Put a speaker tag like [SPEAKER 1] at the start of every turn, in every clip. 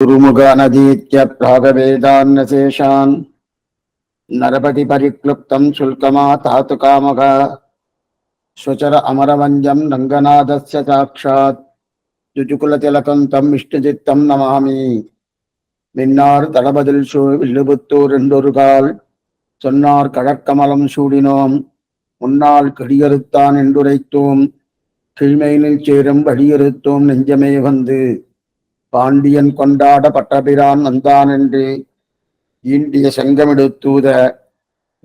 [SPEAKER 1] गुरुमुखानधीत्य प्रागवेदान्नशेषान् नरपति परिक्लुप्तं शुल्कमातातु कामः स्वचर अमरवन्द्यं रङ्गनाथस्य साक्षात् जुजुकुलतिलकं तं विष्णुचित्तं नमामि மின்னார் தளபதில் வில்லுபுத்தூர் என்றொருகால் சொன்னார் கழற்கமலம் சூடினோம் முன்னால் கடியறுத்தான் என்றுரைத்தோம் கீழ்மையினில் சேரும் வழியறுத்தோம் நெஞ்சமே வந்து பாண்டியன் கொண்டாட பட்டபிரான் வந்தான் என்று ஈண்டிய செங்கமிடுத்தூத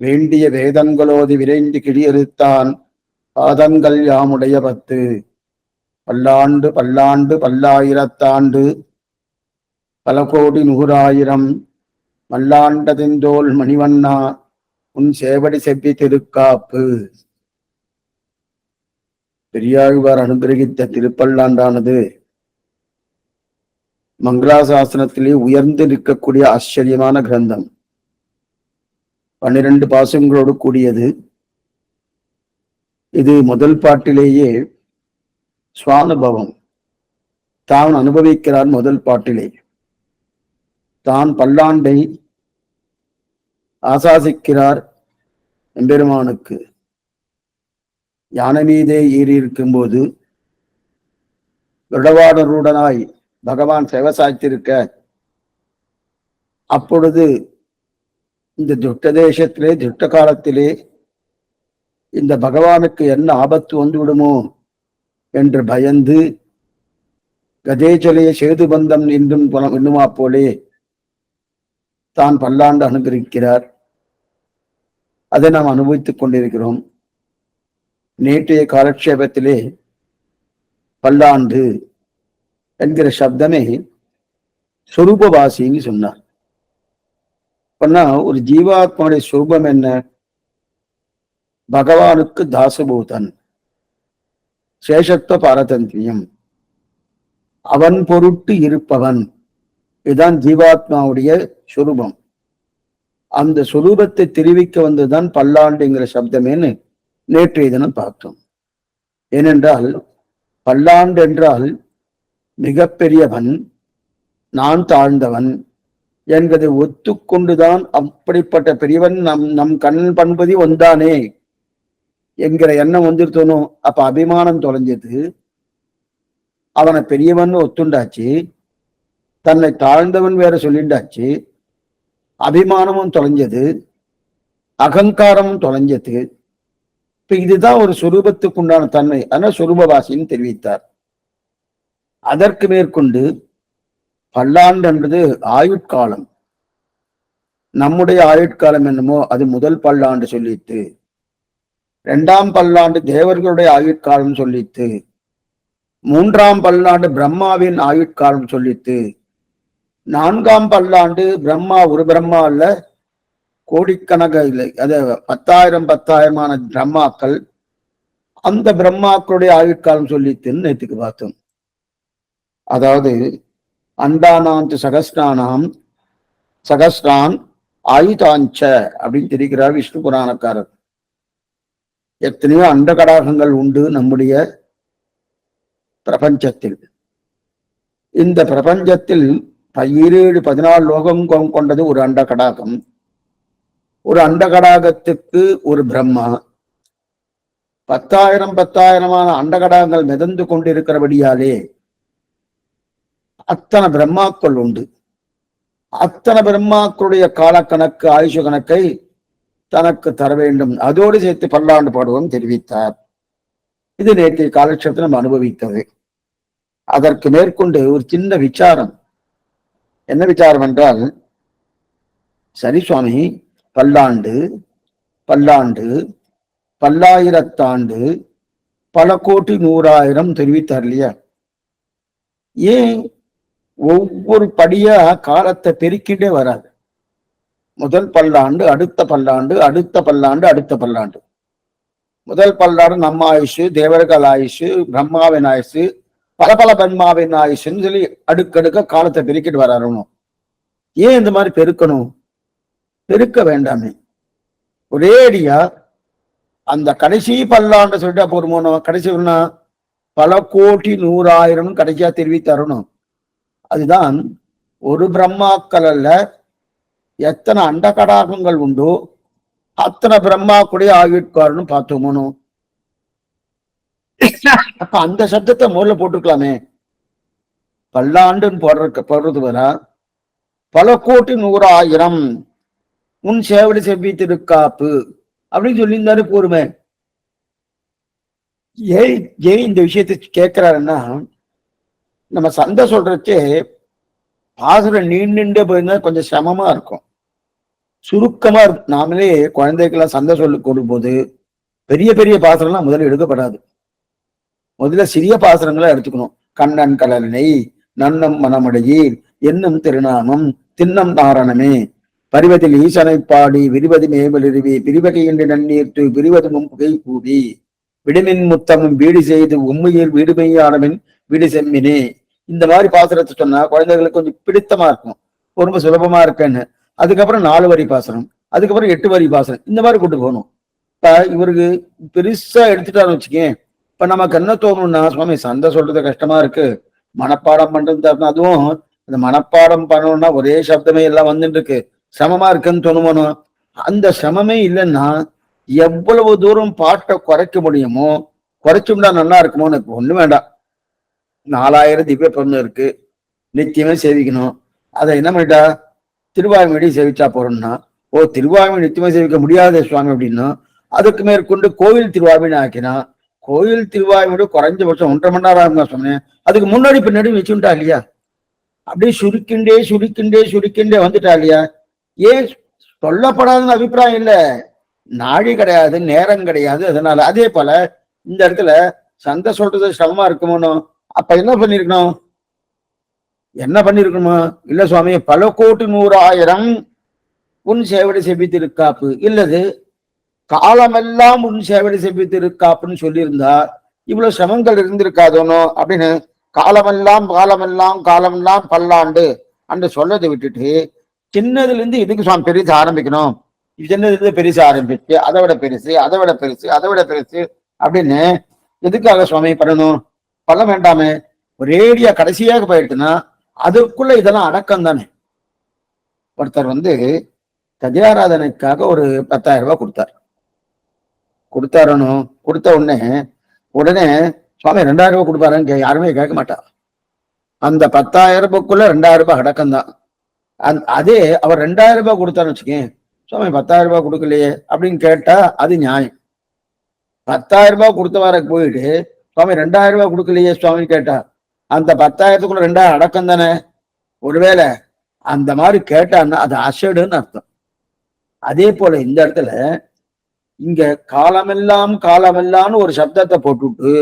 [SPEAKER 1] வேண்டிய வேதங்களோதி விரைந்து கிழியறுத்தான் பாதங்கள் யாமுடைய 10 பல்லாண்டு பல்லாண்டு பல்லாயிரத்தாண்டு பல கோடி 100,000 மல்லாண்டதிந்தோல் மணிவண்ணா உன் சேவடி செவ்வி திருக்காப்பு. பெரியாழ்வார் அனுகிரகித்த திருப்பல்லாண்டானது மங்களாசாசனத்திலே உயர்ந்து நிற்கக்கூடிய ஆச்சரியமான கிரந்தம். 12 பாசுங்களோடு கூடியது. இது முதல் பாட்டிலேயே சுவானுபவம் தான் அனுபவிக்கிறார். முதல் பாட்டிலே தான் பல்லாண்டை ஆசாசிக்கிறார். எம்பெருமானுக்கு யானை மீதே ஏறி இருக்கும் போது விடவாடருடனாய் பகவான் சேவை சாய்த்திருக்க, அப்பொழுது இந்த துட்ட தேசத்திலே துட்ட காலத்திலே இந்த பகவானுக்கு என்ன ஆபத்து வந்து விடுமோ என்று பயந்து கதேச்சலே சேது பந்தம் என்றும் இன்னுமா போலே தான் பல்லாண்டு அனுகிரகிக்கிறார். அதை நாம் அனுபவித்துக் கொண்டிருக்கிறோம். நேற்றைய காலக்ஷேபத்திலே பல்லாண்டு என்கிற சப்தமே சொரூபவாசின்னு சொன்னார். பண்ணா ஒரு ஜீவாத்மாவுடைய சொரூபம் என்ன? பகவானுக்கு தாசபூதன், சேஷத்துவ பாரதந்திரியம், அவன் பொருட்டு இருப்பவன். இதுதான் ஜீவாத்மாவுடைய சொரூபம். அந்த சொரூபத்தை தெரிவிக்க வந்ததுதான் பல்லாண்டுங்கிற சப்தமேன்னு நேற்றைய தினம் பார்த்தோம். ஏனென்றால் பல்லாண்டு என்றால் மிகப்பெரியவன், நான் தாழ்ந்தவன் என்பதை ஒத்துக்கொண்டுதான் அப்படிப்பட்ட பெரியவன் நம் கண் பண்பதி ஒன்றானே என்கிற எண்ணம் வந்துருத்தோனும். அப்ப அபிமானம் தொலைஞ்சது, அவனை பெரியவன் ஒத்துண்டாச்சு, தன்னை தாழ்ந்தவன் வேற சொல்லிண்டாச்சு, அபிமானமும் தொலைஞ்சது, அகங்காரமும் தொலைஞ்சது. இப்ப இதுதான் ஒரு சுரூபத்துக்கு உண்டான தன்மை. ஆனால் சுரூபவாசின்னு தெரிவித்தார். அதற்கு மேற்கொண்டு பல்லாண்டு என்பது ஆயுட்காலம். நம்முடைய ஆயுட்காலம் என்னமோ அது முதல் பல்லாண்டு சொல்லித்து, 2ஆம் பல்லாண்டு தேவர்களுடைய ஆயுட்காலம் சொல்லித்து, 3ஆம் பல்லாண்டு பிரம்மாவின் ஆயுட்காலம் சொல்லித்து, 4ஆம் பல்லாண்டு பிரம்மா ஒரு பிரம்மா இல்ல, கோடிக்கணக்க இல்லை, அது 10,000 பிரம்மாக்கள், அந்த பிரம்மாக்களுடைய ஆயுட்காலம் சொல்லித்துன்னு நேற்றுக்கு பார்த்தோம். அதாவது அண்டானாந்து சகஸ்ரான் ஆயுதாஞ்ச அப்படின்னு தெரிகிறார் விஷ்ணு புராணக்காரர். எத்தனையோ அண்ட கடாகங்கள் உண்டு நம்முடைய பிரபஞ்சத்தில். இந்த பிரபஞ்சத்தில் 17-14 லோகம் கொண்டது ஒரு அண்ட கடாகம். ஒரு அண்ட கடாகத்துக்கு ஒரு பிரம்மா. 10,000 அண்ட கடாகங்கள் மிதந்து கொண்டிருக்கிறபடியாலே அத்தனை பிரம்மாக்கள் உண்டு. அத்தனை பிரம்மாக்களுடைய காலக்கணக்கு, ஆயுஷ கணக்கை தனக்கு தர வேண்டும். அதோடு சேர்த்து பல்லாண்டு பாடுவோம் தெரிவித்தார். இது நேற்றைய காலட்சேபத்தில் நம்ம அனுபவித்தது. அதற்கு மேற்கொண்டு ஒரு சின்ன விசாரம். என்ன விசாரம் என்றால், சரி சுவாமி, பல்லாண்டு பல்லாண்டு பல்லாயிரத்தாண்டு பல கோடி 100,000 தெரிவித்தார் இல்லையா? ஏன் ஒவ்வொரு படியா காலத்தை பெருக்கிட்டே வராது? முதல் பல்லாண்டு, அடுத்த பல்லாண்டு, அடுத்த பல்லாண்டு, அடுத்த பல்லாண்டு. முதல் பல்லாண்டு நம்ம ஆயுஷு, தேவர்கள் ஆயுஷு, பிரம்மாவின் ஆயுஷு, பல பிரம்மாவின் ஆயுஷுன்னு சொல்லி அடுக்கடுக்க காலத்தை பெருக்கிட்டு வராருணும். ஏன் இந்த மாதிரி பெருக்கணும்? பெருக்க வேண்டாமே, ஒரேடியா அந்த கடைசி பல்லாண்டு சொல்லிட்டா போருமோனோ. கடைசி பல கோடி 100,000 கடைசியா தெரிவித்தரணும். அதுதான் ஒரு பிரம்மாக்கள் அல்ல, எத்தனை அண்ட கடாகங்கள் உண்டோ அத்தனை பிரம்மாக்குடைய ஆயுட்காரன்னு பார்த்தோமோ. அப்ப அந்த சப்தத்தை முதல்ல போட்டுக்கலாமே. பல்லாண்டுன்னு போடுறது வரா பல கோடி 100,000 உன் சேவடி செவ்வி திருக்காப்பு அப்படின்னு சொல்லியிருந்தாரு போருமே. ஏன் இந்த விஷயத்தை கேட்கிறாருன்னா, நம்ம சந்தை சொல்றச்சே பாசுரம் நீண்டே போயிருந்தா கொஞ்சம் சிரமமா இருக்கும், சுருக்கமா இருக்கும். நாமளே குழந்தைக்கெல்லாம் சந்தை சொல்லி கொடுக்கும்போது பெரிய பெரிய பாசுரம்லாம் முதல்ல எடுக்கப்படாது. முதல்ல சிறிய பாசுரங்களா எடுத்துக்கணும். கண்ணன் கடலினை நன்னம் மனமடையீர் என்னும் திருநாமம் தின்னம் தாரணமே பரிவத்தில் ஈசனை பாடி விரிவதி மேமலிருவி பிரிவகையின்றி நன்னீர்த்து விரிவதும் புகை கூடி விடுமின் முத்தமும் வீடு செய்து உண்மையில் வீடுமையானமின் வீடு செம்மினே. இந்த மாதிரி பாசுரத்தை சொன்னா குழந்தைகளுக்கு கொஞ்சம் பிடித்தமா இருக்கும், ரொம்ப சுலபமா இருக்குன்னு. அதுக்கப்புறம் 4 வரி பாசுரம், அதுக்கப்புறம் 8 வரி பாசுரம், இந்த மாதிரி கொண்டு போகணும். இப்ப இவருக்கு பெருசா எடுத்துட்டான்னு வச்சுக்கேன். இப்ப நமக்கு என்ன தோணும்னா, சுவாமி சந்தை சொல்றது கஷ்டமா இருக்கு, மனப்பாடம் பண்றது, அதுவும் இந்த மனப்பாடம் பண்ணணும்னா ஒரே சப்தமே எல்லாம் வந்துட்டு இருக்கு, சிரமமா இருக்குன்னு தோணுமோ. அந்த சிரமமே இல்லைன்னா எவ்வளவு தூரம் பாட்டை குறைக்க முடியுமோ குறைச்சும்னா நல்லா இருக்குமோன்னு. ஒண்ணு வேண்டாம், 4000 திவ்ய பொண்ணு இருக்கு, நித்தியமே சேவிக்கணும். அதை என்ன பண்ணிட்டா, திருவாய்மொழி சேவிச்சா போறோம்னா, ஓ திருவாய்மொழி நித்தியமே சேவிக்க முடியாத சுவாமி அப்படின்னா அதுக்கு மேற்கொண்டு கோவில் திருவாய்மொழி ஆக்கினா, கோயில் திருவாய்மொழி குறைஞ்சபட்சம் 1.5 மணி நேரம் சொன்னேன், அதுக்கு முன்னாடி பின்னாடி வச்சுட்டா இல்லையா, அப்படியே சுருக்கின்றே வந்துட்டா இல்லையா. ஏன் சொல்லப்படாதுன்னு அபிப்பிராயம் இல்லை, நாழி கிடையாது, நேரம் கிடையாது, அதனால. அதே போல இந்த இடத்துல சந்தை சொல்றது சிரமமா இருக்குமோ, அப்ப என்ன பண்ணிருக்கணுமா, இல்ல சுவாமி பல கோடி 100,000 உன் சேவடி செவ்வித்திருக்காப்பு இல்லது காலமெல்லாம் உன் சேவடி செவ்வித்திருக்காப்புன்னு சொல்லியிருந்தா இவ்வளவு சிரமங்கள் இருந்திருக்காதோனோ அப்படின்னு. காலமெல்லாம் பல்லாண்டு அன்று சொல்லதை விட்டுட்டு சின்னதுல இருந்து இதுக்கு சுவாமி பெருசு ஆரம்பிக்கணும், சின்னதுல இருந்து பெருசு ஆரம்பிச்சு அதை விட பெருசு அப்படின்னு எதுக்காக சுவாமி பண்ணணும், பண்ண வேண்டாமே. ஒரேடியா கடைசியாக போயிடுச்சுன்னா அதுக்குள்ள இதெல்லாம் அடக்கம் தானே. ஒருத்தர் கஜாராதனைக்காக ஒரு 10,000 ரூபாய் கொடுத்தாரணும். கொடுத்த உடனே சுவாமி 2,000 ரூபாய் கொடுப்பாருன்னு யாருமே கேட்க மாட்டா. அந்த 10,000 ரூபாய்க்குள்ள 2,000 ரூபாய் அடக்கம் தான். அதே அவர் 2,000 ரூபாய் கொடுத்தாருன்னு வச்சுக்கேன், சுவாமி 10,000 ரூபாய் கொடுக்கலையே அப்படின்னு கேட்டா அது நியாயம். 10,000 ரூபாய் கொடுத்தவரை போயிட்டு சுவாமி 2,000 ரூபாய் கொடுக்கலையே சுவாமின்னு கேட்டா அந்த 10,000த்துக்குள்ள 2,000 அடக்கம் தானே. ஒருவேளை அந்த மாதிரி கேட்டான்னா அது அசடுன்னு அர்த்தம். அதே போல இந்த இடத்துல இங்க காலமெல்லாம் ஒரு சப்தத்தை போட்டுவிட்டு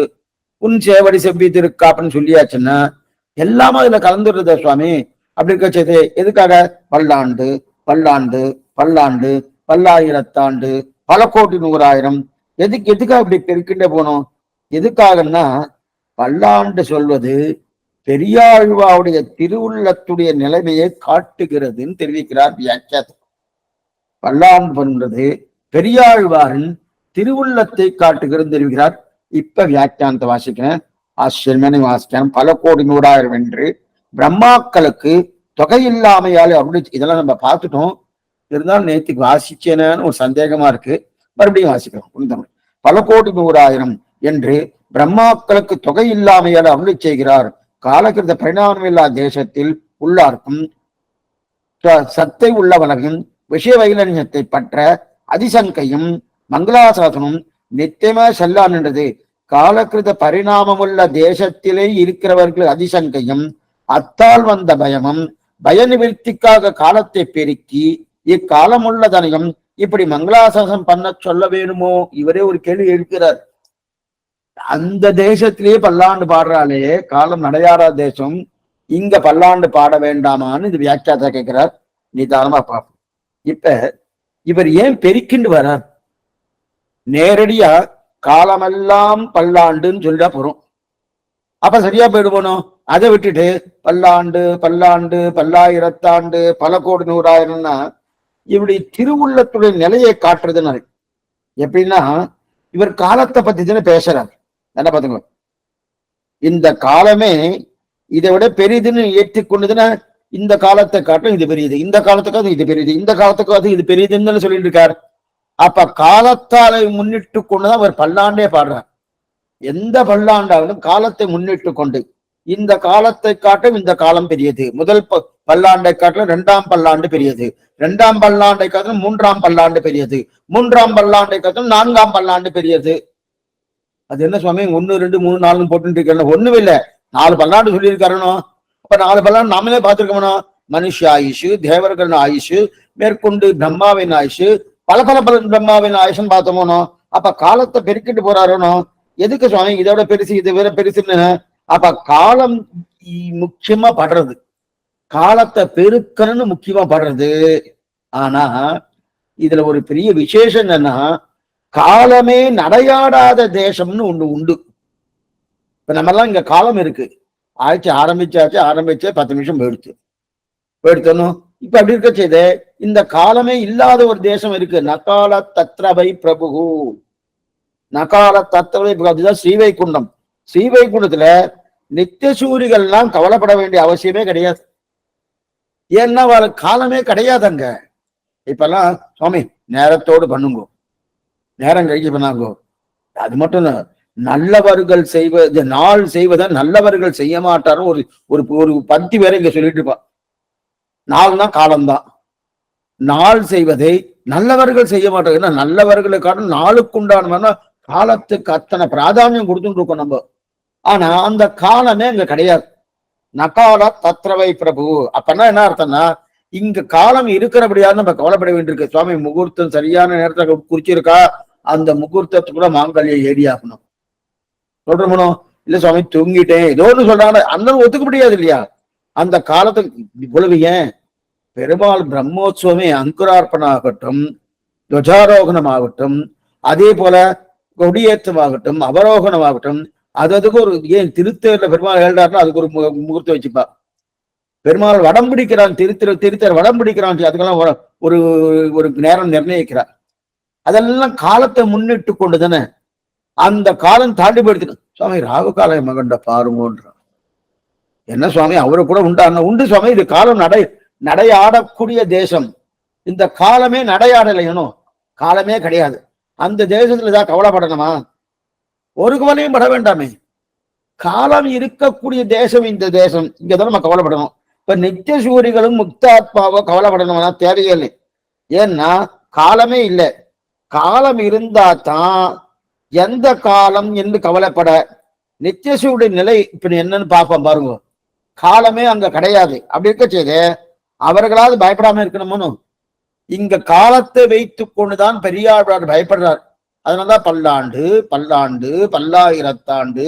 [SPEAKER 1] உன் சேவடி செவ்வி திருக்காப்புன்னு சொல்லியாச்சுன்னா எல்லாமே அதுல கலந்துடுறத சுவாமி. அப்படி இருக்கச்சது எதுக்காக பல்லாண்டு பல்லாயிரத்தாண்டு பல கோடி 100,000 எதுக்காக இப்படி பெருக்கிட்டே போனோம்? எதுக்காகன்னா பல்லாண்டு சொல்வது பெரியாழ்வாவுடைய திருவுள்ளத்துடைய நிலைமையை காட்டுகிறதுன்னு தெரிவிக்கிறார் வியாக்கியாதம். பல்லாண்டு பண்றது பெரியாழ்வாரின் திருவுள்ளத்தை காட்டுகிறது தெரிவிக்கிறார். இப்ப வியாக்கியானத்தை வாசிக்கிறேன், ஆச்சரியமான வாசிக்கிறேன். பல கோடி 100,000 என்று பிரம்மாக்களுக்கு தொகை இல்லாமையாலே அப்படி இதெல்லாம் நம்ம பார்த்துட்டோம். இருந்தாலும் நேற்றுக்கு வாசிச்சேன்னு ஒரு சந்தேகமா இருக்கு, மறுபடியும் வாசிக்கிறோம். பல கோடி 100,000 என்று பிரம்மாக்களுக்கு தொகை இல்லாமையால் அருளி செய்கிறார். காலகிருத பரிணாமமில்லா தேசத்தில் உள்ளார்க்கும் சத்தை உள்ளவனையும் விஷய வைலன்யத்தை பற்ற அதிசங்கையும் மங்களாசாசனம் நித்தியமா செல்லான் என்றது. காலகிருத பரிணாமமுள்ள தேசத்திலே இருக்கிறவர்கள் அதிசங்கையும் அத்தால் வந்த பயமும் பய நிவர்த்திக்காக காலத்தை பெருக்கி இக்காலமுள்ளதனையும் இப்படி மங்களாசாசனம் பண்ண சொல்ல வேணுமோ? இவரே ஒரு கேள்வி எழுக்கிறார். அந்த தேசத்திலேயே பல்லாண்டு பாடுறாலே, காலம் நடையாறா தேசம், இங்க பல்லாண்டு பாட வேண்டாமான்னு இது வியாக்கியாதா கேட்கிறார். நிதானமா பார்ப்போம். இப்ப இவர் ஏன் பெருக்கிண்டு வரார்? நேரடியா காலமெல்லாம் பல்லாண்டுன்னு சொல்லிட்டா போறோம், அப்ப சரியா போயிடுவோம். அதை விட்டுட்டு பல்லாண்டு பல்லாயிரத்தாண்டு பல கோடி 100,000ன்னா இப்படி திருவுள்ளத்துடைய நிலையை காட்டுறதுன்னு. எப்படின்னா இவர் காலத்தை பத்தி தானே பேசுறார். என்ன பாத்துங்க, இந்த காலமே இதை விட பெரிதுன்னு ஏற்றுக்கொண்டதுன்னா இந்த காலத்தை காட்டும் இது பெரியது, இந்த காலத்துக்காக இது பெரியது, இந்த காலத்துக்காக இது பெரியதுன்னு சொல்லிட்டு இருக்காரு. அப்ப காலத்தாலை முன்னிட்டு கொண்டுதான் அவர் பல்லாண்டே பாடுறார். எந்த பல்லாண்டாலும் காலத்தை முன்னிட்டு கொண்டு, இந்த காலத்தை காட்டும் இந்த காலம் பெரியது, முதல் பல்லாண்டை காட்டிலும் இரண்டாம் பல்லாண்டு பெரியது, இரண்டாம் பல்லாண்டை காட்டிலும் மூன்றாம் பல்லாண்டு பெரியது, மூன்றாம் பல்லாண்டை காட்டிலும் நான்காம் பல்லாண்டு பெரியது. அது என்ன சுவாமி 1 2 3 4 போட்டு இருக்க? ஒண்ணும் இல்லை, 4 பல்லாண்டு சொல்லியிருக்காருனோ. அப்ப 4 பல்லாண்டு நாமளே பார்த்திருக்கோம். மனுஷ ஆயுஷு, தேவர்கள் ஆயுஷு, மேற்கொண்டு பிரம்மாவின் ஆயுஷு, பல பல பல பிரம்மாவின் ஆயுஷன் பார்த்தோமோனோ. அப்ப காலத்தை பெருக்கிட்டு போறாருனோ. எதுக்கு சுவாமி இதோட பெருசு இது வேற பெருசுன்னு? அப்ப காலம் முக்கியமா படுறது, காலத்தை பெருக்கணும்னு முக்கியமா படுறது. ஆனா இதுல ஒரு பெரிய விசேஷம் என்னன்னா, காலமே நடையாடாத தேசம்னு ஒண்ணு உண்டு. இப்ப நம்ம எல்லாம் இங்க காலம் இருக்கு, ஆரம்பிச்சே 10 நிமிஷம் போயிடுத்தணும். இப்ப அப்படி இருக்க செய்து இந்த காலமே இல்லாத ஒரு தேசம் இருக்கு. நகால தத்ரவை பிரபு, நகால தத்ரவை அதுதான் ஸ்ரீவைகுண்டம். ஸ்ரீவைகுண்டத்துல நித்திய சூரிகள்லாம் கவலைப்பட வேண்டிய அவசியமே கிடையாது. ஏன்னா காலமே கிடையாது அங்க. இப்பெல்லாம் சுவாமி நேரத்தோடு பண்ணுங்க, நேரம் கழிச்சு பண்ணாங்கோ. அது மட்டும் இல்ல, நல்லவர்கள் செய்வது நாள் செய்வதை நல்லவர்கள் செய்ய மாட்டாரும் ஒரு ஒரு ஒரு பத்தி வேற இங்க சொல்லிட்டு இருப்பான். நாள் தான் காலம்தான். நாள் செய்வதை நல்லவர்கள் செய்ய மாட்டாங்க. ஏன்னா நல்லவர்களுக்கான நாளுக்குண்டான காலத்துக்கு அத்தனை பிராதானியம் கொடுத்துட்டு இருக்கோம் நம்ம. ஆனா அந்த காலமே இங்க கிடையாது. நகால தத்ரவை பிரபு. அப்பன்னா என்ன அர்த்தம்னா, இங்க காலம் இருக்கிறபடியாவது நம்ம கவலைப்பட வேண்டியிருக்கு. சுவாமி முகூர்த்தம் சரியான நேரத்தை குறிச்சிருக்கா, அந்த முகூர்த்தத்துக்கு கூட மாங்கல்யம் ஏறி ஆகணும் சொல்றோமோ. இல்ல சுவாமி தூங்கிட்டேன் ஏதோ ஒன்று சொல்றாங்க, அந்த ஒத்துக்க முடியாது இல்லையா? அந்த காலத்துக்கு இவ்வளவு ஏன் பெருமாள் பிரம்மோத்சவமே அங்குரார்ப்பணம் ஆகட்டும், துவஜாரோகணம் ஆகட்டும், அதே போல கொடியேற்றமாகட்டும், அவரோகணமாகட்டும், அதுக்கு ஒரு ஏன் திருத்தேர்ல பெருமாள் எழுதாருன்னா அதுக்கு ஒரு முகூர்த்தம் வச்சுப்பா. பெருமாள் வடம் பிடிக்கிறான், திருத்தர் வடம் பிடிக்கிறான், அதுக்கெல்லாம் ஒரு ஒரு நேரம் நிர்ணயிக்கிறார். அதெல்லாம் காலத்தை முன்னிட்டு கொண்டு தானே. அந்த காலம் தாண்டி போயிடுத்து. சுவாமி ராகு கால மகண்ட பாருங்கன்றான். என்ன சுவாமி அவரு கூட உண்டான உண்டு சுவாமி, இது காலம் நடையாடக்கூடிய தேசம். இந்த காலமே நடையாடலையனும், காலமே கிடையாது. அந்த தேசத்துல தான் கவலைப்படணுமா? ஒரு கவலையும் பட வேண்டாமே. காலம் இருக்கக்கூடிய தேசம் இந்த தேசம், இங்கதான் நம்ம கவலைப்படணும். இப்ப நித்திய சூரிகளும் முக்தாத்மாவோ கவலைப்படணும்னா தேவையே இல்லை. ஏன்னா காலமே இல்லை. காலம் இருந்தா தான் எந்த காலம் என்று கவலைப்பட. நித்தியசூடைய நிலை இப்ப என்னன்னு பார்ப்போம் பாருங்க. காலமே அங்க கிடையாது. அப்படி இருக்க செய்து அவர்களாவது பயப்படாம இருக்கணும்னு இங்க காலத்தை வைத்து கொண்டுதான் பெரியார் பயப்படுறார். அதனாலதான் பல்லாண்டு பல்லாண்டு பல்லாயிரத்தாண்டு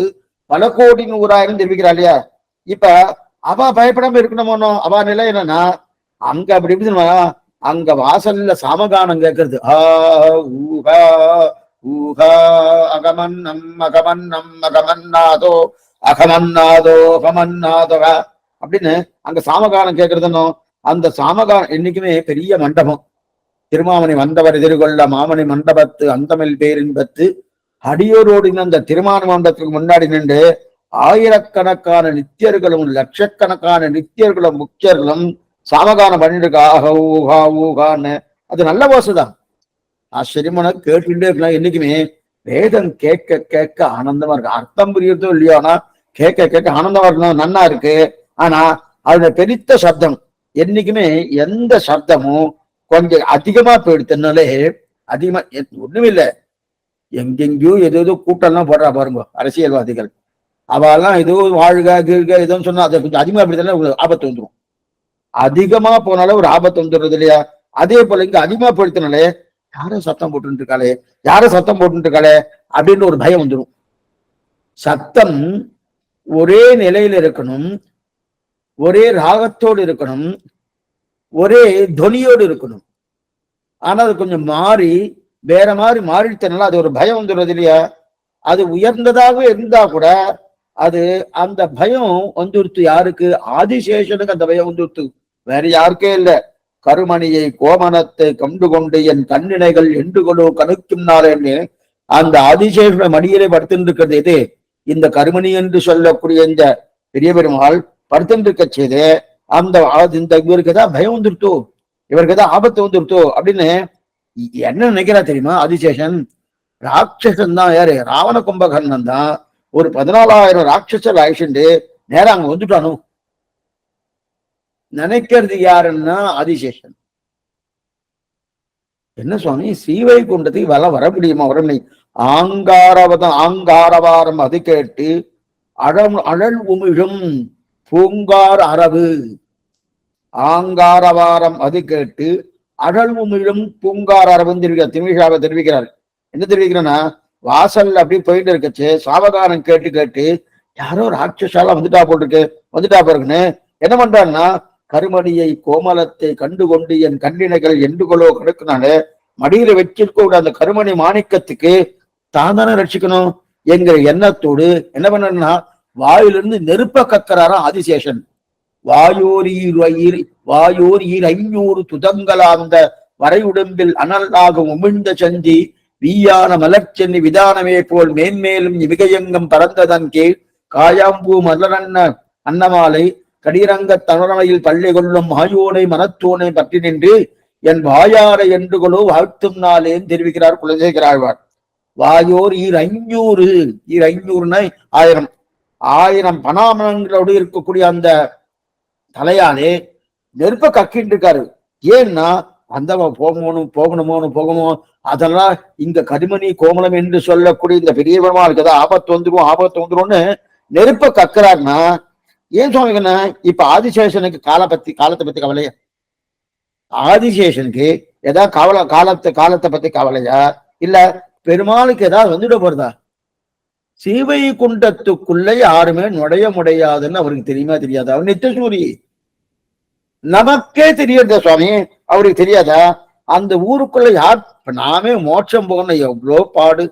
[SPEAKER 1] பல கோடி 100,000 தெரிவிக்கிறா இல்லையா? இப்ப அவ பயப்படாம இருக்கணுமோ. அவ நிலை என்னன்னா, அங்க அப்படி எப்படி அங்க வாசல்ல சாமகானம் கேட்கறது. ஊஹா ஊஹா அகமன்னம் அகமன்னம் அகமன்னாதோ அகமன்னாதோ அகமன்னாதோ அப்படின்னு அங்க சாமகானம் கேட்கறதுன்னு. அந்த சாமகானம் என்னைக்குமே பெரிய மண்டபம். திருமாமணி வந்தவர் எதிர்கொள்ள மாமணி மண்டபத்து அந்தமில் பேரின்பத்து அடியோரோடு அந்த திருமான மண்டபத்துக்கு முன்னாடி நின்று ஆயிரக்கணக்கான நித்தியர்களும் லட்சக்கணக்கான நித்தியர்களும் முக்கியர்களும் சாமகானம் பண்ணிட்டு ஆக ஊஹா ஊகான்னு. அது நல்ல போசுதான். ஆச்சரியமான கேட்டுட்டே இருக்கலாம். என்னைக்குமே வேதம் கேட்க கேட்க ஆனந்தமா இருக்கு. அர்த்தம் புரியறதோ இல்லையோ, ஆனா கேட்க கேட்க ஆனந்தமா இருக்கணும், நன்னா இருக்கு. ஆனா அதுல பெரித்த சப்தம் என்னைக்குமே எந்த சப்தமும் கொஞ்சம் அதிகமா போயிடுத்துனாலே அதிகமா ஒண்ணும் இல்லை. எங்கெங்கயோ ஏதோ கூட்டம்லாம் போடுறா பாருங்க அரசியல்வாதிகள். அவெல்லாம் ஏதோ வாழ்க கீழ்க ஏதோ சொன்னா அதை கொஞ்சம் அதிகமா அப்படித்தானே ஆபத்து வந்துடும். அதிகமா போனாலே ஒரு ஆபத்து வந்துடுறது இல்லையா? அதே போல இங்க அதிகமா போயிடுத்தினாலே யாரும் சத்தம் போட்டு இருக்காளே அப்படின்னு ஒரு பயம் வந்துடும். சத்தம் ஒரே நிலையில இருக்கணும், ஒரே ராகத்தோடு இருக்கணும், ஒரே துவனியோடு இருக்கணும். ஆனா அது கொஞ்சம் மாறி வேற மாதிரி மாறிடுத்தனால அது ஒரு பயம் வந்துடுறது இல்லையா? அது உயர்ந்ததாகவே இருந்தா கூட அது அந்த பயம் வந்துடுத்து. யாருக்கு? ஆதிசேஷனுக்கு அந்த பயம் வந்துடுத்து, வேற யாருக்கே இல்லை. கருமணியை கோமனத்தை கண்டு கொண்டு என் கண்ணினைகள் எண்டுகளோ கணுக்கும் நாளேன்னு அந்த ஆதிசேஷன மணியிலே படுத்துட்டு இருக்கிறது எது? இந்த கருமணி என்று சொல்லக்கூடிய இந்த பெரிய பெருமாள் படுத்துட்டு இருக்க செய்து அந்த இந்த இவருக்கு ஏதாவது பயம் வந்துருத்தோ, இவருக்கு ஏதாவது ஆபத்து வந்துருத்தோ அப்படின்னு என்ன நினைக்கிறா தெரியுமா ஆதிசேஷன்? ராட்சசன் தான், யாரு? ராவண கும்பகர்ணன் தான் ஒரு 14,000 ராட்சசர் அழிச்சுட்டு நேரம் அங்க வந்துட்டானோ. நினைக்கிறது யாருன்னா ஆதிசேஷன். என்ன சுவாமி, ஸ்ரீவைகுண்டத்துக்கு வர முடியுமா? உடனே ஆங்காரவாரம் அது கேட்டு அழல் உமிழும் பூங்கார் அரவு. ஆங்காரவாரம் அது கேட்டு அழல் உமிழும் பூங்கார் அரவுன்னு தெரிவிக்கிறார். தெரிவிக்கிறார். என்ன தெரிவிக்கிறேன்னா, வாசல் அப்படி போயிட்டு இருக்கச்சு சாவகாரம் கேட்டு கேட்டு யாரோ ராட்சசாலா வந்துட்டா போறதுன்னு என்ன பண்றாருன்னா, கருமணியை கோமலத்தை கண்டு கொண்டு என் கண்ணினைகள் எண்டுகளோ கிடக்குனாலே மடியில வச்சிருக்க அந்த கருமணி மாணிக்கத்துக்கு தான் தானே ரட்சிக்கணும் என்கிற எண்ணத்தோடு என்ன பண்ணா, வாயிலிருந்து நெருப்ப கக்கறாராம் ஆதிசேஷன். வாயோர் 500 துதங்களாந்த வரையுடம்பில் அனலாக உமிழ்ந்த சந்தி வீயான மலர்ச்சென்னி விதானமே போல் மேன்மேலும் மிகையங்கம் பறந்ததன் கீழ் காயாம்பூ மலரன்ன அன்னமாலை கடிரங்க தனமையில் பள்ளி கொள்ளும் மாயோனை மனத்தோனை பற்றி நின்று என் வாயாரை என்றுகளோ வாழ்த்தும் நாளேன்னு தெரிவிக்கிறார் குலசேகராழ்வார். வாயோர் 500 1000 பனாமங்களோடு இருக்கக்கூடிய அந்த தலையாலே நெருப்ப கக்கிட்டு இருக்காரு. ஏன்னா வந்தவன் போகணுமோ அதெல்லாம் இங்க கருமணி கோமலம் என்று சொல்லக்கூடிய இந்த பெரிய பெருமா இருக்குதா, ஆபத்து வந்துரும்னு நெருப்ப கக்குறாருன்னா ஏன் சுவாமிகண்ணா? இப்ப ஆதிசேஷனுக்கு காலத்தை பத்தி கவலையா? ஆதிசேஷனுக்கு ஏதாவது காலத்தை பத்தி கவலையா? இல்ல பெருமாளுக்கு ஏதாவது வந்துட போறதா? ஸ்ரீவைகுண்டத்துக்குள்ள யாருமே நுழைய முடியாதுன்னு அவருக்கு தெரியுமா தெரியாதா? அவர் நித்தியசூரி, நமக்கே தெரியுதா சுவாமி, அவருக்கு தெரியாதா? அந்த ஊருக்குள்ள யார்? நாமே மோட்சம் போகணும் எவ்வளோ பாடு.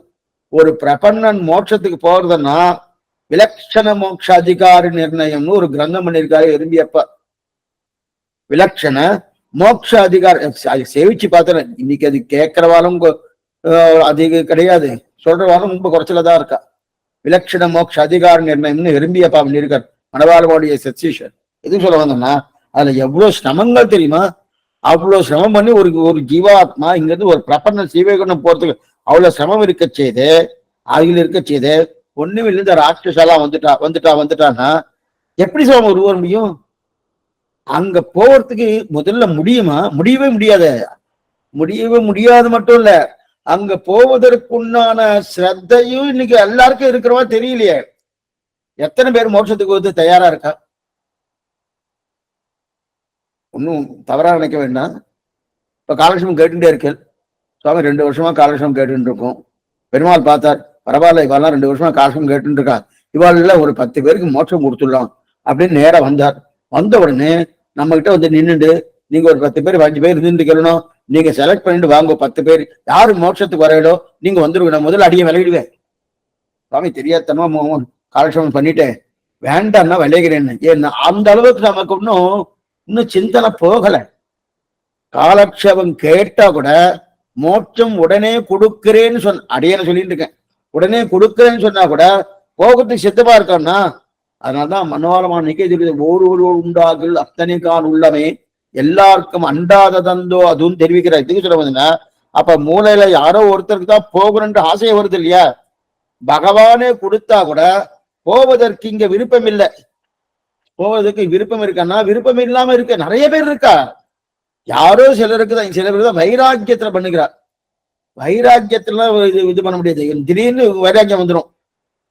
[SPEAKER 1] ஒரு பிரபன்னன் மோட்சத்துக்கு போறதுன்னா விலட்சண மோட்ச அதிகாரி நிர்ணயம்னு ஒரு கிரந்தம் பண்ணியிருக்காரு எறும்பியப்ப. விலட்சண மோட்ச அதிகாரம் சேவிச்சு பார்த்தேன். இன்னைக்கு அது கேட்கிறவாலும் அது கிடையாது, சொல்றவாலும் ரொம்ப குறைச்சலதான் இருக்கா. விலட்சண மோட்ச அதிகார நிர்ணயம்னு எறும்பியப்பா பண்ணியிருக்கார், மணவாளவாடிய சத்தீஷர். எதுவும் சொல்ல வந்தோம்னா அதுல எவ்வளவு சிரமங்கள் தெரியுமா? அவ்வளவு சிரமம் பண்ணி ஒரு ஜீவாத்மா இங்கிருந்து ஒரு பிரபன்ன சீவைகுண்டம் போறதுக்கு அவ்வளவு சிரமம் இருக்க செய்து, அதில் இருக்க செய்து ஒண்ணுமே இந்த ராட்சசாலாம் வந்துட்டான்னா எப்படி சிரமம் உருவ முடியும்? அங்க போறதுக்கு முதல்ல முடியுமா? முடியவே முடியாது மட்டும் இல்ல, அங்க போவதற்குண்டான ஸ்ரத்தையும் இன்னைக்கு எல்லாருக்கும் இருக்கிறவா தெரியலையே. எத்தனை பேர் மோட்சத்துக்கு வந்து தயாரா இருக்கா? ஒன்னும் தவறா நினைக்க வேண்டாம். இப்ப காலக்ஷேபம் கேட்டுட்டே இருக்கேன் சுவாமி, 2 வருஷமா காலக்ஷேபம் கேட்டுட்டு இருக்கோம். பெருமாள் பார்த்தார், பரவாயில்ல இவாள்லாம் 2 வருஷமா காலக்ஷேபம் கேட்டுட்டு இருக்கா, இவாள் ஒரு 10 பேருக்கு மோட்சம் கொடுத்துடலாம் அப்படின்னு நேரா வந்தார். வந்த உடனே நம்ம கிட்ட வந்து நின்றுண்டு, நீங்க ஒரு 10 பேர் 5 பேர் இருந்துட்டு கேளணும், நீங்க செலக்ட் பண்ணிட்டு வாங்க 10 பேர், யாரு மோட்சத்துக்கு வரையிடோ நீங்க வந்துருங்க, நான் முதல்ல அடியை விளையிடுவேன். சுவாமி தெரியாதனமா காலக்ஷேபம் பண்ணிட்டேன், வேண்டாம்னா விளைகிறேன்னு. ஏன்னா அந்த அளவுக்கு நமக்கு இன்னும் சிந்தனை போகல. காலக்ஷேபம் கேட்டா கூட மோட்சம் உடனே கொடுக்கிறேன்னு அடியேன்னு சொல்லிட்டு இருக்கேன், உடனே கொடுக்கிறேன்னு சொன்னா கூட போகத்துக்கு சித்தமா இருக்கான்னா, அதனால்தான் மனோரமான நிகழ்ச்சி ஒரு உண்டாகுல் அத்தனை கால் உள்ளமே எல்லாருக்கும் அண்டாததந்தோ அதுவும் தெரிவிக்கிற. இதுக்கு சொல்ல வந்தீங்கன்னா, அப்ப மூலையில யாரோ ஒருத்தருக்கு தான் போகணுன்ற ஆசையை வருது இல்லையா? பகவானே கொடுத்தா கூட போவதற்கு இங்க விருப்பம் இல்லை. போவதற்கு விருப்பம் இருக்கான்னா விருப்பம் இல்லாம இருக்க நிறைய பேர் இருக்கா. யாரோ சிலருக்கு தான் வைராக்கியத்துல பண்ணுகிறார். வைராக்கியத்துல இது பண்ண முடியாது. திடீர்னு வைராக்கியம் வந்துடும்.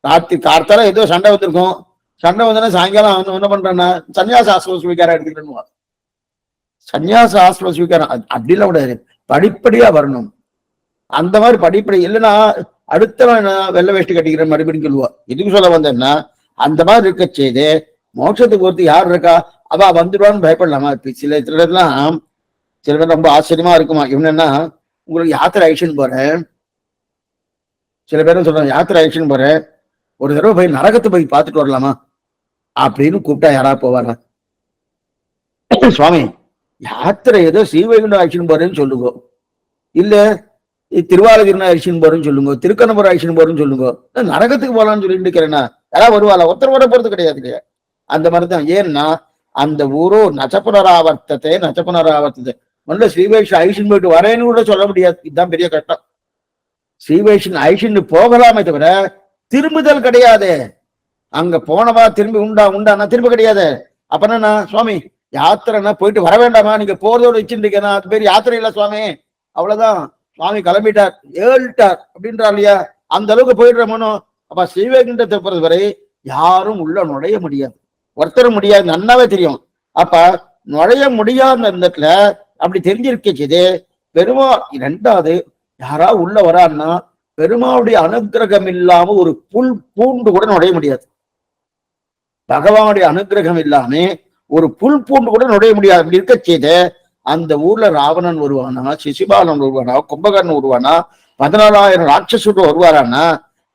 [SPEAKER 1] ராத்திரி கார்த்தால ஏதோ சண்டை வந்திருக்கும், சண்டை வந்தோன்னா சாயங்காலம் என்ன பண்றேன்னா சன்னியாச ஆசிரம ஸ்வீகாரம் எடுத்துக்கிட்டு சன்னியாச ஆசிரம ஸ்வீகாரம் அப்படிலாம் கூடாது, படிப்படியா வரணும். அந்த மாதிரி படிப்படி இல்லைன்னா அடுத்தவன் வெள்ளை வேஷ்டி கட்டிக்கிற மறுபடியும் சொல்லுவா. எதுக்கு சொல்ல வந்தேன்னா, அந்த மாதிரி இருக்க செய்து மோட்சத்துக்கு பொறுத்து யார் இருக்கா அவ வந்துடுவான்னு பயப்படலாமா? சில பேர் ரொம்ப ஆச்சரியமா இருக்குமா, இவனா உங்களுக்கு யாத்திரை ஆயிடுச்சுன்னு போறேன், சில பேரும் சொல்றாங்க யாத்திரை ஆயிடுச்சுன்னு போறேன், ஒரு தடவை போய் நரகத்தை போய் பார்த்துட்டு வரலாமா அப்படின்னு கூப்பிட்டா யாராவது போவாரா? சுவாமி யாத்திரை ஏதோ ஸ்ரீவைகுண்டம் ஆயிடுச்சுன்னு போறேன்னு சொல்லுங்க, இல்ல திருவாலகிரினா ஆயிடுச்சுன்னு போறேன்னு சொல்லுங்க, திருக்கணபுரம் ஆயிடுச்சுன்னு போறேன்னு சொல்லுங்க, நரகத்துக்கு போகலான்னு சொல்லிட்டு இருக்கிறேன்னா யாராவது வருவாளா? ஒருத்தர் வர போறது கிடையாது இல்லையா? அந்த மாதிரிதான். ஏன்னா அந்த ஊரோ நச்சப்புனராவர்த்தத்தை நச்சப்புனராவர்த்தத்தை முதல்ல ஸ்ரீவைஷ் ஐஷன் போயிட்டு வரேன்னு கூட சொல்ல முடியாது. இதுதான் பெரிய கஷ்டம். ஸ்ரீவைஷன் ஐஷன் போகலாமே தவிர திரும்புதல் கிடையாது. அங்க போனவா திரும்பி உண்டானா திரும்ப கிடையாது. அப்பனா சுவாமி யாத்திரைன்னா போயிட்டு வர வேண்டாமா, நீங்க போறதோட வச்சுருக்கேன்னா அது பேர் யாத்திரை இல்ல சுவாமி, அவ்வளவுதான், சுவாமி கிளம்பிட்டார் ஏழ்ட்டார் அப்படின்றார் இல்லையா, அந்த அளவுக்கு போயிடுறோமோ. அப்ப ஸ்ரீவைகுண்டத்தை பொறுத்த வரை யாரும் உள்ள நுழைய முடியாது, ஒருத்தரும் முடியாது, நன்னாவே தெரியும். அப்ப நுழைய முடியாத இடத்துல அப்படி தெரிஞ்சிருக்கது பெருமாள். இரண்டாவது, யாரா உள்ள வரான்னா பெருமாளுடைய அனுகிரகம் இல்லாம ஒரு புல் பூண்டு கூட நுழைய முடியாது. பகவானுடைய அனுகிரகம் இல்லாம ஒரு புல் பூண்டு கூட நுழைய முடியாது. அப்படி இருக்க செய்து அந்த ஊர்ல ராவணன் வருவானா, சிசுபாலன் வருவானா, கும்பகர்ணன் வருவானா, 14,000 ராட்சசுடு வருவாரானா,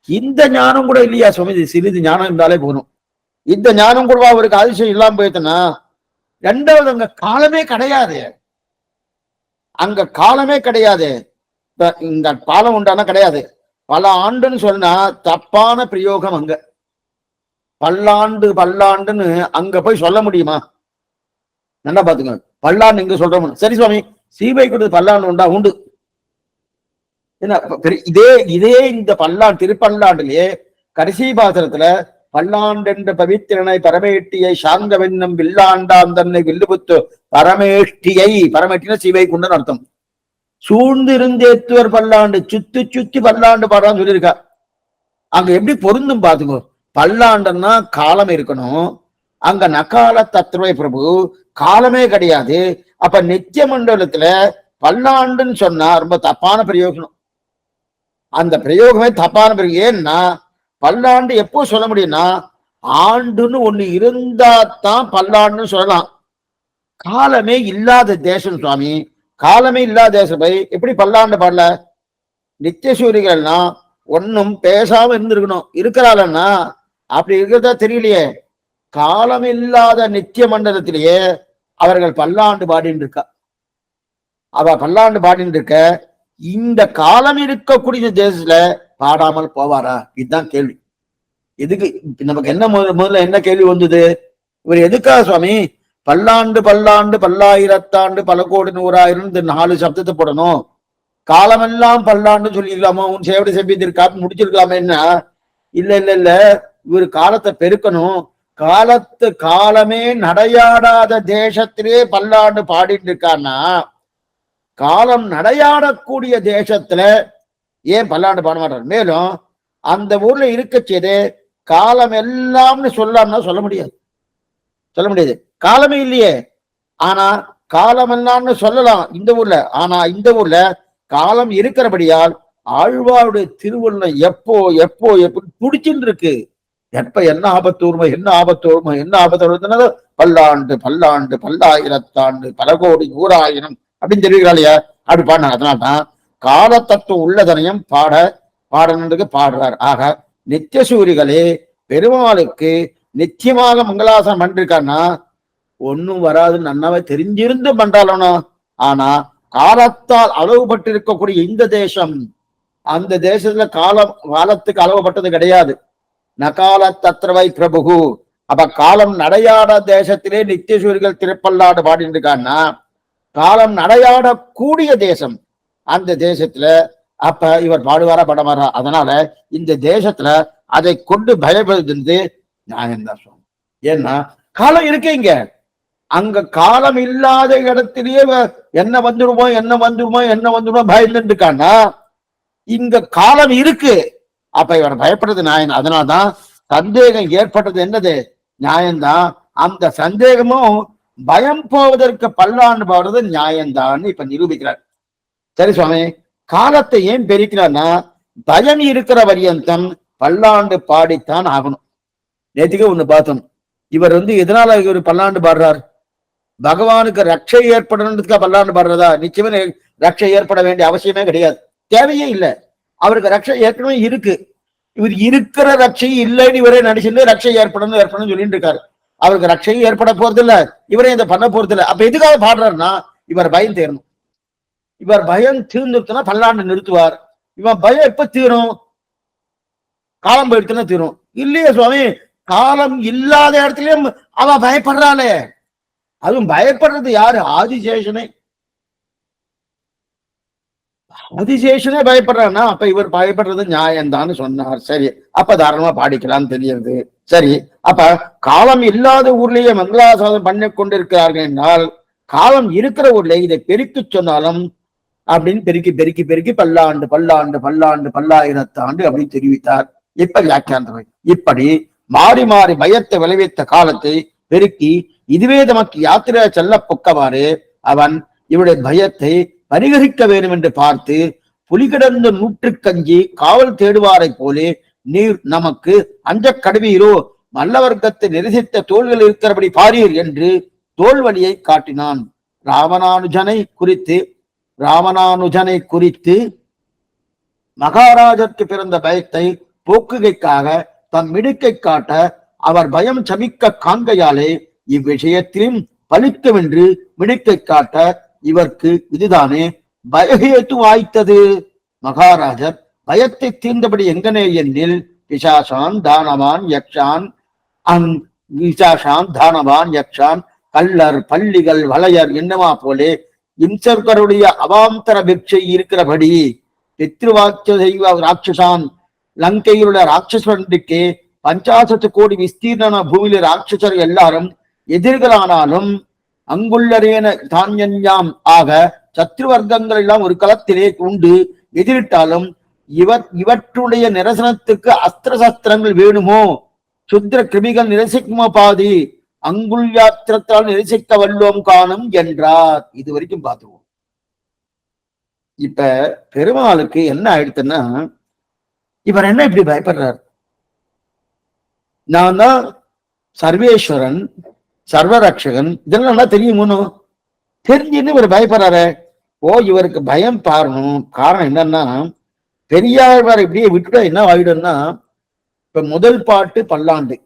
[SPEAKER 1] இந்த ஞானம் கூட இல்லையா சுவாமி? சிறிது ஞானம் இருந்தாலே போகணும். இந்த ஞானம் கூட அவருக்கு அதிசயம் இல்லாம போயிட்டுனா. ரெண்டாவது, அங்க காலமே கிடையாது. அங்க காலமே கிடையாது. இந்த பாலம் உண்டானா கிடையாது. பல ஆண்டுன்னு சொன்னா தப்பான பிரயோகம். அங்க பல்லாண்டு பல்லாண்டுன்னு அங்க போய் சொல்ல முடியுமா? நல்லா பாத்துங்க, பல்லாண்டு இங்க சொல்றோம். சரி சுவாமி, ஸ்ரீவைகுண்டத்து பல்லாண்டு உண்டா? உண்டு. என்ன இதே இதே இந்த பல்லாண்டு திருப்பல்லாண்டுலயே கடைசி பாத்திரத்துல பல்லாண்டு என்ற பவித்திரனை பரமேட்டியை சார்ந்தவென்னும் வில்லாண்டாம் தன்னை வில்லுபுத்து பரமேஷ்டியை, பரமேட்டின ஸ்ரீவைகுண்டன் அர்த்தம், சூழ்ந்து இருந்தேத்துவர் பல்லாண்டு, சுத்தி சுத்தி பல்லாண்டு பாடுறான்னு சொல்லியிருக்கா. அங்க எப்படி பொருந்தும் பாத்துக்கோ. பல்லாண்டுன்னா காலம் இருக்கணும், அங்க நகால தத்துவ பிரபு காலமே கிடையாது. அப்ப நித்திய மண்டலத்துல பல்லாண்டுன்னு சொன்னா ரொம்ப தப்பான பிரயோஜனம். அந்த பிரயோகமே தப்பான பிரயோகம். ஏன்னா பல்லாண்டு எப்போ சொல்ல முடியும்னா ஆண்டுன்னு ஒண்ணு இருந்தா தான் பல்லாண்டுன்னு சொல்லலாம். காலமே இல்லாத தேசம் சுவாமி, காலமே இல்லாத தேசம் போய் எப்படி பல்லாண்டு பாடல? நித்திய சூரிகள்னா ஒன்னும் பேசாம இருந்திருக்கணும், இருக்கிறாளன்னா அப்படி இருக்கிறதா தெரியலையே. காலம் இல்லாத நித்திய மண்டலத்திலேயே அவர்கள் பல்லாண்டு பாடின்னு இருக்கா. அவ பல்லாண்டு பாடின்னு இருக்க, இந்த காலம் இருக்கக்கூடிய தேசத்துல பாடாமல் போவாரா? இதுதான் கேள்வி. எதுக்கு நமக்கு என்ன முதல்ல என்ன கேள்வி வந்தது? இவர் எதுக்கா சுவாமி பல்லாண்டு பல்லாண்டு பல்லாயிரத்தாண்டு பல கோடி 100,000 4 சப்தத்தை போடணும்? காலமெல்லாம் பல்லாண்டு சொல்லிக்கலாமா? உன் சேவடி செப்பித்திருக்கா முடிச்சிருக்கலாமே. என்ன இல்ல இல்ல இல்ல, இவர் காலத்தை பெருக்கணும். காலமே நடையாடாத தேசத்திலே பல்லாண்டு பாடிட்டு இருக்கான்னா, காலம் நடையாடக்கூடிய தேசத்துல ஏன் பல்லாண்டு பாட மாட்டார்? மேலும் அந்த ஊர்ல இருக்க செய்து காலம் எல்லாம்னு சொல்லாம்னா சொல்ல முடியாது, சொல்ல முடியாது. காலமே இல்லையே. ஆனா காலம் எல்லாம்னு சொல்லலாம் இந்த ஊர்ல. ஆனா இந்த ஊர்ல காலம் இருக்கிறபடியால் ஆழ்வாருடைய திருவுள்ளம் எப்போ எப்போ எப்படி துடிச்சுட்டு இருக்கு. எப்ப என்ன ஆபத்து வருமோ, என்ன ஆபத்து வருமோ, என்ன ஆபத்து வருதுன்னா பல்லாண்டு பல்லாண்டு பல்லாயிரத்தாண்டு பல கோடி 100,000 அப்படின்னு தெரிவிக்கிறாளையா, அப்படி பாடினாங்க. அதனால்தான் கால தத்துவம் உள்ளதனையும் பாடனுக்கு பாடுறார். ஆக நித்திய சூரிகளே பெருமாளுக்கு நிச்சயமாக மங்களாசனம் பண்ணிருக்காருன்னா ஒன்னும் வராது நன்னாவே தெரிஞ்சிருந்து பண்றாளோ. ஆனா காலத்தால் அளவுபட்டு இருக்கக்கூடிய இந்த தேசம், அந்த தேசத்துல காலத்துக்கு அளவுபட்டது கிடையாது. நகால தத்ரவை பிரபு. அப்ப காலம் நடையாட தேசத்திலே நித்திய சூரிகள் திருப்பல்லாடு பாடிட்டு இருக்கான்னா காலம் நடையாடக்கூடிய தேசம் அந்த தேசத்துல அப்ப இவர் பாடுவாரா படமாறா? அதனால இந்த தேசத்துல அதை கொண்டு பயப்படுது நியாயம்தான் சொல்லுவோம். ஏன்னா காலம் இருக்கீங்க, அங்க காலம் இல்லாத இடத்திலேயே என்ன வந்துடுமோ என்ன வந்துடுமோ என்ன வந்துடுமோ பயந்துட்டு இருக்கான்னா இங்க காலம் இருக்கு. அப்ப இவர் பயப்படுறது நியாயம். அதனால்தான் சந்தேகம் ஏற்பட்டது என்னது நியாயம்தான். அந்த சந்தேகமும் பயம் போவதற்கு பல்லாண்டு பாடுறது நியாயம்தான் இப்ப நிரூபிக்கிறார். சரி சுவாமி, காலத்தை ஏன் பெருக்கிறார்னா பயம் இருக்கிற பரியந்தம் பல்லாண்டு பாடித்தான் ஆகணும். நேற்றுக்கு ஒண்ணு பார்த்தோம், இவர் எதனால இவர் பல்லாண்டு பாடுறார்? பகவானுக்கு ரட்சை ஏற்படணுன்றதுக்காக பல்லாண்டு பாடுறதா? நிச்சயமே ரட்சை ஏற்பட வேண்டிய அவசியமே கிடையாது, தேவையே இல்லை. அவருக்கு ரட்சை ஏற்கனவே இருக்கு. இவர் இருக்கிற ரட்சை இல்லைன்னு இவரே நினைச்சுட்டு ரட்சை ஏற்படணும் சொல்லிட்டு இருக்காரு. அவருக்கு ரட்சையும் ஏற்பட போறது இல்ல, இவரே இதை பண்ண போறது இல்லை. அப்ப எதுக்காக பாடுறாருன்னா இவர் பயம் தீரணும். இவர் பயம் தீர்ந்துருச்சுன்னா பல்லாண்டு நிறுத்துவார். இவன் பயம் எப்ப தீரும்? காலம் போயிடுச்சுன்னா தீரும். இல்லையே சுவாமி, காலம் இல்லாத இடத்துலயும் அவ பயப்படுறாளே. அதுவும் பயப்படுறது யாரு? ஆதிசேஷனே. ஆதிசேஷனே பயப்படுறான்னா அப்ப இவர் பயப்படுறது நியாயம்தான்னு சொன்னார். சரி, அப்ப தாராளமா பாடிக்கலாம்னு தெரியுது. சரி, அப்ப காலம் இல்லாத ஊர்லயே மங்களாசாசனம் பண்ணி கொண்டிருக்கிறார்கள் என்றால், காலம் இருக்கிற ஊர்ல இதை பெருக்கி சொன்னாலும் அப்படின்னு பெருக்கி பெருக்கி பெருக்கி பல்லாண்டு பல்லாண்டு பல்லாண்டு பல்லாயிரத்தாண்டு அப்படின்னு தெரிவித்தார். இப்ப வியாக்கியானம் இப்படி மாறி மாறி பயத்தை விளைவித்த காலத்தை பெருக்கி இதுவே தமக்கு யாத்திரை செல்ல பொக்கவாறு அவன் இவருடைய பயத்தை பரிகரிக்க வேண்டும் என்று பார்த்து புலி கிடந்த நூற்றுக்கஞ்சி காவல் தேடுவாரை போலே நீர் நமக்கு அஞ்ச கடுவீரோ மல்லவர்க்கத்தை நெரிசித்த தோள்கள் இருக்கிறபடி பாரீர் என்று தோல் வழியை காட்டினான். ராமனானுஜனை குறித்து மகாராஜருக்கு பிறந்த பயத்தை போக்குகைக்காக தம் மிடுக்கை காட்ட அவர் பயம் சமிக்க காண்கையாலே இவ்விஷயத்திலும் பலிக்கும் என்று மிடுக்கை காட்ட இவர்க்கு இதுதானே பயஹேத்து வாய்த்தது. மகாராஜர் பயத்தை தீர்ந்தபடி எங்கனே எண்ணில் பிசாசான் தானவான் யக்ஷான் கல்லர் பள்ளிகள் வளையர் என்னமா போலே இம்சர்களுடைய அவாந்தர பிக்ஷை இருக்கிறபடி பித்ருவாக்கிய தெய்வ ராட்சசான் லங்கையிலுள்ள ராட்சசனுக்கே 50 கோடி விஸ்தீர்ண பூமியில ராட்சசர் எல்லாரும் எதிர்களானாலும் அங்குள்ளரேன தான்யாம் ஆக சத்ரு வர்க்கங்கள் எல்லாம் ஒரு களத்திலே உண்டு எதிரிட்டாலும் இவற்றுடைய நிரசனத்துக்கு அஸ்திர சஸ்திரங்கள் வேணுமோ? சுத்திர கிருமிகள் நிரசிக்குமா பாதி அங்குள்யாத்திரத்தால் நிரசிக்க வல்லோம் காணும் என்றார். இது வரைக்கும் பார்த்துவோம். இப்ப பெருமாளுக்கு என்ன ஆயிடுத்துன்னா, இவர் என்ன இப்படி பயப்படுறார்? நான் தான் சர்வேஸ்வரன், சர்வரட்சகன், இதெல்லாம் தெரியுமோ? தெரிஞ்சுன்னு இவர் பயப்படுறாரு. இவருக்கு பயம் பாரணும். காரணம் என்னன்னா, பெரியாழ்வார் இப்படியே விட்டுட்டா என்ன ஆயிடும்னா, இப்ப முதல் பாட்டு பல்லாண்டு,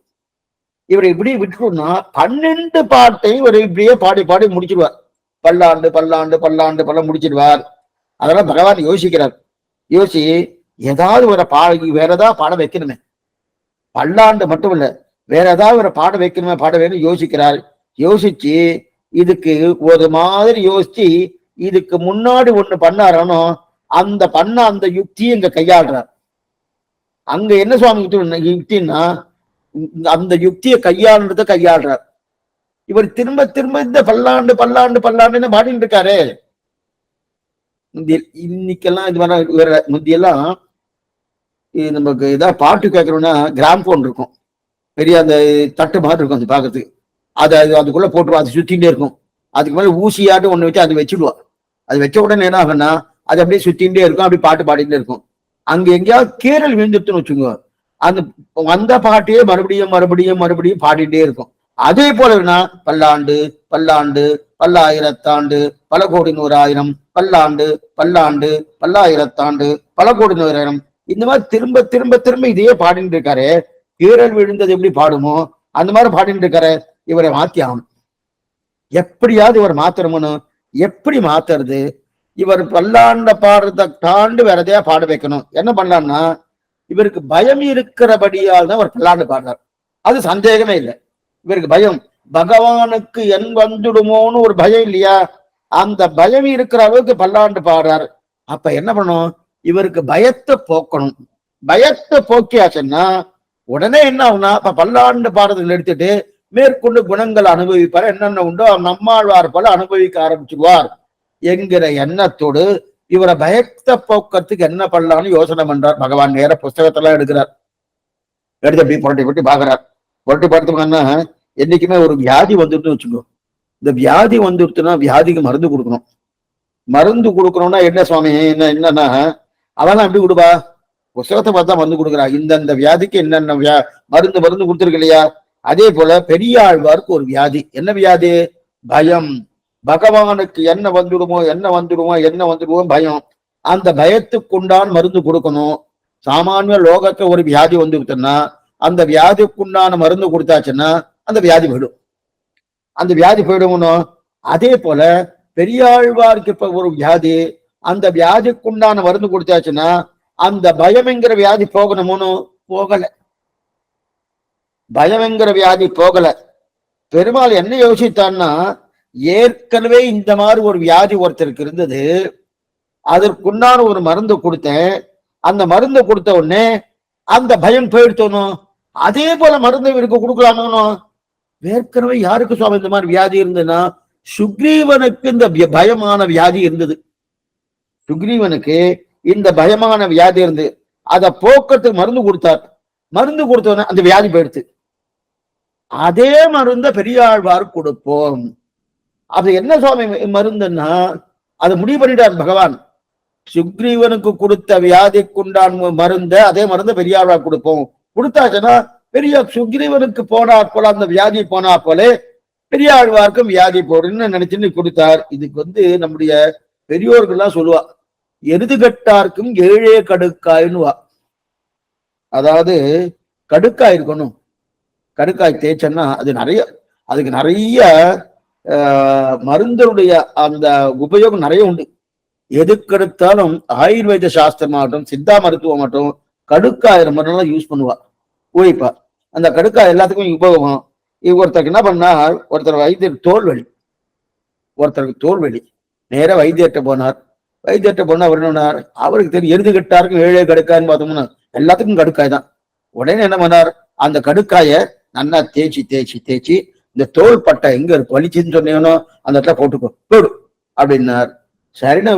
[SPEAKER 1] இவரை இப்படி விட்டுட்டோம்னா 12 பாட்டையும் இவர் இப்படியே பாடி பாடி முடிச்சிடுவார். பல்லாண்டு பல்லாண்டு பல்லாண்டு பல்ல முடிச்சிடுவார். அதெல்லாம் பகவான் யோசிக்கிறார். யோசி ஏதாவது ஒரு வேற ஏதாவது பாட வைக்கணுமே, பல்லாண்டு மட்டும் இல்ல வேற ஏதாவது ஒரு பாட வைக்கணுமே, பாட வேணும் யோசிக்கிறார். யோசிச்சு இதுக்கு ஒரு மாதிரி யோசிச்சு இதுக்கு முன்னாடி ஒண்ணு பண்ணாரோ அந்த யுக்தியை இங்க கையாளுறார். அங்க என்ன சுவாமி யுக்தின்னா, அந்த யுக்தியை கையாளுறார். இவர் திரும்ப திரும்ப இந்த பல்லாண்டு பல்லாண்டு பல்லாண்டுன்னு பாடிட்டு இருக்காரு. இன்னைக்கெல்லாம் இது வேற முந்தியெல்லாம் நமக்கு ஏதாவது பாட்டு கேட்கறோம்னா கிராம்போன் இருக்கும், பெரிய அந்த தட்டு மாதிரி இருக்கும், அது பாக்குறதுக்கு. அதுக்குள்ள போட்டுருவா, அது சுத்திகிட்டே இருக்கும். அதுக்கு மேல ஊசியாட்டு ஒண்ணு வச்சு அதை வச்சுடுவா. அது வச்ச உடனே என்ன ஆகுன்னா அது அப்படியே சுத்திகிட்டே இருக்கும், அப்படி பாட்டு பாடிட்டே இருக்கும். அங்க எங்கேயாவது கீரல் விழுந்துட்டுன்னு வச்சுக்கோ, அந்த வந்த பாட்டையே மறுபடியும் மறுபடியும் மறுபடியும் பாடிட்டே இருக்கும். அதே போல பல்லாண்டு பல்லாண்டு பல்லாயிரத்தாண்டு பல கோடி நூறாயிரம் பல்லாண்டு பல்லாண்டு பல்லாயிரத்தாண்டு பல கோடி நூறாயிரம், இந்த மாதிரி திரும்ப திரும்ப திரும்ப இதையே பாடிட்டு இருக்காரு. கீரல் விழுந்தது எப்படி பாடுமோ அந்த மாதிரி பாடிட்டு இருக்காரு. இவரை மாத்தி ஆகணும், எப்படியாவது இவர் மாத்தணும்னு. எப்படி மாத்துறது? இவர் பல்லாண்ட பாடுறத தாண்டு வேற எதையா பாட வைக்கணும். என்ன பண்ணலாம்னா, இவருக்கு பயம் இருக்கிறபடியால் தான் அவர் பல்லாண்டு பாடுறார், அது சந்தேகமே இல்லை. இவருக்கு பயம், பகவானுக்கு என் வந்துடுமோன்னு ஒரு பயம் இல்லையா, அந்த பயம் இருக்கிற அளவுக்கு பல்லாண்டு பாடுறார். அப்ப என்ன பண்ணணும்? இவருக்கு பயத்தை போக்கணும். பயத்தை போக்கியாச்சுன்னா உடனே என்ன ஆகுனா, இப்ப பல்லாண்டு பாடுறதுல எடுத்துட்டு மேற்கொண்டு குணங்கள் அனுபவிப்பார், என்னென்ன உண்டோ நம்மாழ்வார் போல அனுபவிக்க ஆரம்பிச்சுடுவார் என்கிற எண்ணத்தோடு இவரை பயத்தை போக்கத்துக்கு என்ன பண்ணலாம்னு யோசனை பண்றார் பகவான். நேர புஸ்தகத்தெல்லாம் எடுக்கிறார், எடுத்து அப்படி புரட்டி புரட்டி பாக்குறார். புரட்டி பார்த்தோம்னா என்னைக்குமே ஒரு வியாதி வந்துட்டு வச்சுக்கோ, இந்த வியாதி வந்துடுத்துன்னா வியாதிக்கு மருந்து கொடுக்கணும். மருந்து கொடுக்கணும்னா என்ன சுவாமி, என்னன்னா அவெல்லாம் எப்படி கொடுப்பா, புஸ்தகத்தை பார்த்தா மருந்து கொடுக்குறா. இந்த வியாதிக்கு என்னென்ன மருந்து கொடுத்துருக்கு இல்லையா, அதே போல பெரியாழ்வாருக்கு ஒரு வியாதி. என்ன வியாதி? பயம். பகவானுக்கு என்ன வந்துடுமோ பயம். அந்த பயத்துக்குண்டான மருந்து கொடுக்கணும். சாமானிய லோகத்தை ஒரு வியாதி வந்துருச்சுன்னா அந்த வியாதிக்குண்டான மருந்து கொடுத்தாச்சுன்னா அந்த வியாதி போயிடும். அந்த வியாதி போயிடுமோ, அதே போல பெரியாழ்வாருக்கு இப்ப ஒரு வியாதி, அந்த வியாதிக்குண்டான மருந்து கொடுத்தாச்சுன்னா அந்த பயம்ங்கிற வியாதி போகணுமோனு போகல. பயம்ங்கிற வியாதி போகல. பெருமாள் என்ன யோசித்தான்னா, ஏற்கனவே இந்த மாதிரி ஒரு வியாதி ஒருத்தருக்கு இருந்தது, அதற்குண்டான ஒரு மருந்து கொடுத்தேன். அந்த மருந்து கொடுத்த உடனே அந்த பயம் போயிடுத்தோணும். அதே போல மருந்து இவருக்கு கொடுக்கலாமோ? ஏற்கனவே யாருக்கு சுவாமி இந்த மாதிரி வியாதி இருந்ததுன்னா, சுக்ரீவனுக்கு இந்த பயமான வியாதி இருந்தது. சுக்ரீவனுக்கு இந்த பயமான வியாதி இருந்து அதை போக்கத்துக்கு மருந்து கொடுத்தார். மருந்து கொடுத்தோன்னே அந்த வியாதி போயிடுச்சு. அதே மருந்த பெரியாழ்வார் கொடுப்போம். அது என்ன சுவாமி மருந்துன்னா, அதை முடிவு பண்ணிட்டார் பகவான். சுக்ரீவனுக்கு கொடுத்த வியாதிக்குண்டான மருந்த அதே மருந்த பெரியாழ்வார் கொடுப்போம். கொடுத்தாச்சுன்னா பெரிய சுக்ரீவனுக்கு போனா போல அந்த வியாதி போனா போல பெரியாழ்வாருக்கும் வியாதி போடுன்னு நினைச்சுன்னு கொடுத்தார். இதுக்கு நம்முடைய பெரியோர்கள்லாம் சொல்லுவா, எருது கட்டாருக்கும் ஏழே கடுக்காய்னுவா. அதாவது கடுக்காய் இருக்கணும். கடுக்காய் தேய்ச்சன்னா அதுக்கு நிறைய மருந்தருடைய அந்த உபயோகம் நிறைய உண்டு. எதுக்கெடுத்தாலும் ஆயுர்வேத சாஸ்திரமாகட்டும் சித்தா மருத்துவமாகட்டும் கடுக்காய் ரொம்ப நாளா யூஸ் பண்ணுவா, உழைப்பா. அந்த கடுக்காய் எல்லாத்துக்கும் உபயோகம். ஒருத்தருக்கு என்ன பண்ணார், ஒருத்தர் வைத்தியர் ஒருத்தருக்கு தோல்வெளி நேர வைத்தியர்கிட்ட போனார். வைத்தியர்கிட்ட போனா அவர் என்ன பண்ணார், அவருக்கு தெரியும் எருது கட்டாருக்கும் ஏழே கடுக்காய்ன்னு பார்த்தோம்னா எல்லாத்துக்கும் கடுக்காய் தான். உடனே என்ன பண்ணார், அந்த கடுக்காய நல்லா தேய்ச்சி இந்த தோல் பட்டை எங்க இருக்கு வலிச்சுன்னு சொன்னீங்கன்னோ அந்த இடத்துல போடு அப்படின்னார். சரின்னு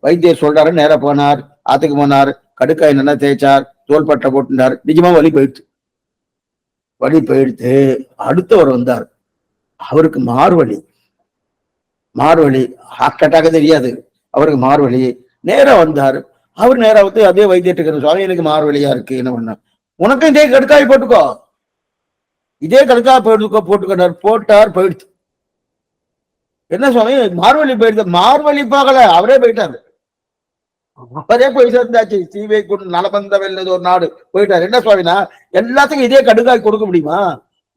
[SPEAKER 1] வைத்தியர் சொல்றாரு. நேர போனார், ஆத்துக்கு போனார், கடுக்காய் நல்லா தேய்ச்சார், தோல் பட்டை போட்டுனார். நிஜமா வலி போயிடுத்து. அடுத்தவர் வந்தார், அவருக்கு மார்வழி ஹார்ட் அட்டாக் தெரியாது, அவருக்கு மார்வழி. நேரம் வந்தார். அவர் நேரம் அதே வைத்தியத்துக்கு, சுவாமி எனக்கு மார்வழியா இருக்கு, என்ன பண்ண, உனக்கும் இதே கடுக்காய் போட்டுக்கோ, இதே கடுக்காய் போட்டுக்கொண்டார். போட்டார், போயிடுச்சு. என்ன சுவாமி மார்வழி போயிடுது? மார்வழி பார்க்கல, அவரே போயிட்டாரு. அவரே போய் சேர்ந்தாச்சு. சீவை கொண்டு நலபந்த வெல்லது ஒரு நாடு போயிட்டாரு. என்ன சுவாமினா, எல்லாத்துக்கும் இதே கடுக்காய் கொடுக்க முடியுமா?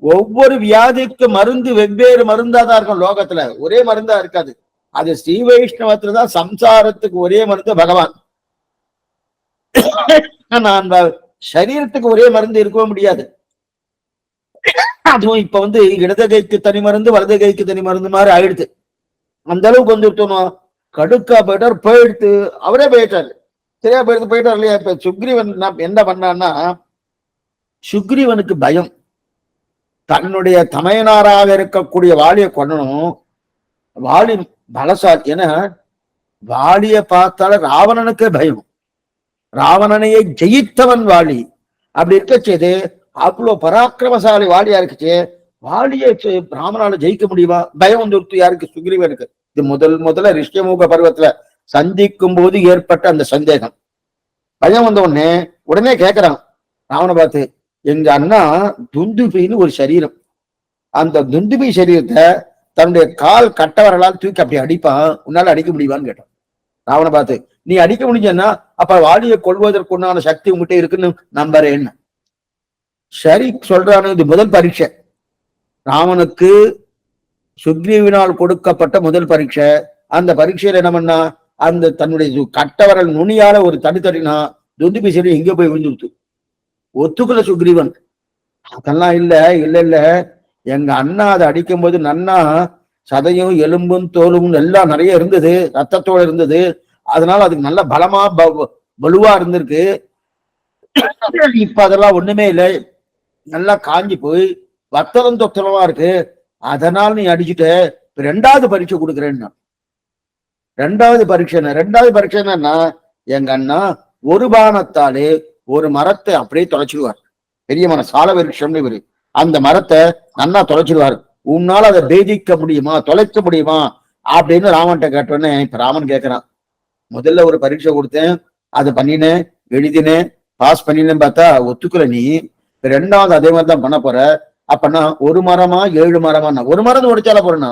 [SPEAKER 1] ஒவ்வொரு வியாதிக்கு மருந்து வெவ்வேறு மருந்தா தான் இருக்கும் லோகத்துல, ஒரே மருந்தா இருக்காது. அது ஸ்ரீ வைஷ்ணவத்துலதான் சம்சாரத்துக்கு ஒரே மருந்து பகவான். நான் சரீரத்துக்கு ஒரே மருந்து இருக்கவே முடியாது. அதுவும் இப்ப இடது கைக்கு தனி மருந்து வலது கைக்கு தனி மருந்து மாதிரி ஆயிடுது. அந்த அளவுக்கு வந்துட்டோம். கடுக்கா போயிடுத்து, அவரே போயிட்டாரு. சரியா போயிட்டாரு இல்லையா? இப்ப சுக்ரீவன் என்ன பண்ணான்னா, சுக்ரீவனுக்கு பயம், தன்னுடைய தமையனாராக இருக்கக்கூடிய வாலியை கொல்லணும். வாலி பலசாலி. ஏன்னா வாலிய பார்த்தால ராவணனுக்கே பயம். ராவணனையே ஜெயித்தவன் வாலி. அப்படி இருக்க செய்து அவ்வளவு பராக்கிரமசாலி வாலியா இருக்குச்சு. வாலியை ராமனால ஜெயிக்க முடியுமா? பயம் வந்துருத்து யாருக்கு? சுக்ரீவனுக்கு. இது முதல்ல ரிஷ்யமுக பருவத்துல சந்திக்கும் போது ஏற்பட்ட அந்த சந்தேகம். பயம் வந்த உடனே கேட்கிறான் ராவனை பார்த்து, எங்க அண்ணா துந்துபின்னு ஒரு சரீரம், அந்த துந்துபி சரீரத்தை தன்னுடைய கால் கட்டவரலால் தூக்கி அப்படி அடிப்பான், உன்னால அடிக்க முடியுமான்னு கேட்டான். ராவனை பார்த்து, நீ அடிக்க முடிஞ்சன்னா அப்ப வாலியை கொள்வதற்குண்டான சக்தி உங்ககிட்ட இருக்குன்னு நம்புறேன்னு. சரி சொல்றானு. இது முதல் பரீட்சை. ராமனுக்கு சுக்ரீவனால் கொடுக்கப்பட்ட முதல் பரீட்சை. அந்த பரீட்சையில என்ன பண்ணா, அந்த தன்னுடைய கட்டவரல் நுனியால ஒரு தடினா துந்துபி சரி எங்க போய் விழுந்துருத்து. ஒத்துக்கல சுக்ரீவன். அதெல்லாம் இல்ல எங்க அண்ணா அதை அடிக்கும் போது நன்னா சதையும் எலும்பும் தோலும் எல்லாம் நிறைய இருந்தது, ரத்தத்தோட இருந்தது. அதனால அதுக்கு நல்ல பலமா வலுவா இருந்திருக்கு. இப்ப அதெல்லாம் ஒண்ணுமே இல்லை, நல்லா காஞ்சி போய் வத்தலம் தொத்தலமா இருக்கு. அதனால நீ அடிச்சுட்ட. ரெண்டாவது பரீட்சை கொடுக்குறேன்னா, ரெண்டாவது பரீட்சை என்னன்னா, எங்க அண்ணா ஒரு பானத்தாலே ஒரு மரத்தை அப்படியே தொலைச்சிடுவார். பெரிய மரம், சால விருட்சம்னு இவரு. அந்த மரத்தை நன்னா தொலைச்சிடுவார். உன்னால அதை பேதிக்க முடியுமா, தொலைக்க முடியுமா அப்படின்னு ராமன்கிட்ட கேட்டோன்னே, இப்ப ராமன் கேட்கிறான், முதல்ல ஒரு பரீட்சை கொடுத்தேன், அதை பண்ணினேன், எழுதினேன், பாஸ் பண்ணினேன்னு பார்த்தா ஒத்துக்கல நீ. ரெண்டாவது அதே மாதிரி தான் பண்ண போற. அப்பனா ஒரு மரமா 7 மரமா? ஒரு மரம் உடைச்சால போறேன்னா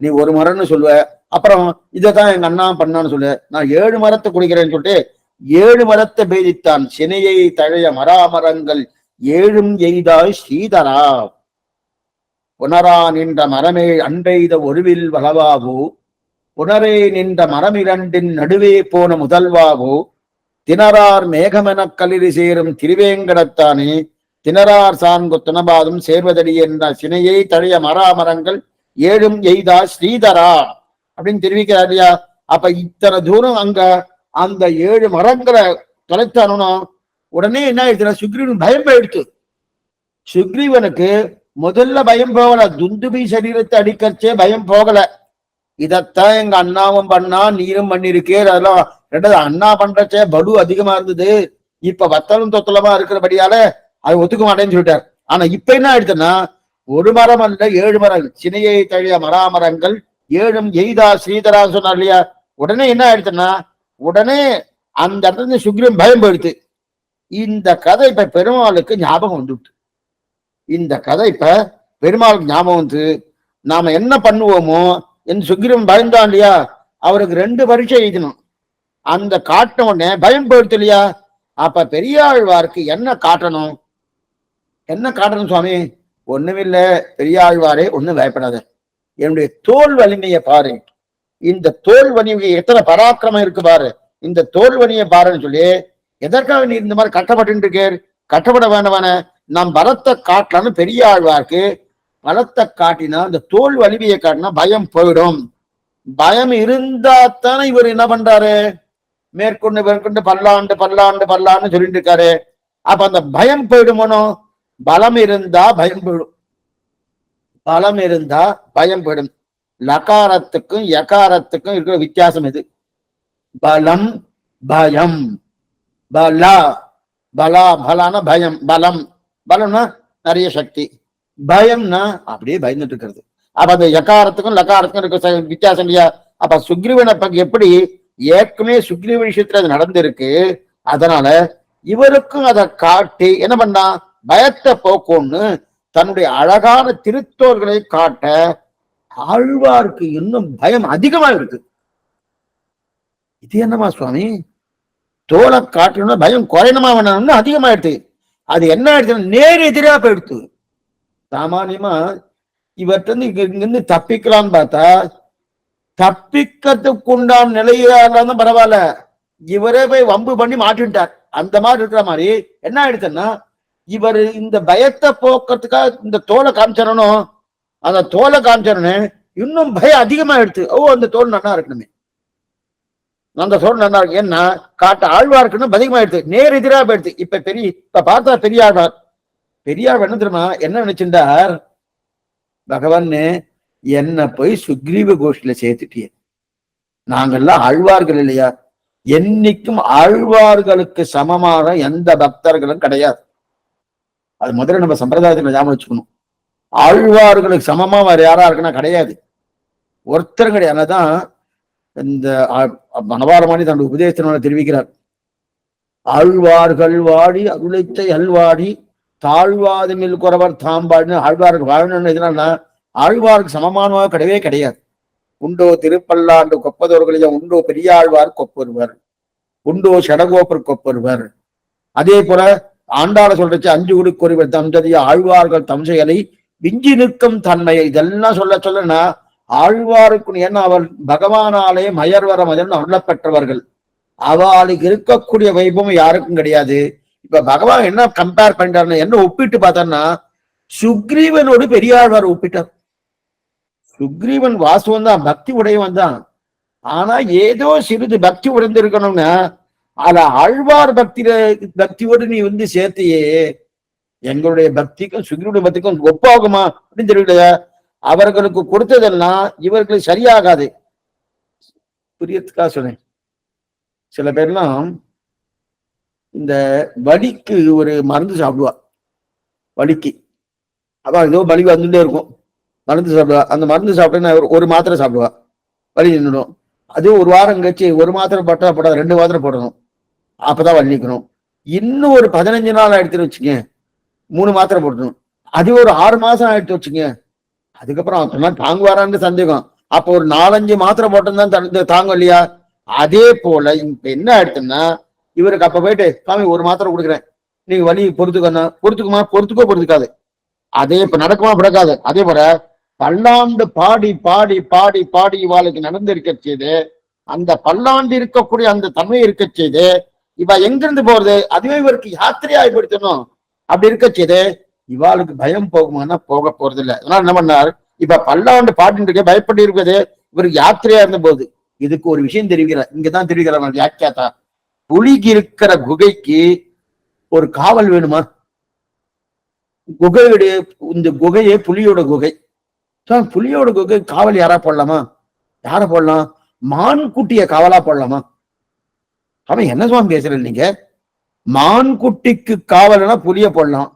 [SPEAKER 1] நீ ஒரு மரம்னு சொல்லுவ, அப்புறம் இதைத்தான் எங்க அண்ணா பண்ணான்னு சொல்லு, நான் 7 மரத்தை குடிக்கிறேன்னு சொல்லிட்டு 7 மரத்தை பேதித்தான். சினையை தழைய மராமரங்கள் 7ம் எய்தாய் ஸ்ரீதரா, புனரா நின்ற மரமே அன்பெய்த ஒருவில் வளவாவோ, புனரே நின்ற மரமிரண்டின் நடுவே போன முதல்வாவோ, திணறார் மேகமெனக் கலிரி சேரும் திருவேங்கடத்தானே, திணறார் சார்ந்த துணபாதம் சேர்வதடி என்ற சினையை தழிய மராமரங்கள் ஏழும் எய்தா ஸ்ரீதரா அப்படின்னு தெரிவிக்கிறார் இல்லையா. அப்ப இத்தனை தூரம் அங்க அந்த 7 மரங்களை தொலைத்தானோ உடனே என்ன ஆயிடுச்சுன்னா சுக்ரீவன் பயம் போயிடுச்சு. சுக்ரீவனுக்கு முதல்ல பயம் போகல, துந்துபி சரீரத்தை அடிக்கச்சே பயம் போகல. இதத்தான் எங்க அண்ணாவும் பண்ணா, நீரும் பண்ணிருக்கே. அதெல்லாம் ரெண்டாவது அண்ணா பண்றச்சே படு அதிகமா இருந்தது, இப்ப வத்தலும் தொத்தலமா இருக்கிறபடியால அது ஒத்துக்க மாட்டேன்னு சொல்லிட்டார். ஆனா இப்ப என்ன ஆயிடுச்சுன்னா 1 மரம் அல்ல 7 மரங்கள், சினையை தழிய மராமரங்கள் ஏழும் எய்தா ஸ்ரீதரா சொன்னார் இல்லையா. உடனே என்ன ஆயிடுச்சுன்னா உடனே அந்த இடத்துல சுக்ரீவன் பயம் போயிடுச்சு. இந்த கதை இப்ப பெருமாளுக்கு ஞாபகம் வந்துட்டு, இந்த கதை இப்ப பெருமாளுக்கு ஞாபகம் வந்து நாம என்ன பண்ணுவோமோ என்று சுக்ரீவன் பயந்தான் இல்லையா. அவருக்கு 2 பரீட்சை எழுதணும். அந்த காட்டின உடனே பயம் போயிடுச்சு இல்லையா. அப்ப பெரியாழ்வாருக்கு என்ன காட்டணும், என்ன காட்டணும் சுவாமி? ஒண்ணுமில்ல பெரியாழ்வாரே, ஒண்ணும் பயப்படாத, என்னுடைய தோல் வலிமையை பாரு, இந்த தோல் வலிமை எத்தனை பராக்கிரமம் இருக்கு பாரு, இந்த தோல் வலிமையை பாருன்னு சொல்லி, எதற்காக நீ இந்த மாதிரி கட்டப்பட்டு இருக்கேன், கட்டப்பட வேண்டவான நம் பலத்தை காட்டலான்னு பெரியாழ்வாருக்கு பலத்தை காட்டினா, இந்த தோல் வலிமையை காட்டினா பயம் போயிடும். பயம் இருந்தாத்தானே இவர் என்ன பண்றாரு, மேற்கொண்டு மேற்கொண்டு பல்லாண்டு பல்லாண்டு பல்லாண்டு சொல்லிட்டு இருக்காரு. அப்ப அந்த பயம் போயிடுமோனோ, பலம் இருந்தா பயம் போயிடும், பலம் இருந்தா பயம் போயிடும். லகாரத்துக்கும் யகாரத்துக்கும் இருக்கிற வித்தியாசம் இது. பலம் பயம், பலா பலா பலான பயம், பலம் பலம்னா நிறைய சக்தி, பயம்னா அப்படியே பயந்துட்டு இருக்கிறது. அப்ப அந்த யகாரத்துக்கும் லகாரத்துக்கும் இருக்க வித்தியாசம் இல்லையா. அப்ப சுக்ரீவனை எப்படி ஏற்கனவே சுக்ரீவ விஷயத்துல அது நடந்திருக்கு, அதனால இவருக்கும் அதை காட்டி என்ன பண்ணா, பயத்தை போக்கும்னு தன்னுடைய அழகான திருத்தோள்களை காட்ட ஆழ்வாருக்கு இன்னும் பயம் அதிகமா இருக்கு. இது என்னமா சுவாமி, தோலை காட்டணும்னா பயம் குறையணுமா வேணும்னு அதிகமாயிடுது. அது என்ன ஆயிடுச்சுன்னா நேர் எதிரா போயிடுத்து. சாமானியமா இவர்கிட்ட இங்கிருந்து தப்பிக்கலான்னு பார்த்தா, தப்பிக்கிறதுக்கு உண்டான நிலையாதான் பரவாயில்ல, இவரே போய் வம்பு பண்ணி மாட்டிட்டார். அந்த மாதிரி இருக்கிற மாதிரி என்ன ஆயிடுச்சுன்னா, இவர் இந்த பயத்தை போக்குறதுக்காக இந்த தோலை காமிச்சிடணும், அந்த தோலை காமிச்சிடனே இன்னும் பயம் அதிகமாயிடுச்சு. ஓ, அந்த தோல் நல்லா இருக்கணுமே, அந்த தோல் நல்லா இருக்கு, ஏன்னா காட்ட ஆழ்வாருக்குன்னு அதிகமாயிடுச்சு, நேர் எதிராக போயிடுச்சு. இப்ப பார்த்தா பெரியாழ்வார், பெரியாழ்வார் என்ன தெரியுமா என்ன நினைச்சிருந்தார், பகவான் என்ன போய் சுக்ரீவ கோஷ்டில சேர்த்துட்டிய, நாங்கெல்லாம் ஆழ்வார்கள் இல்லையா, என்னைக்கும் ஆழ்வார்களுக்கு சமமாக எந்த பக்தர்களும் கிடையாது. அது முதல்ல நம்ம சம்பிரதாயத்துல ஞாபகம் வச்சுக்கணும். ஆழ்வார்களுக்கு சமமா வேற யாரா இருக்குன்னா கிடையாது, ஒருத்தரும் கிடையாது. அதனாலதான் இந்த மனவாரமானி தன்னுடைய உபதேசத்தினால தெரிவிக்கிறார், ஆழ்வார்கள் வாடி அருளைத்தை அல்வாடி தாழ்வாதுமில் குறவர் தாம்பாடின்னு ஆழ்வார்கள் வாழணும்னு எதுனா ஆழ்வாருக்கு சமமானமாக கிடையவே கிடையாது. உண்டோ திருப்பல்லாண்டு கொப்பதோர்களையும் உண்டோ பெரியாழ்வார் கொப்பொருவர், உண்டோ சடகோப்பர் கொப்பொருவர். அதே போல ஆண்டாள சொல்றச்சு 5 குடிக்கொருவர் தம்சதிய ஆழ்வார்கள் தம் செயலை விஞ்சி நிற்கும் தன்மையை, இதெல்லாம் சொல்லனா ஆழ்வாருக்கு, ஏன்னா அவர் பகவானாலே மயர்வர மதன் அருளப்பெற்றவர்கள், அவளுக்கு இருக்கக்கூடிய வைபவம் யாருக்கும் கிடையாது. இப்ப பகவான் என்ன கம்பேர் பண்றாருன்னு என்ன ஒப்பிட்டு பார்த்தோம்னா, சுக்ரீவனோடு பெரியாழ்வார் ஒப்பிட்டார். சுக்ரீவன் வாசுவன் தான், பக்தி உடையவன் தான், ஆனா ஏதோ சிறிது பக்தி உடைந்திருக்கணும்னா அத ஆழ்வார் பக்தியோடு நீ சேர்த்தையே, எங்களுடைய பக்திக்கும் சுக்ரீவனுடைய பக்திக்கும் ஒப்பாகுமா அப்படின்னு தெரியல. அவர்களுக்கு கொடுத்ததெல்லாம் இவர்களுக்கு சரியாகாது. புரியத்துக்காக சொன்னேன். சில பேர்லாம் இந்த வலிக்கு ஒரு மருந்து சாப்பிடுவா, வலிக்கு அதான் ஏதோ வலி வந்துட்டே இருக்கும், மருந்து சாப்பிடுவா. அந்த மருந்து சாப்பிட்டேன்னா ஒரு மாத்திரை சாப்பிடுவா, வலி நின்றுடும். அது ஒரு வாரம் கழிச்சு 1 மாத்திரை போடாது 2 மாத்திரை போடணும், அப்பதான் வலி நிற்கணும். இன்னும் ஒரு 15 நாள் ஆயிடுச்சுன்னு வச்சுங்க 3 மாத்திரை போடணும். அது ஒரு 6 மாசம் ஆயிடுச்சு வச்சுங்க, அதுக்கப்புறம் சொன்னா தாங்குவாரான்னு சந்தேகம். அப்போ ஒரு 4-5 மாத்திரை போட்டோம்தான் தாங்கும் இல்லையா. அதே போல இப்ப என்ன ஆயிடுச்சுன்னா, இவருக்கு அப்ப போயிட்டு சாமி 1 மாத்திரை கொடுக்குறேன், நீங்க வலி பொறுத்துக்காது. அதே இப்ப நடக்குமா பிறக்காது. அதே போல பல்லாண்டு பாடி பாடி பாடி பாடி இவாளுக்கு நடந்திருக்க செய்து, அந்த பல்லாண்டு இருக்கக்கூடிய அந்த தன்மை இருக்க செய்து, இவ எங்கிருந்து போறது, அதுவே இவருக்கு யாத்திரையா ஏற்படுத்தணும். அப்படி இருக்க செய்து இவாளுக்கு பயம் போகுமானா போக போறது இல்லை. அதனால என்ன பண்ணார், இப்ப பல்லாண்டு பாட்டு இருக்க பயப்பட்டு இருக்கிறது இவருக்கு யாத்திரையா இருந்த போது இதுக்கு ஒரு விஷயம் தெரிவிக்கிறார். இங்கதான் தெரிவிக்கிறார் வியாக்கியாத்தா. புலிக்கு இருக்கிற குகைக்கு ஒரு காவல் வேணுமா? குகையுடைய இந்த குகையே புலியோட குகை. புலியோட குகை காவல் யாரா போடலாமா? யார போடலாம்? மான் குட்டிய காவலா போடலாமா? அவன் என்ன சுவாமி பேசுறேன் நீங்க? மான் குட்டிக்கு காவல்னா புலிய போடலாம்,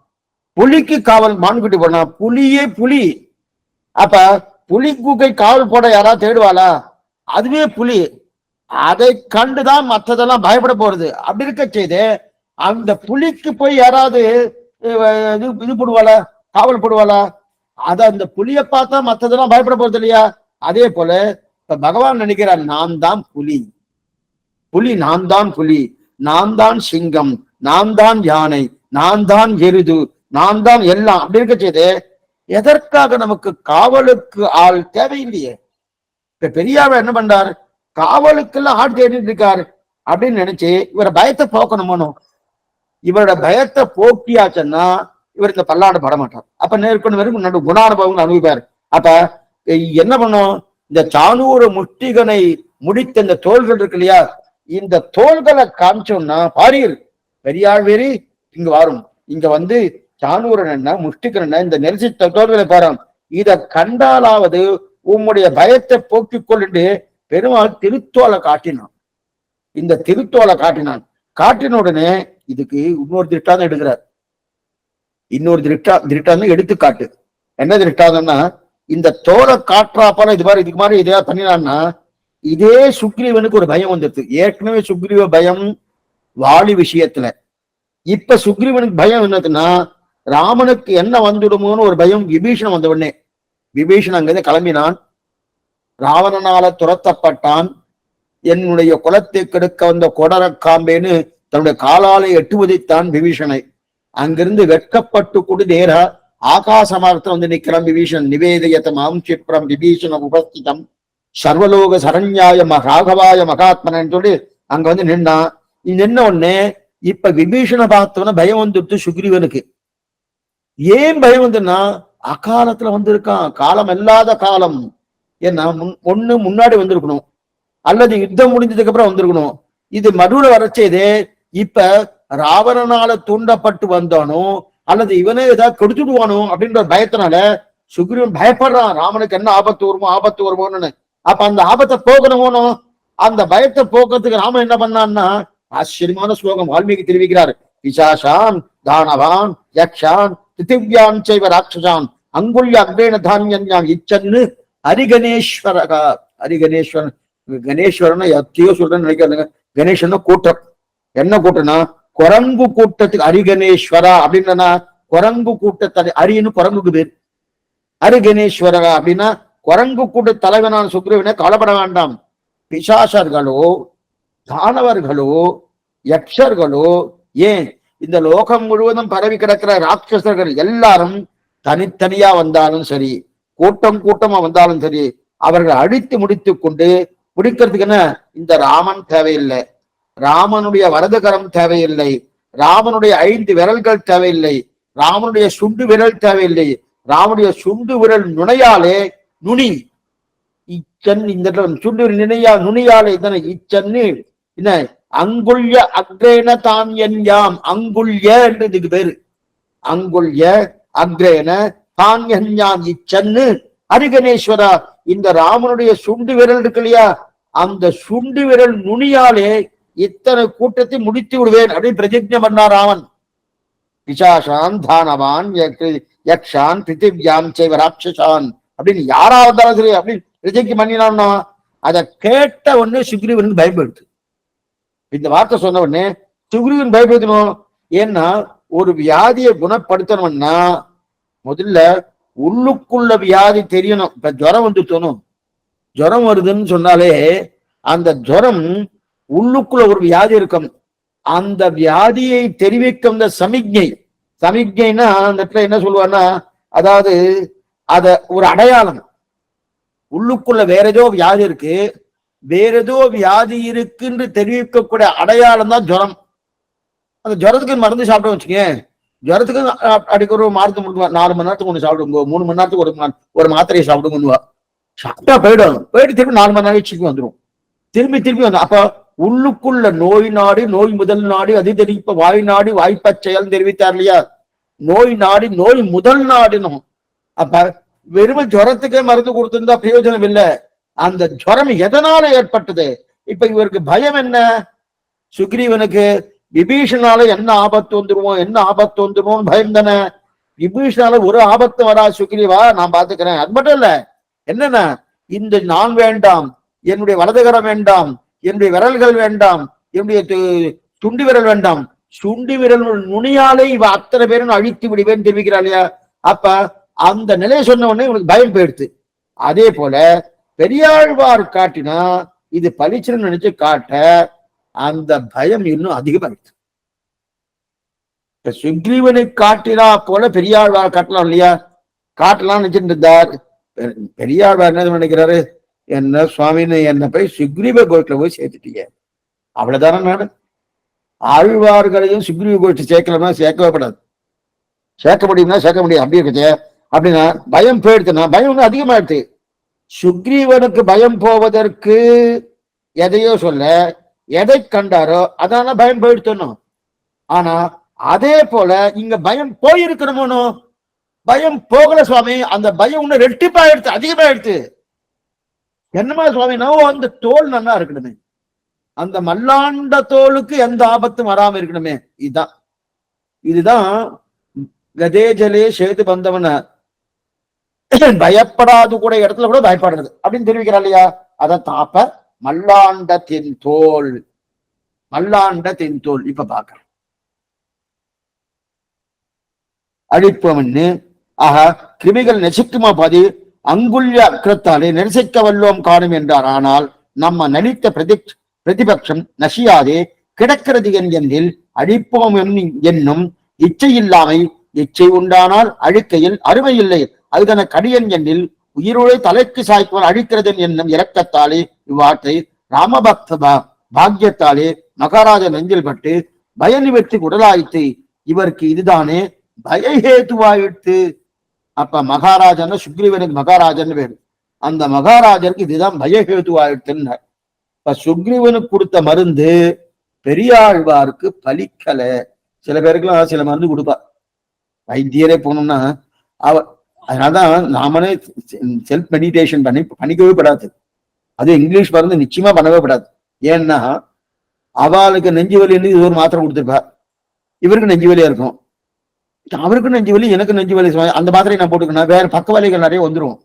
[SPEAKER 1] புலிக்கு காவல் மான்குட்டி போடலாம். புலியே புலி. அப்ப புலி குகை காவல் போட யாரா தேடுவாளா? அதுவே புலி. அதை கண்டுதான் மற்றதெல்லாம் பயப்பட போறது. அப்படி இருக்க செய்து அந்த புலிக்கு போய் யாராவது இது போடுவாளா, காவல் போடுவாளா? அத அந்த புலிய பார்த்தா மற்றதெல்லாம் பயப்பட போறது இல்லையா? அதே போல இப்ப பகவான் நினைக்கிறார், நான் தான் புலி, புலி நான் தான் புலி, நான் தான் சிங்கம், நான் தான் யானை, நான் தான் எருது, நான் தான் எல்லாம். அப்படி இருக்க செய்து எதற்காக நமக்கு காவலுக்கு ஆள் தேவையில்லையே. இப்ப பெரியார் என்ன பண்றார், காவலுக்கெல்லாம் ஆள் தேடிட்டு இருக்காரு அப்படின்னு நினைச்சு இவரை பயத்தை போக்கணுமோ. இவரோட பயத்தை போக்கியாச்சுன்னா இவர் இந்த பல்லாண்டு படமாட்டார். அப்ப நேர்கொண்டு குணானுபவங்கள் அனுபவிப்பார். அப்ப என்ன பண்ணும், இந்த சானூர முஷ்டிகனை முடித்த இந்த தோள்கள் இருக்கு இல்லையா, இந்த தோள்களை காமிச்சோம்னா பாரீர் பெரியாள் வேறி இங்க வரும். இங்க வந்து சானூரன் என்ன முஷ்டிகன் என்ன இந்த நெரிசித்த தோள்களை பாரும். இத கண்டாலாவது உம்முடைய பயத்தை போக்கிக் கொண்டு பெருமாள் திருத்தோலை காட்டினான். இந்த திருத்தோலை காட்டினான். காட்டின உடனே இதுக்கு இன்னொரு திருட்டாதான் எடுக்கிறார். இன்னொரு திருட்டாந்து எடுத்துக்காட்டு. என்ன திருட்டாதம்னா, இந்த தோலை காற்றாப்பால இது மாதிரி இதுக்கு மாதிரி இதையா பண்ணினான்னா இதே சுக்ரீவனுக்கு ஒரு பயம் வந்துருது. ஏற்கனவே சுக்ரீவ பயம் வாலி விஷயத்துல. இப்ப சுக்ரீவனுக்கு பயம் என்னதுன்னா ராமனுக்கு என்ன வந்துடுமோன்னு ஒரு பயம் விபீஷணன் வந்த உடனே. விபீஷணன் அங்கிருந்து கிளம்பினான், ராவணனால துரத்தப்பட்டான். என்னுடைய குலத்தை கெடுக்க வந்த கொடர காம்பேன்னு தன்னுடைய காலாலை எட்டுவதைத்தான் விபீஷனை. அங்கிருந்து வெட்கப்பட்டு கொண்டு நேரா ஆகாச மார்த்தம் வந்து நிற்கிறான் விபீஷன். நிவேதயதமாம் சிப்ரம் விபீஷணம் உபஸ்திதம் சர்வலோக சரண்யாய ராகவாய மகாத்மனன்னு சொல்லி அங்க வந்து நின்னான். நின்ன உடனே இப்ப விபீஷண பார்த்தவன பயம் வந்துட்டு சுக்ரீவனுக்கு. ஏன் பயம் வந்துன்னா அகாலத்துல வந்திருக்கான், காலம் இல்லாத காலம். ஏன்னா ஒண்ணு முன்னாடி வந்திருக்கணும், அல்லது யுத்தம் முடிஞ்சதுக்கு அப்புறம் வந்திருக்கணும். இது மடுவுல வரச்சேதே இப்ப ராவணனால தூண்டப்பட்டு வந்தானோ அல்லது இவனே ஏதாவது கொடுத்துடுவானோ அப்படின்ற பயத்தினால சுக்ரீவன் பயப்படுறான். ராமனுக்கு என்ன ஆபத்து வருமோன்னு. அப்ப அந்த ஆபத்தை போகணுமோனோ, அந்த பயத்தை போக்குறதுக்கு ராமன் என்ன பண்ணான்னா ஆச்சரியமான ஸ்லோகம் வால்மீகி தெரிவிக்கிறார். பிசாசான் தானவான் யக்ஷான் பிருத்திவ்யான் செய்வ ராட்சசான் அங்குல்ய அக்ரேண தானியம் இச்சன்னு ஹரிகணேஸ்வரகா. ஹரிகணேஸ்வரன் கணேஸ்வரன் எத்தையோ சொல்றேன்னு நினைக்கிறாங்க. கணேசன் கூட்டம். என்ன கூட்டம்னா குரங்கு கூட்டத்துக்கு ஹரிகணேஸ்வரா அப்படின்னா குரங்கு கூட்டத்தை அரின்னு குரங்குக்கு பேர். ஹரிகணேஸ்வரா அப்படின்னா குரங்கு கூட்ட தலைவனான சுக்ரீவனை கவலைப்பட வேண்டாம். பிசாசர்களோ தானவர்களோ யக்ஷர்களோ ஏன் இந்த லோகம் முழுவதும் பரவி கிடக்கிற ராட்சசர்கள் எல்லாரும் தனித்தனியா வந்தாலும் சரி, கூட்டமா வந்தாலும் சரி, அவர்கள் அழித்து முடித்து கொண்டு முடிக்கிறதுக்கு என்ன இந்த ராமன் தேவையில்லை, ராமனுடைய வரதுகரம் தேவையில்லை, ராமனுடைய 5 விரல்கள் தேவையில்லை, ராமனுடைய சுண்டு விரல் தேவையில்லை, ராமனுடைய சுண்டு விரல் நுனையாலே நுனி இச்சன் இந்த சுண்டு நுனியாலே இதனை இச்சன்னு என்ன அங்குல்ய அக்ரேன தான் என்யாம். அங்குல்ய என்று இதுக்கு பேரு. அங்குல்ய அக்ரேன தான் என்யாம் இச்சன்னு ஹரிகணேஸ்வரா. இந்த ராமனுடைய சுண்டு விரல் இருக்கு இல்லையா, அந்த சுண்டு விரல் நுனியாலே இத்தனை கூட்டத்தை முடித்து விடுவேன் அப்படின்னு பிரதிஜை பண்ணார் ராமன். பிசாசான் தானவான் யக்ஷான் பிருத்திவ்யாம் செய்வ ராட்சசான் அப்படின்னு யாரா இருந்தாலும் சரி அப்படின்னு பிரதிஜை பண்ணினான்னா அதை கேட்ட உடனே சுக்ரீவனுக்கு பயப்படுது. இந்த வார்த்தை சொன்ன உடனே சுக்ரீவன் பயப்படுத்தணும். ஏன்னா ஒரு வியாதியை குணப்படுத்தணும்னா முதல்ல உள்ளுக்குள்ள வியாதி தெரியணும். இப்ப ஜுரம் வந்து தோணும், ஜுரம் வருதுன்னு சொன்னாலே அந்த ஜுரம் உள்ளுக்குள்ள ஒரு வியாதி இருக்கும். அந்த வியாதியை தெரிவிக்கும் இந்த சமிக்ஞைன்னா அந்த இடத்துல என்ன சொல்லுவான்னா, அதாவது அத ஒரு அடையாளம். உள்ளுக்குள்ள வேற ஏதோ வியாதி இருக்கு, வேற ஏதோ வியாதி இருக்குன்னு தெரிவிக்கக்கூடிய அடையாளம் தான் ஜுரம். அந்த ஜுரத்துக்கு மருந்து சாப்பிட வச்சுக்கேன், ஜுரத்துக்கு அடிக்க ஒரு மார்க்கு முடுவா, 4 மணி நேரத்துக்கு ஒண்ணு சாப்பிடுங்க, 3 மணி நேரத்துக்கு ஒரு மாத்திரையை சாப்பிடுங்க, சாப்பிட்டா போயிடும், போயிட்டு திருப்பி 4 மணி நேரம் சிக்கி வந்துடும், திரும்பி திருப்பி வந்து. அப்ப உள்ளுக்குள்ள நோய் நாடி, நோய் முதல் நாடி, அது தெரிவிப்ப வாய் நாடி, வாய்ப்பச் செயல் தெரிவித்தார் இல்லையா? நோய் நாடி, நோய் முதல் நாடினும். அப்ப வெறும் ஜுரத்துக்கே மருந்து கொடுத்திருந்தா பிரயோஜனம் இல்லை. அந்த ஜுரம் எதனால ஏற்பட்டது? இப்ப இவருக்கு பயம் என்ன? சுக்ரீவனுக்கு விபீஷனால என்ன ஆபத்து வந்துருவோம், என்ன ஆபத்து வந்துருவோம் பயம் தானே. விபீஷனால ஒரு ஆபத்து வரா, சுக்ரீவா நான் பாத்துக்கிறேன். அது மட்டும் இல்ல, என்னன்னா இந்த நான் வேண்டாம், என்னுடைய வலதுகரம் வேண்டாம், என்னுடைய விரல்கள் வேண்டாம், என்னுடைய துண்டி விரல் வேண்டாம், சுண்டி விரல் நுனியாலே இவ அத்தனை பேரும் அழித்து விடுவேன்னு தெரிவிக்கிறா இல்லையா? அப்ப அந்த நிலையை சொன்ன உடனே இவனுக்கு பயம் போயிடுத்து. அதே போல பெரியாழ்வார் காட்டினா இது பளிச்சுன்னு நினைச்சு காட்ட அந்த பயம் இன்னும் அதிகமாயிடுச்சு. சுக்ரீவனை காட்டினா போல பெரியாழ்வார் காட்டலாம் இல்லையா? காட்டலாம் நினைச்சிட்டு இருந்தார். பெரியாழ்வார் என்ன நினைக்கிறாரு, என்ன சுவாமின்னு என்ன போய் சுக்ரீவ கோயில போய் சேர்த்துட்டீங்க, அவ்வளவுதானே. நான் ஆழ்வார்களையும் சுக்ரீவ கோயில சேர்க்கலன்னா சேர்க்கவே படாது, சேர்க்க முடியும்னா சேர்க்க முடியும். அப்படி இருக்குது. அப்படின்னா பயம் போயிடுச்சுன்னா பயம் இன்னும் அதிகமாயிடுச்சு. சுக்ரீவனுக்கு பயம் போவதற்கு எதையோ சொல்ல, எதை கண்டாரோ அதனால பயம் போயிடுத்தோம். ஆனா அதே போல இங்க பயம் போயிருக்கணுமோ, பயம் போகல சுவாமி, அந்த பயம் இன்னும் ரெட்டிப்பாயிடுச்சு, அதிகமாயிடுச்சு. என்னமா சுவாமி, நான் அந்த தோல் நல்லா இருக்கணுமே, அந்த மல்லாண்ட தோலுக்கு எந்த ஆபத்தும் வராம இருக்கணுமே. இதுதான் கதேஜலே சேது பந்தவன பயப்படாது கூட இடத்துல கூட பயப்படுறது அப்படின்னு தெரிவிக்கிறா இல்லையா? அதை தாப்ப மல்லாண்டத்தின் தோல், மல்லாண்டத்தின் தோல். இப்ப பாக்குறேன் அழிப்பவன்னு. ஆக கிருமிகள் நெசிக்குமா பாதி அங்குல்ய அக்கிரத்தாலே நெரிசிக்க வல்லோம் காணும் என்றார். ஆனால் நம்ம நடித்த பிரதிபட்சம் நசியாதே கிடக்கிறது என்கில் அழிப்போம் என்னும் இச்சை இல்லாமை, இச்சை உண்டானால் அழிக்கையில் அருமை இல்லை. அதுதன கடியன் எண்ணில் உயிரோடு தலைக்கு சாய்ப்பவன் அழிக்கிறது என்னும் இரக்கத்தாலே இவ்வாற்றை ராமபக்த பாக்கியத்தாலே மகாராஜா நெஞ்சில் பட்டு பய நிவர்த்தி உடலாயிற்று. இவருக்கு இதுதானே பயஹேதுவாயிடுத்து. அப்ப மகாராஜன் சுக்ரீவனுக்கு மகாராஜன் பேரு, அந்த மகாராஜனுக்கு இதுதான் பயஹேதுவாயிடுத்துன்னு. இப்ப சுக்ரீவனுக்கு கொடுத்த மருந்து பெரியாழ்வாருக்கு பலிக்கல. சில பேருக்குலாம் சில மருந்து கொடுப்பா, வைத்தியரே போனோம்னா அதனாலதான் நாமனே செல்ஃப் மெடிடேஷன் பண்ணிக்கவே படாது. அது இங்கிலீஷ் மருந்து நிச்சயமா பண்ணவே படாது. ஏன்னா அவளுக்கு நெஞ்சு வலி ஒரு மாத்திரை கொடுத்துருப்பா, இவருக்கு நெஞ்சு வலியா இருக்கும், அவருக்கு நெஞ்சு வலி எனக்கு நெஞ்சு வலி, அந்த மாத்திரை நான் போட்டுக்கணும், வேற பக்க வலிகள் நிறைய வந்துடும்.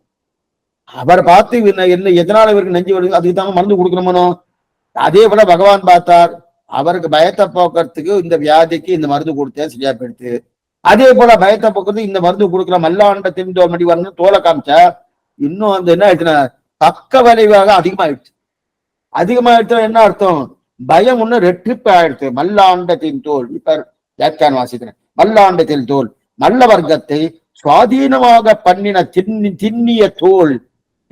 [SPEAKER 1] அவரை பார்த்து என்ன எதனால இவருக்கு நெஞ்சு வலி, அதுக்கு தாங்க மருந்து கொடுக்கணுமோ. அதே போல பகவான் பார்த்தார், அவருக்கு பயத்தை போக்குறதுக்கு இந்த வியாதிக்கு இந்த மருந்து கொடுத்தேன், சரியா போயிடுத்து. அதே போல பயத்தை போக்குறது இந்த மருந்து கொடுக்குற மல்லாண்ட திண்டோல் மடி வந்து தோலை காமிச்சா இன்னும் அந்த என்ன ஆயிடுச்சுன்னா பக்க விளைவாக அதிகமாயிடுச்சு. அதிகமாயிடுச்சுன்னா என்ன அர்த்தம், பயம் ஒண்ணு ரெட்டிப்பு ஆயிடுச்சு. மல்லாண்டத்தின் தோல், இப்ப வியாக்கியானம் வாசிக்கிறேன். மல்லாண்டத்தின் தோல் நல்ல வர்க்கத்தை சுவாதீனமாக பண்ணின திண்ணிய தோல்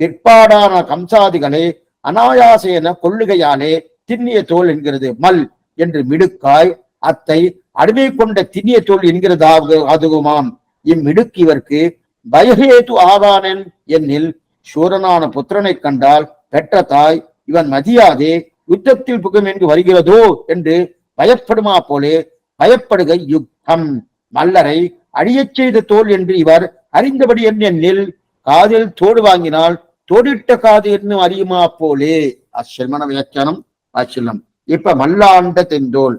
[SPEAKER 1] பிற்பாடான கம்சாதிகளை அனாயாசேன கொள்ளுகையாலே திண்ணிய தோல் என்கிறது. மல் என்று மிடுக்காய் அத்தை அடிமை கொண்ட திண்ணிய தோல் என்கிறதாவது அதுவுமாம். இம்மிடுக்கு இவருக்கு பயஹேது ஆவானன் என்னில் சூரனான புத்திரனை கண்டால் பெற்ற தாய் இவன் மதியாதே யுத்தத்தில் புகும் என்று வருகிறதோ என்று பயப்படுமா போலே பயப்படுகை யுத்தம். மல்லரை அழியச் செய்த தோல் என்று இவர் அறிந்தபடி என்னில் காதில் தோடு வாங்கினால் தோடிட்ட காது என்னும் அறியுமா போலே. அச்சல்மான வியாக்கியானம் ஆச்சலம். இப்ப மல்லாண்ட தெந்தோல்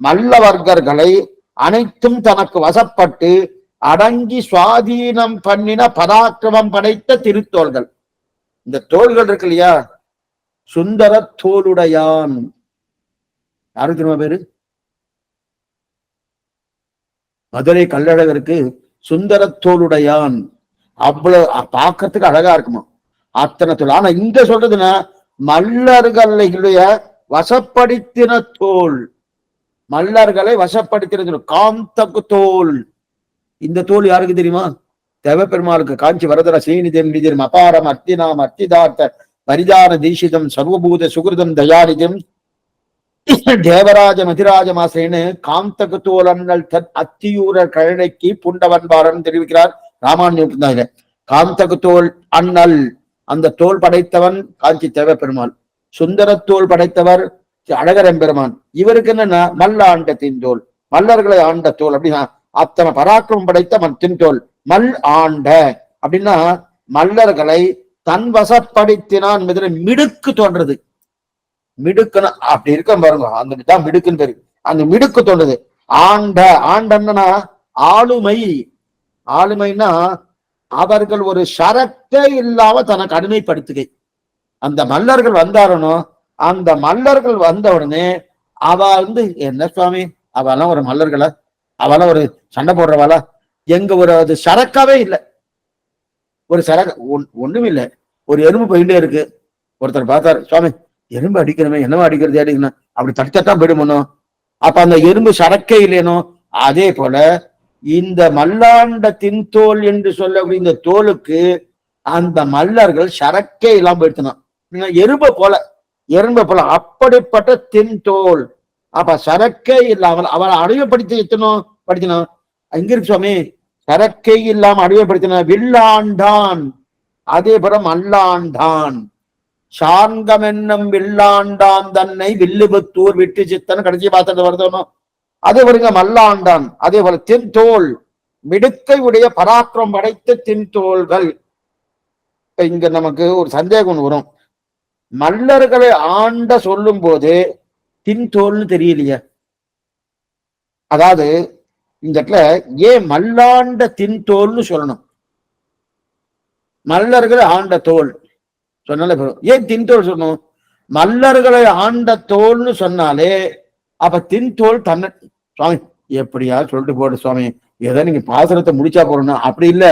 [SPEAKER 1] மல்லவர்கர்களை அனைத்தும் தனக்கு வசப்பட்டு அடங்கி சுவாதீனம் பண்ணின பராக்கிரமம் படைத்த திருத்தோள்கள். இந்த தோள்கள் இருக்கு இல்லையா, சுந்தர தோளுடையான். யாருக்கு திரும்ப பேரு? மதுரை கள்ளழகருக்கு சுந்தர தோளுடையான். அவ்வளவு பார்க்கறதுக்கு அழகா இருக்குமா அத்தனை தோல். ஆனா இங்க சொல்றதுன்னா மல்லர்களுடைய வசப்படுத்தின தோல், மல்லர்களை வசப்படுத்தின காந்தகு தோல். இந்த தோல் யாருக்கு தெரியுமா? தேவப்பெருமாளுக்கு. காஞ்சி வரதர ஸ்ரீநிதியம் அபாரம் அர்த்தினாம் அர்த்திதார்த்த பரிதான தீஷிதம் சர்வபூத சுகிருதம் தயாரிதம் தேவராஜ மதிராஜமாசேன்னு காந்தகு தோழர்கள் அத்தியூர கழனைக்கு புண்டவன்பாரன் தெரிவிக்கிறார் ராமானுஜ. காந்தகு தோல் அண்ணல், அந்த தோல் படைத்தவன் காஞ்சி தேவ பெருமாள். சுந்தரத்தோல் படைத்தவர் அழகரெம்பெருமான். இவருக்கு என்னன்னா மல்லாண்ட தின்தோல், மல்லர்களை ஆண்ட தோல் அப்படின்னா அத்தனை பராக்கிரமம் படைத்த தின்தோல். மல் ஆண்ட அப்படின்னா மல்லர்களை தன் வசப்படுத்தினான். மிடுக்கு தோன்றது, மிடுக்குன்னு அப்படி இருக்க பாருங்க, அந்த மிடுக்குன்னு பேரு. அந்த மிடுக்கு தோன்றது. ஆண்ட, ஆண்டன்னா ஆளுமை. ஆளுமைன்னா அவர்கள் ஒரு ஷரத்தே இல்லாம தனக்கு அடிமைப்படுத்துகை. அந்த மல்லர்கள் வந்தாரனோ, அந்த மல்லர்கள் வந்த உடனே அவ என்ன சுவாமி, அவெல்லாம் ஒரு மல்லர்களா, அவெல்லாம் ஒரு சண்டை போடுறவாளா, எங்க ஒரு அது சரக்காவே இல்லை. ஒரு சரக்கு ஒண்ணுமே இல்லை. ஒரு எறும்பு போயிட்டே இருக்கு. ஒருத்தர் பார்த்தாரு, சுவாமி எறும்பு அடிக்கிறமே, என்னவா அடிக்கிறது அடிக்கணும், அப்படி தட்டித்தான் போயிடுமோ. அப்ப அந்த எறும்பு சரக்கே இல்லையனோ. அதே போல இந்த மல்லாண்ட தின்தோல் என்று சொல்லக்கூடிய இந்த தோலுக்கு அந்த மல்லர்கள் சரக்கே இல்லாம போயிடுத்தணும். எறும்பை போல, எறும்பை போல அப்படிப்பட்ட தின்தோல். அப்ப சரக்கே இல்லாமல் அவளை அடிமைப்படுத்தி எத்தனும் படிக்கணும். இங்க இருக்கு சுவாமி, சரக்கை இல்லாம அடிமைப்படுத்தின வில்லாண்டான். அதே போல மல்லாண்டான். சார்கம் என்னும் வில்லாண்டான் தன்னை வில்லுபுத்தூர் விட்டு சித்தன் கடைசி பார்த்துட்டு வருதணும். அதே போல மல்லாண்டான். அதே போல தின்தோல், மிடுக்கை உடைய பராக்கிரம் படைத்த தின்தோள்கள். இங்க நமக்கு ஒரு சந்தேகம் வரும், மல்லர்களை ஆண்ட சொல்லும் போது தின்தோல்னு தெரியலையா? அதாவது இந்த இடத்துல ஏன் மல்லாண்ட தின்தோல்னு சொல்லணும்? மல்லர்களை ஆண்ட தோல் சொன்னாலே ஏன் தின்தோல் சொல்லணும்? மல்லர்களை ஆண்ட தோல்னு சொன்னாலே அப்ப தின்தோல் தன்னை, சுவாமி எப்படியா சொல்லிட்டு போடு சுவாமி, ஏதோ நீங்க பாசனத்தை முடிச்சா போறணும் அப்படி இல்ல.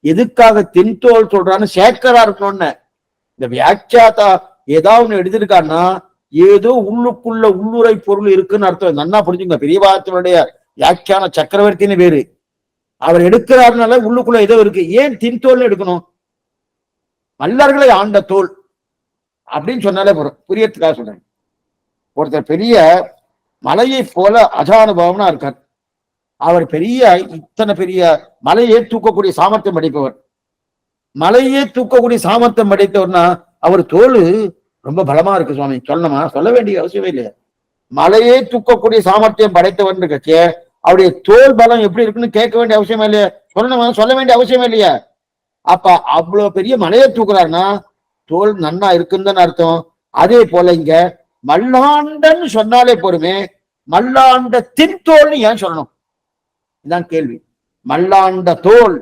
[SPEAKER 1] எதுக்காக தின்தோல் சொல்றான்னு சேக்கரா இருக்கணும்னு இந்த வியாக்கியாத்தா ஏதாவது எடுத்திருக்காருன்னா ஏதோ உள்ளுக்குள்ள உள்ளுரை பொருள் இருக்குன்னு அர்த்தம். நன்னா புரிஞ்சுங்க. பெரியவாச்சனுடைய வியாக்கியான சக்கரவர்த்தின்னு பேரு. அவர் எடுக்கிறாருனால உள்ளுக்குள்ள ஏதோ இருக்கு. ஏன் தின்தோல்னு எடுக்கணும்? மல்லர்களை ஆண்ட தோல் அப்படின்னு சொன்னாலே போறோம், புரியறதுக்காக சொல்றேன். ஒருத்தர் பெரிய மலையை போல அஜானுபவம்னா இருக்கார். அவர் பெரிய இத்தனை பெரிய மலையே தூக்கக்கூடிய சாமர்த்தியம் படைப்பவர். மலையே தூக்கக்கூடிய சாமர்த்தியம் படைத்தவர்னா அவர் தோல் ரொம்ப பலமா இருக்கு சுவாமி சொல்லணுமா? சொல்ல வேண்டிய அவசியமே இல்லையா? மலையே தூக்கக்கூடிய சாமர்த்தியம் படைத்தவர்னு கட்சிய அவருடைய தோல் பலம் எப்படி இருக்குன்னு கேட்க வேண்டிய அவசியமா இல்லையா? சொல்லணுமா? சொல்ல வேண்டிய அவசியமே இல்லையா? அப்ப அவ்வளவு பெரிய மலையை தூக்குறாருன்னா தோல் நன்னா இருக்குன்னு தானே அர்த்தம். அதே போல இங்க மல்லாண்டன்னு சொன்னாலே போருமே, மல்லாண்ட தின்தோல்னு ஏன் சொல்லணும்? இதுதான் கேள்வி. மல்லாண்ட தோல்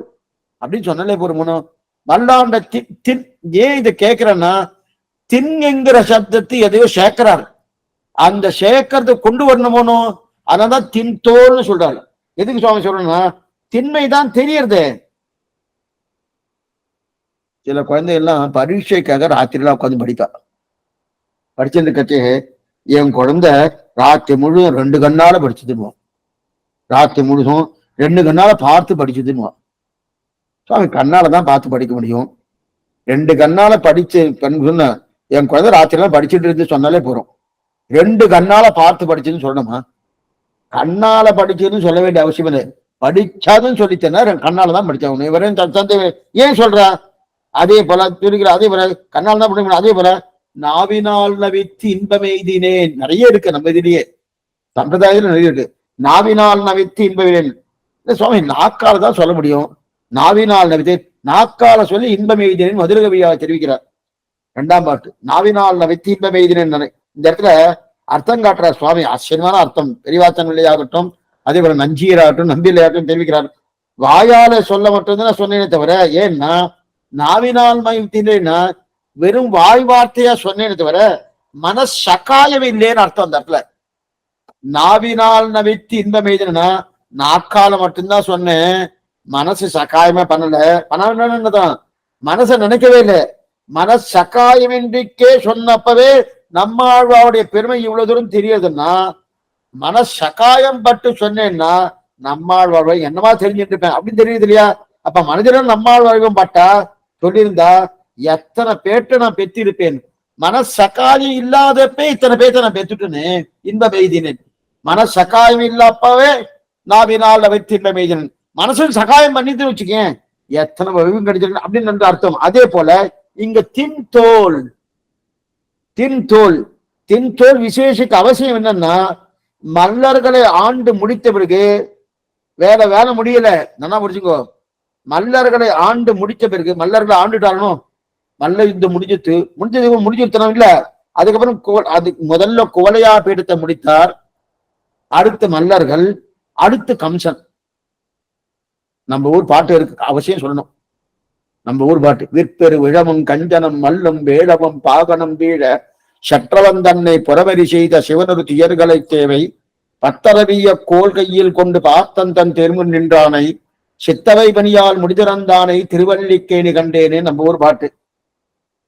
[SPEAKER 1] அப்படின்னு சொன்னாலே போருமோ. மல்லாண்ட தின் ஏன் இதை கேட்கிறேன்னா, தின் என்கிற சப்தத்தை எதையோ சேர்க்கிறாரு. அந்த சேர்க்கறத கொண்டு வரணுமோனோ, அதான் தின்தோல்னு சொல்றாரு. எதுக்கு சுவாமி சொல்லணும்னா திண்மைதான் தெரியறது. சில குழந்தை எல்லாம் பரீட்சைக்காக ராத்திரிலாம் உட்காந்து படிப்பா. படிச்சது கட்சி என் குழந்தை ராத்திரி முழுதும் 2 கண்ணால படிச்சதுன்னுவான். ராத்திரி முழுதும் 2 கண்ணால பார்த்து படிச்சதுன்னுவான். சுவாமி கண்ணாலதான் பார்த்து படிக்க முடியும். 2 கண்ணால படிச்சு சொன்ன என் குழந்தை ராத்திரிலாம் படிச்சுட்டு இருந்து சொன்னாலே போறோம். 2 கண்ணால பார்த்து படிச்சதுன்னு சொல்லணுமா? கண்ணால படிச்சதுன்னு சொல்ல வேண்டிய அவசியம் இல்லை. படிச்சாதுன்னு சொல்லித்தேன்னா கண்ணாலதான் படிச்சாகணும். இவரையும் சந்தேகம் ஏன் சொல்றா? அதே போல சொல்லிக்கிற, அதே போல கண்ணால் தான் படிக்கணும். அதே போல நாவினால் நவித்து இன்பமெய்தினேன் நிறைய இருக்கு நம்ம இதுலயே, சம்பிரதாயத்துல நிறைய இருக்கு. நாவினால் நவித்து இன்பமெய்தேன் சுவாமி நாக்கால தான் சொல்ல முடியும். நாவினால் நவித்து, நாக்கால சொல்லி இன்பமெய்தினேன் மதுரகவியா தெரிவிக்கிறார். 2ஆம் பாட்டு. நாவினால் நவித்து இன்பமெய்தினேன். இந்த இடத்துல அர்த்தம் காட்டுற சுவாமி ஆச்சரியமான அர்த்தம். பெரியவாச்சனிலே ஆகட்டும், அதே போல நஞ்சீராகட்டும் நம்பிலையாகட்டும் தெரிவிக்கிறார். வாயால சொல்ல மட்டும்தான் சொன்னேனே தவிர, ஏன்னா நாவினால் மயத்தினா வெறும் வாய் வார்த்தையா சொன்னேன்னு தவிர மனசகாயம் இல்லைன்னு அர்த்தம். அந்த இடத்துல நாவினால் நவித்து இன்பம் எய்துனா நாக்கால மட்டும்தான் சொன்னேன், மனசு சகாயமே பண்ணல. பண்ணதான் மனசை நினைக்கவே இல்லை. மனசகாயமின்றிக்கே சொன்னப்பவே நம்மாழ்வாருடைய பெருமை இவ்வளவு தூரம் தெரியுதுன்னா, மனசகாயம் பட்டு சொன்னேன்னா நம்மாழ்வாழ்வை என்னமா தெரிஞ்சுட்டு இருப்பேன் அப்படின்னு தெரியுது இல்லையா? அப்ப மனிதனும் நம்மாழ்வாழ்வும் பட்டா சொல்லியிருந்தா எத்தனை பேட்டை நான் பெற்றிருப்பேன். மனசகாயம் இல்லாதப்ப இத்தனை பேத்த நான் பெற்றுட்டேனே, இன்ப மெய்தினேன். மனசகாயம் இல்லாப்பவே நாவினால் வைத்திருந்த மெய்தினன். மனசும் சகாயம் பண்ணிட்டு வச்சுக்கேன், எத்தனை வடிவம் கிடைச்சிருக்கு அப்படின்னு அர்த்தம். அதே போல இங்க தின்தோல், தின்தோல், தின்தோல் விசேஷக்கு அவசியம் என்னன்னா, மல்லர்களை ஆண்டு முடித்த பிறகு வேலை முடியல, நல்லா முடிச்சுக்கோ. மல்லர்களை ஆண்டு முடித்த பிறகு, மல்லர்களை ஆண்டுட்டாலும் மல்ல யுத்தம் முடிஞ்சிருத்தனம் இல்ல. அதுக்கப்புறம் அது முதல்ல குவலையா பீடத்தை முடித்தார், அடுத்து மல்லர்கள், அடுத்து கம்சன். நம்ம ஊர் பாட்டு இருக்கு, அவசியம் சொல்லணும். நம்ம ஊர் பாட்டு, விற்பெரு விழமும் கஞ்சனம் மல்லும் வேடமும் பாகனம் வீழ சற்றவன் தன்னை புறவரி செய்த சிவனொரு துயர்களை தேவை பத்தரவிய கோல் கையில் கொண்டு பார்த்தன் தன் தெருமுன் நின்றானை சித்தவை பணியால் முடிதிறந்தானை திருவல்லிக்கேணி கண்டேனே நம்ம ஊர் பாட்டு.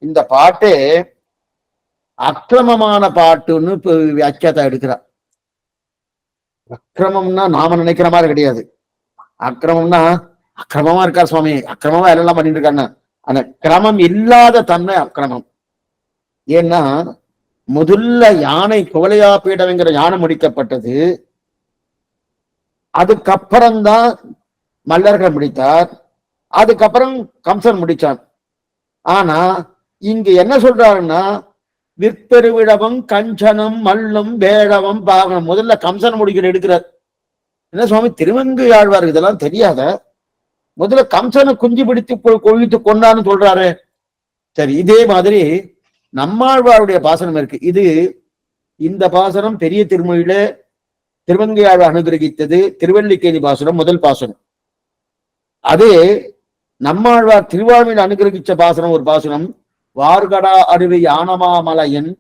[SPEAKER 1] இந்த பாட்டு அக்கிரமமான பாட்டுன்னு வியாக்கியாத்தா எடுக்கிறார். அக்கிரமம்னா நாம நினைக்கிற மாதிரி கிடையாது. அக்கிரமம்னா அக்கிரமமா இருக்கார் சுவாமி, அக்கிரமமா எல்லாம் பண்ணிட்டு இருக்காங்க. அந்த கிரமம் இல்லாத தன்மை அக்கிரமம். ஏன்னா முதல்ல யானை குவலையா பீடம்ங்கிற யானை முடிக்கப்பட்டது, அதுக்கப்புறம்தான் மல்லர்கள் முடித்தார், அதுக்கப்புறம் கம்சன் முடிச்சான். ஆனா இங்க என்ன சொல்றாருன்னா, விற்பெருவிடமும் கஞ்சனம் மல்லும் வேடவம் பாகனம், முதல்ல கம்சன் முடிக்கிற எடுக்கிறார். என்ன சுவாமி திருவங்கு ஆழ்வார் இதெல்லாம் தெரியாத, முதல்ல கம்சனை குஞ்சு பிடித்து கொழித்து கொண்டான்னு சொல்றாரு. சரி, இதே மாதிரி நம்மாழ்வாருடைய பாசனம் இருக்கு. இந்த பாசனம் பெரிய திருமொழியில திருவங்கையாழ்வார் அனுகிரகித்தது திருவல்லிக்கேணி பாசனம், முதல் பாசனம். அது நம்மாழ்வார் திருவாழ்வில் அனுகிரகிச்ச பாசனம் ஒரு பாசனம். வார்கடா அருவி ஆனமாமலையன்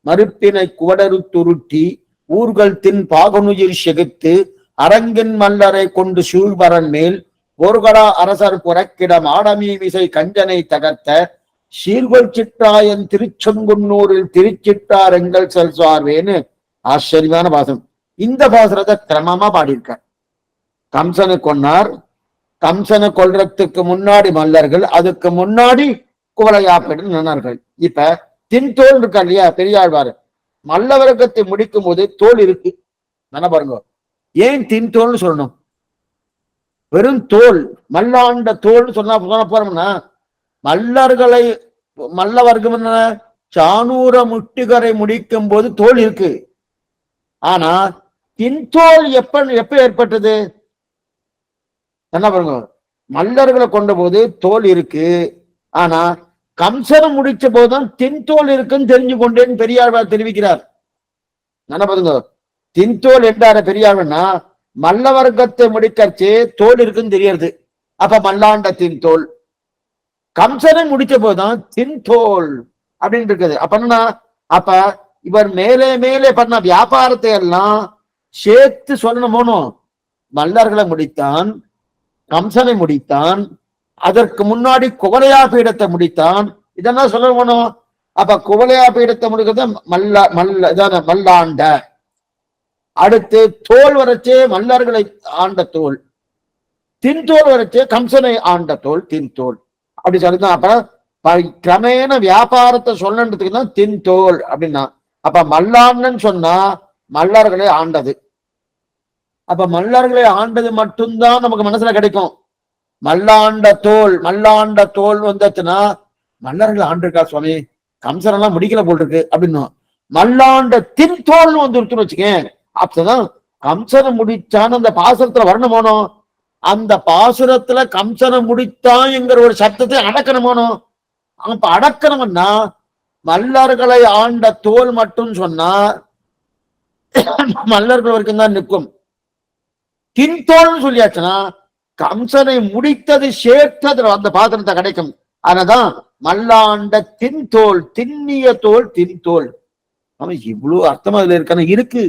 [SPEAKER 1] மறுப்பினை குவடரு துருட்டி ஊர்கள் தின் பாகனுயிர் செகுத்து அரங்கின் மல்லரை கொண்டு சூழ்வரன் மேல் ஒருகடா அரசர் புறக்கிடம் ஆடமீ விசை கஞ்சனை தகர்த்த சீர்கொள் சிற்றாயன் திருச்செங்குன்னூரில் திருச்சிட்டார் எங்கள் செல் சார்வேன்னு ஆச்சரியமான பாசனம். இந்த பாசனத்தை கிரமமா பாடியிருக்கார். கம்சனை கொன்னார், கம்சனை கொல்றதுக்கு முன்னாடி மல்லர்கள், அதுக்கு முன்னாடி குவலையாப்பேடு நின்னார்கள். இப்ப தின்தோல் இருக்கா இல்லையா பெரியாழ்வார், மல்ல வர்க்கத்தை முடிக்கும் போது தோல் இருக்கு என்ன பாருங்க. ஏன் தின்தோல்னு சொல்லணும்? வெறும் தோல், மல்லாண்ட தோல் சொன்னா போறோம்னா, மல்லர்களை மல்ல வர்க்கம் என்ன, சானூர முட்டிகரை முடிக்கும் போது தோல் இருக்கு. ஆனா தின்தோல் எப்ப ஏற்பட்டது என்ன பாருங்க. மல்லர்களை கொண்ட போது தோல் இருக்கு, ஆனா கம்சனம் முடிச்ச போதுதான் தின்தோல் இருக்குன்னு தெரிஞ்சு கொண்டேன்னு பெரியாழ்வார் தெரிவிக்கிறார். என்ன பாருங்க, தின்தோல் என்றார பெரியாழ்னா மல்ல வர்க்கத்தை முடிக்கச்சே தோல் இருக்குன்னு தெரியறது. அப்ப மல்லாண்ட தின்தோல். கம்சனை முடிச்ச போதுதான் தின்தோல் அப்படின்னு இருக்குது. அப்ப இவர் மேலே மேலே பண்ண வியாபாரத்தை எல்லாம் சேர்த்து சொல்லணும் போனோம். மல்லர்களை முடித்தான், கம்சனை முடித்தான், அதற்கு முன்னாடி குவலையா பீடத்தை முடித்தான், இதெல்லாம் சொல்ல போனோம். அப்ப குவலையா பீடத்தை முடிக்கிறது மல்லாண்ட. அடுத்து தோல் வரைச்சே மல்லர்களை ஆண்ட தோல், தின்தோல் வரைச்சே கம்சனை ஆண்ட தோல் தின்தோல் அப்படி சொல்லிதான். அப்ப கிரமேண வியாபாரத்தை சொல்லன்றதுக்கு தான் தின்தோல் அப்படின்னா. அப்ப மல்லாண்டன் சொன்னா மல்லர்களை ஆண்டது. அப்ப மல்லர்களை ஆண்டது மட்டும்தான் நமக்கு மனசுல கிடைக்கும். மல்லாண்ட தோல் வந்துச்சுன்னா மல்லர்களை ஆண்டிருக்கா சுவாமி, கம்சன் எல்லாம் முடிக்கல போல் இருக்கு அப்படின்னு. மல்லாண்ட தின்தோல்னு வந்துருச்சுன்னு வச்சுக்கேன், அப்பதான் கம்சனை முடிச்சான்னு அந்த பாசுரத்துல வரணும் போனோம். அந்த பாசுரத்துல கம்சனை முடித்தான் என்கிற ஒரு சப்தத்தை அடக்கணும் போனோம். அப்ப அடக்கணும்னா மல்லர்களை ஆண்ட தோல் மட்டும் சொன்னா மல்லர்கள் வரைக்கும் தான் நிற்கும். தின்தோல்னு சொல்லியாச்சுன்னா கம்சனை முடித்தது சேர்த்தது அந்த பாத்திரத்தை கிடைக்கும். அதனாதான் மல்லாண்ட தின்தோல், திண்ணிய தோல் தின்தோல். அவன் இவ்வளவு அர்த்தமா இதுல இருக்கான இருக்கு.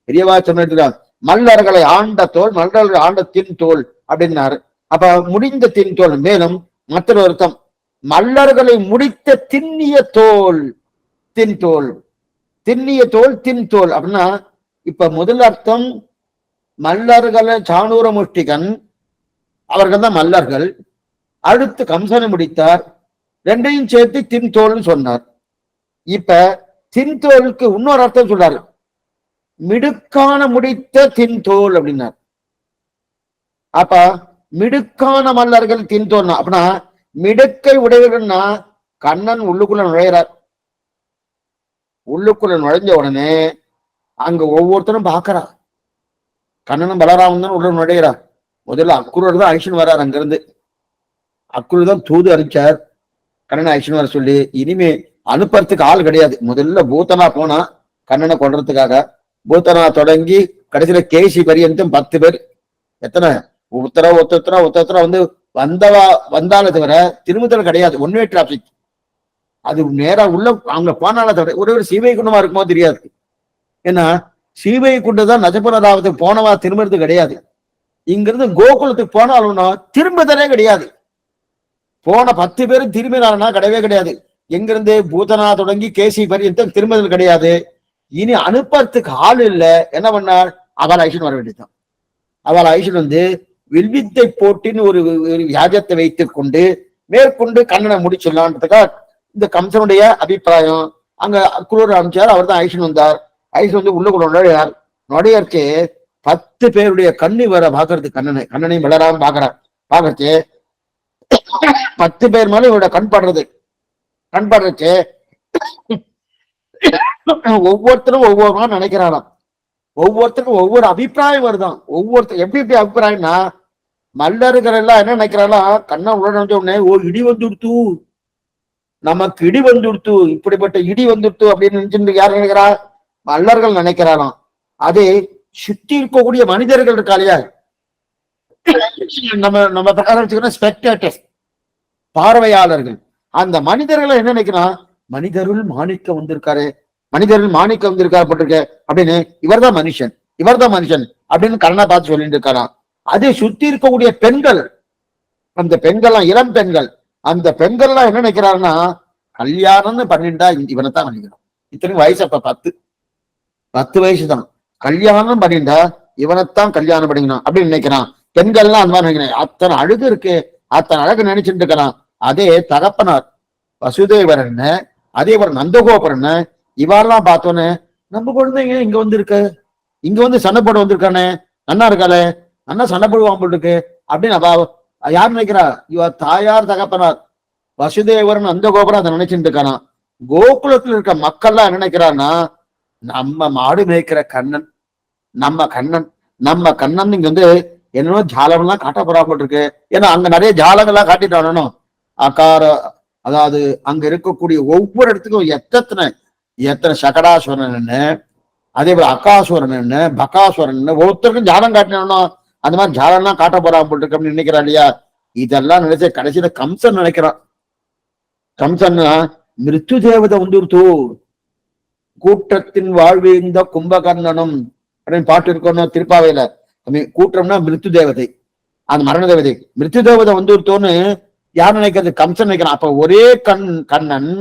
[SPEAKER 1] பெரியவா சொன்ன மல்லர்களை ஆண்ட தோல், மல்லர்களை ஆண்ட தின்தோல் அப்படின்னாரு. அப்ப முடிந்த தின்தோல். மேலும் மற்றொரு அர்த்தம், மல்லர்களை முடித்த திண்ணிய தோல் தின்தோல், திண்ணிய தோல் தின்தோல் அப்படின்னா. இப்ப முதல் அர்த்தம் மல்லர்களை சானூர முஷ்டிகன், அவர்கள் தான் மல்லர்கள். அடுத்து கம்சனை முடித்தார், ரெண்டையும் சேர்த்து தின்தோல்னு சொன்னார். இப்ப தின்தோலுக்கு இன்னொரு அர்த்தம் சொல்றாரு, மிடுக்கான முடித்த தின்தோல் அப்படின்னார். அப்ப மிடுக்கான மல்லர்கள் தின்தோல் அப்படின்னா மிடுக்கை உடையவர்கள்னா கண்ணன் உள்ளுக்குள்ள நுழையிறார். உள்ளுக்குள்ள நுழைஞ்ச உடனே அங்க ஒவ்வொருத்தரும் பாக்குறா, கண்ணனும் பலராமன் தான் உள்ள நுழையிறா. முதல்ல அக்குரர் தான் அழிச்சுன்னு வர்றார். அங்கிருந்து அக்குரர் தான் தூது அனுப்பிச்சார் கண்ணனை அழிச்சுன்னு வர சொல்லி. இனிமே அனுப்புறதுக்கு ஆள் கிடையாது. முதல்ல பூத்தனா போனா கண்ணனை கொள்றதுக்காக. பூத்தனா தொடங்கி கடைசியில கேசி பரியந்தம் 10 பேர். எத்தனை ஒருத்தரா வந்து வந்தாலே தவிர திரும்புதல் கிடையாது. One way traffic. அது நேரா உள்ள அவங்க போனால தவிர ஒரு சீவை குண்டமா இருக்குமோ தெரியாது. ஏன்னா சீவை குண்டுதான் நஜபுரராவதுக்கு போனவா திரும்புறது கிடையாது. இங்கிருந்து கோகுலத்துக்கு போனாலும்னா திரும்புதலே கிடையாது. போன 10 பேரும் திரும்பினாருன்னா கிடையவே கிடையாது. எங்கிருந்து பூதனா தொடங்கி கேசி பரியந்தம் திரும்புதல் கிடையாது. இனி அனுப்பறதுக்கு ஆள் இல்ல. என்ன பண்ணார், அவள் ஐஷன் வர வேண்டியதுதான். அவள் ஐஷன் வந்து வில்வித்தை போட்டின்னு ஒரு வியாஜத்தை வைத்துக் கொண்டு மேற்கொண்டு கண்ணனை முடிச்சிடலான்றதுக்கா இந்த கம்சனுடைய அபிப்பிராயம். அங்க குரூர் அனுப்பிச்சார். அவர் தான் ஐஷன் வந்தார். ஐஷன் வந்து உள்ளுக்குள்ள நுழையார். நுழையற்கு 10 பேருடைய கண்ணி வர பாக்குறது கண்ணனையும் வளராம பாக்குறச்சு 10 பேர் மேல இவரோட கண் படுறச்சு ஒவ்வொருத்தரும் ஒவ்வொரு நினைக்கிறாராம். ஒவ்வொருத்தருக்கும் ஒவ்வொரு அபிப்பிராயம் வருதான். ஒவ்வொருத்தர் எப்படி அபிப்பிராயம்னா மல்லர்கள் எல்லாம் என்ன நினைக்கிறாங்களா, கண்ணா உள்ள நினைச்ச உடனே இடி வந்துடுத்து, நமக்கு இடி வந்துடுத்து, இப்படிப்பட்ட இடி வந்துடுத்து அப்படின்னு நினைச்சு யார் நினைக்கிறா, மல்லர்கள் நினைக்கிறாராம். அதே சுத்தி இருக்கக்கூடிய மனிதர்கள் இருக்கா இல்லையா, நம்ம பிரகாரம் வச்சுக்கணும் ஸ்பெக்டேட்டர்ஸ், பார்வையாளர்கள். அந்த மனிதர்களை என்ன நினைக்கிறான், மனிதருள் மாணிக்கம் வந்திருக்காரு, மனிதர்கள் மாணிக்கம் வந்திருக்காரு போட்டிருக்க அப்படின்னு, இவர்தான் மனுஷன் அப்படின்னு கண்ணா பார்த்து சொல்லிட்டு இருக்காராம். அதை சுத்தி இருக்கக்கூடிய பெண்கள், அந்த பெண்கள்லாம் இளம் பெண்கள், அந்த பெண்கள்லாம் என்ன நினைக்கிறாருன்னா கல்யாணம்னு பண்ணிட்டா இவனைத்தான் பண்ணிக்கணும். இத்தனைக்கும் வயசு அப்ப 10 வயசுதான். கல்யாணம் பண்ணிட்டா இவனைத்தான் கல்யாணம் பண்ணிக்கணும் அப்படின்னு நினைக்கிறான். பெண்கள்லாம் அந்த மாதிரி நினைக்கிறேன். அத்தனை அழகு இருக்கு, அத்தனை அழகு நினைச்சுட்டு இருக்கிறான். அதே தகப்பனார் வசுதேவரன், அதே ஒரு நந்தகோபரன், இவாரெல்லாம் பார்த்தோன்னு நம்ம குழந்தைங்க இங்க வந்து சண்டை போட வந்திருக்கானே, நன்னா இருக்காளே, நன்னா சண்டை போடுவான் போல் இருக்கு அப்படின்னு யார் நினைக்கிறா, இவ தாயார் தகப்பனார் வசுதேவரன் நந்தகோபுரம் அதை நினைச்சுட்டு இருக்கானா. கோகுலத்தில் இருக்க மக்கள்லாம் என்ன நினைக்கிறான்னா, நம்ம மாடு மேய்க்கிற கண்ணன், நம்ம கண்ணன் இங்க வந்து என்னென்ன ஜாலங்கள்லாம் காட்ட போறாம இருக்கு. ஏன்னா அங்க நிறைய ஜாலங்கள்லாம் காட்டிட்டு அகார, அதாவது அங்க இருக்கக்கூடிய ஒவ்வொரு இடத்துக்கும் எத்தனை சகடாசுரன், அதே போல அகாசுரன், பகாசுரன், ஒவ்வொருத்தருக்கும் ஜாலம் காட்டினோம். அந்த மாதிரி ஜாலம்லாம் காட்ட போறாம இருக்கு அப்படின்னு நினைக்கிறான் இல்லையா. இதெல்லாம் நினைச்ச கடைசியில கம்சன் நினைக்கிறான். கம்சன்னா மிருத்து தேவதை வந்துருத்தோ, கூட்டத்தின் வாழ்வு இந்த கும்பகர்ணனும் அப்படின்னு பாட்டு இருக்கணும் திருப்பாவையில. கூட்டம்னா மிருத்து தேவதை, அந்த மரண தேவதை. மிருத்து தேவதை வந்துருத்தோன்னு யார் நினைக்கிறது, கம்சன் நினைக்கிறான். அப்ப ஒரே கண்ணன்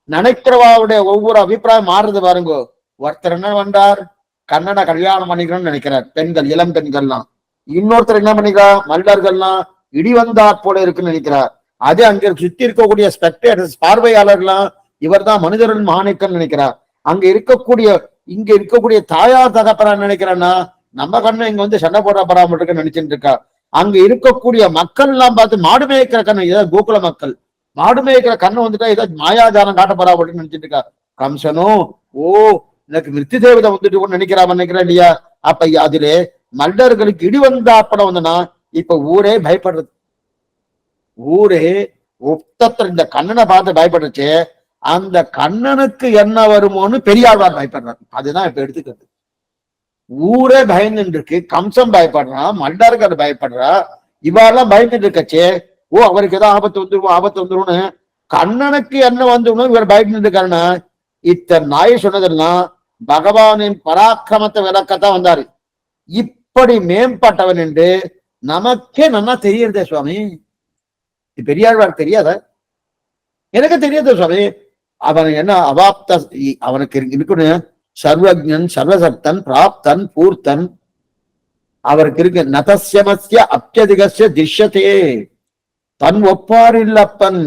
[SPEAKER 1] நினைக்கிறவாவுடைய ஒவ்வொரு அபிப்பிராயம் மாறுறது பாருங்க. ஒருத்தர் என்ன பண்றார், கண்ணனை கல்யாணம் பண்ணிக்கணும்னு நினைக்கிறார் பெண்கள், இளம் பெண்கள்லாம். இன்னொருத்தர் என்ன பண்ணிக்கிறார், மல்லர்கள்லாம் இடி வந்தா போல இருக்குன்னு நினைக்கிறார். அது அங்க சுத்தி இருக்கக்கூடிய ஸ்பெக்டேட்டர்ஸ், பார்வையாளர்லாம் இவர் தான் மனிதர்கள் மாணிக்கம் நினைக்கிறார். இங்க இருக்கக்கூடிய தாயார் தகப்பரா நினைக்கிறான்னா நம்ம கண்ணன் இங்க வந்து சண்டை போட பராம இருக்குன்னு நினைச்சுட்டு இருக்கா. அங்க இருக்கக்கூடிய மக்கள் எல்லாம் பார்த்து மாடு மேய்க்கிற கண்ணன், ஏதாவது கோகுல மக்கள் மாடு மேய்க்கிற கண்ணன் வந்துட்டா ஏதாவது மாயாஜாலம் காட்ட போறா அப்படின்னு நினைச்சிட்டு இருக்கா. கம்சனும் எனக்கு மிருத்தி தேவதை வந்துட்டு நினைக்கிறா இல்லையா. அப்ப அதிலே மல்லர்களுக்கு இடி வந்தா படம் வந்தனா இப்ப ஊரே பயப்படுறது. ஊரே இந்த கண்ணனை பார்த்து பயப்படுச்சு. அந்த கண்ணனுக்கு என்ன வருமோன்னு பெரியாழ்வார் பயப்படுறாரு. அதுதான் இப்ப எடுத்துக்கிறது. ஊரே பயந்துட்டு இருக்கு. கம்சம் பயப்படுறான், மல்லர்கள் பயப்படுறா, இவாரெல்லாம் பயந்துட்டு இருக்கச்சே. அவருக்கு ஏதாவது ஆபத்து வந்துரும்னு கண்ணனுக்கு என்ன வந்துடும் இவர் பயந்துட்டு இருக்காருன்னா, இத்தனை நாய் சொன்னதெல்லாம் பகவானின் பராக்கிரமத்தை விளக்கத்தான் வந்தாரு. இப்படி மேம்பட்டவன் என்று நமக்கே நல்லா தெரியுறதே சுவாமி. பெரியாழ்வார் தெரியாத, எனக்கு தெரியாத சுவாமி. அவன் என்ன அவாப்த, அவனுக்கு இருக்கணும் சர்வஜன், சர்வசக்தன், பிராப்தன், பூர்த்தன். அவருக்கு இருக்கு நதஸ்யமஸ்ய அப்யதிகஸ்ய திஷ்யத்தே, தன் ஒப்பார் இல்லப்பன்.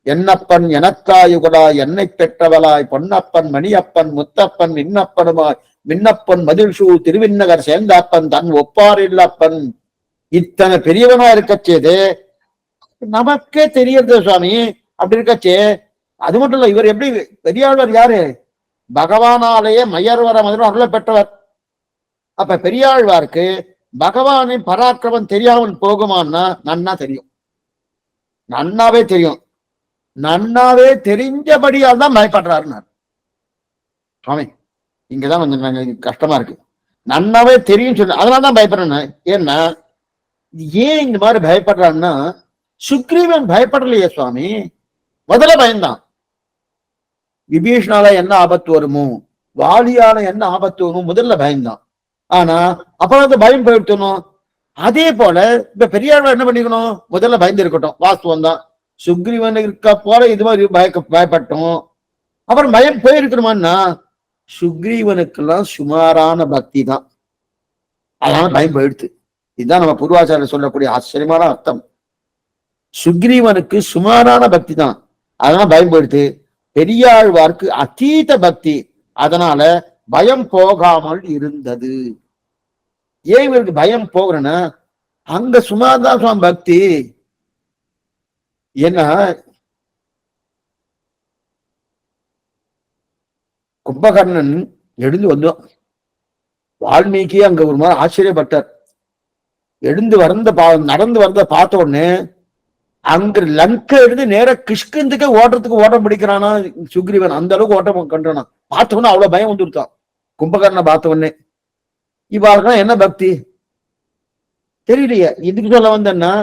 [SPEAKER 1] என்னப்பன் எனக்காயுகளாய் என்னை பெற்றவளாய் பொன்னப்பன் மணியப்பன் முத்தப்பன் மின்னப்பனுமாய் மின்னப்பன் மதில்சூ திருவிண்ணகர் சேர்ந்தாப்பன் தன் ஒப்பார் இல்லப்பன் இத்தனை பெரியவனா இருக்கச்சேது நமக்கே தெரியறது சுவாமி. அப்படி இருக்கச்சே அது மட்டும் இல்ல, இவர் எப்படி பெரியாழ்வார் யாரு? பகவானாலேயே மயர்வர மதுரம் அருளை பெற்றவர். அப்ப பெரியாழ்வாருக்கு பகவானின் பராக்கிரமம் தெரியாமல் போகுமான்னா நன்னா தெரியும், நன்னாவே தெரியும். நன்னாவே தெரிஞ்சபடியால் தான் பயப்படுறாருன்னார் சுவாமி. இங்கதான் கொஞ்சம் கஷ்டமா இருக்கு. நன்னாவே தெரியும் சொல்லு, அதனாலதான் பயப்படுறேன். ஏன்னா ஏன் இந்த மாதிரி பயப்படுறான்னா, சுக்ரீவன் பயப்படலையே சுவாமி, முதல்ல பயந்தான். விபீஷணால என்ன ஆபத்து வருமோ, வாலியால என்ன ஆபத்து வருமோ முதல்ல பயந்தான். ஆனா அப்புறம் அந்த பயம் போயிடுத்தணும். அதே போல இப்ப பெரியாழ்வார் என்ன பண்ணிக்கணும், முதல்ல பயந்து இருக்கட்டும், வாஸ்துவம் தான். சுக்ரீவன் இருக்க போல இது மாதிரி பயப்பட்டோம், அப்புறம் பயம் போயிருக்கணுமான்னா சுக்ரீவனுக்கெல்லாம் சுமாரான பக்தி தான், அதனால பயம் போயிடுத்து. இதுதான் நம்ம பூர்வாச்சாரியர் சொல்லக்கூடிய ஆச்சரியமான அர்த்தம். சுக்ரீவனுக்கு சுமாரான பக்தி தான், அதனால பயம் போயிடுத்து. பெரியாழ்வார்க்கு அதீத பக்தி, அதனால பயம் போகாமல் இருந்தது. ஏன் இவருக்கு பயம் போகிறேன்னா அங்க சுமார்தான் சுவாமி பக்தி. ஏன்னா கும்பகர்ணன் எழுந்து வந்தோம், வால்மீகி அங்க ஒரு மாதிரி ஆச்சரியப்பட்டார். எழுந்து நடந்து வரத பார்த்த உடனே அங்க லங்க எழுந்து நேர கிஷ்கிந்துக்கே ஓட்டத்துக்கு ஓட்டம் பிடிக்கிறானா சுக்ரீவன், அந்த அளவுக்கு ஓட்டம் கண்டானா. பார்த்த உடனே அவ்வளவு பயம் வந்துருத்தான் கும்பகர்ணனை பார்த்த உடனே. இவாளுக்கெல்லாம் என்ன பக்தி தெரியலையே. இதுக்கு சொல்ல வந்தேன்னா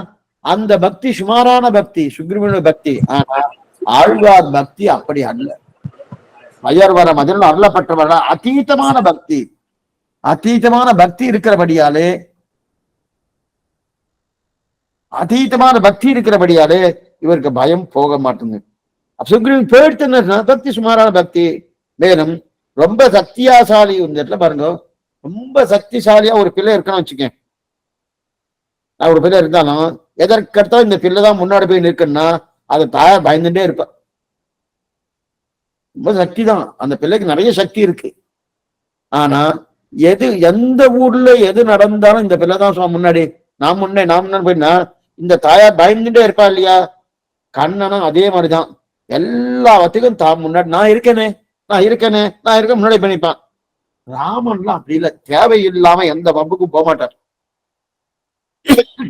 [SPEAKER 1] அந்த பக்தி சுமாரான பக்தி, சுக்ரீவனுடைய பக்தி. ஆனா ஆழ்வார் பக்தி அப்படி அல்ல. மயர்வர மதில் அருளப்பட்டவர அதீதமான பக்தி, அதீதமான பக்தி இருக்கிறபடியாலே, அதீதமான பக்தி இருக்கிறபடியாலே இவருக்கு பயம் போக மாட்டேங்குது. சுக்ரீவன் போயிடுத்துன்னா பக்தி சுமாரான பக்தி. மேலும் ரொம்ப சக்தியாசாலி இந்த இடத்துல பாருங்க, ரொம்ப சக்திசாலியா ஒரு பிள்ளை இருக்கணும்னு வச்சுக்கேன். ஒரு பிள்ளை இருந்தாலும் எதற்கடுத்தா இந்த பிள்ளைதான் முன்னாடி போய் நிற்கணும்னா அதை தாயார் பயந்துட்டே இருப்ப. ரொம்ப சக்தி தான், அந்த பிள்ளைக்கு நிறைய சக்தி இருக்கு. ஆனா எந்த ஊர்ல எது நடந்தாலும் இந்த பிள்ளைதான் முன்னாடி, நான் முன்னாடி போயினா இந்த தாயார் பயந்துட்டே இருப்பா இல்லையா. கண்ணனும் அதே மாதிரிதான், எல்லாவற்றுக்கும் தான் முன்னாடி நான் இருக்கேனே முன்னாடி பண்ணிப்பான். ராமன்லாம் அப்படி இல்லை, தேவையில்லாம எந்த வம்புக்கும் போக மாட்டார்,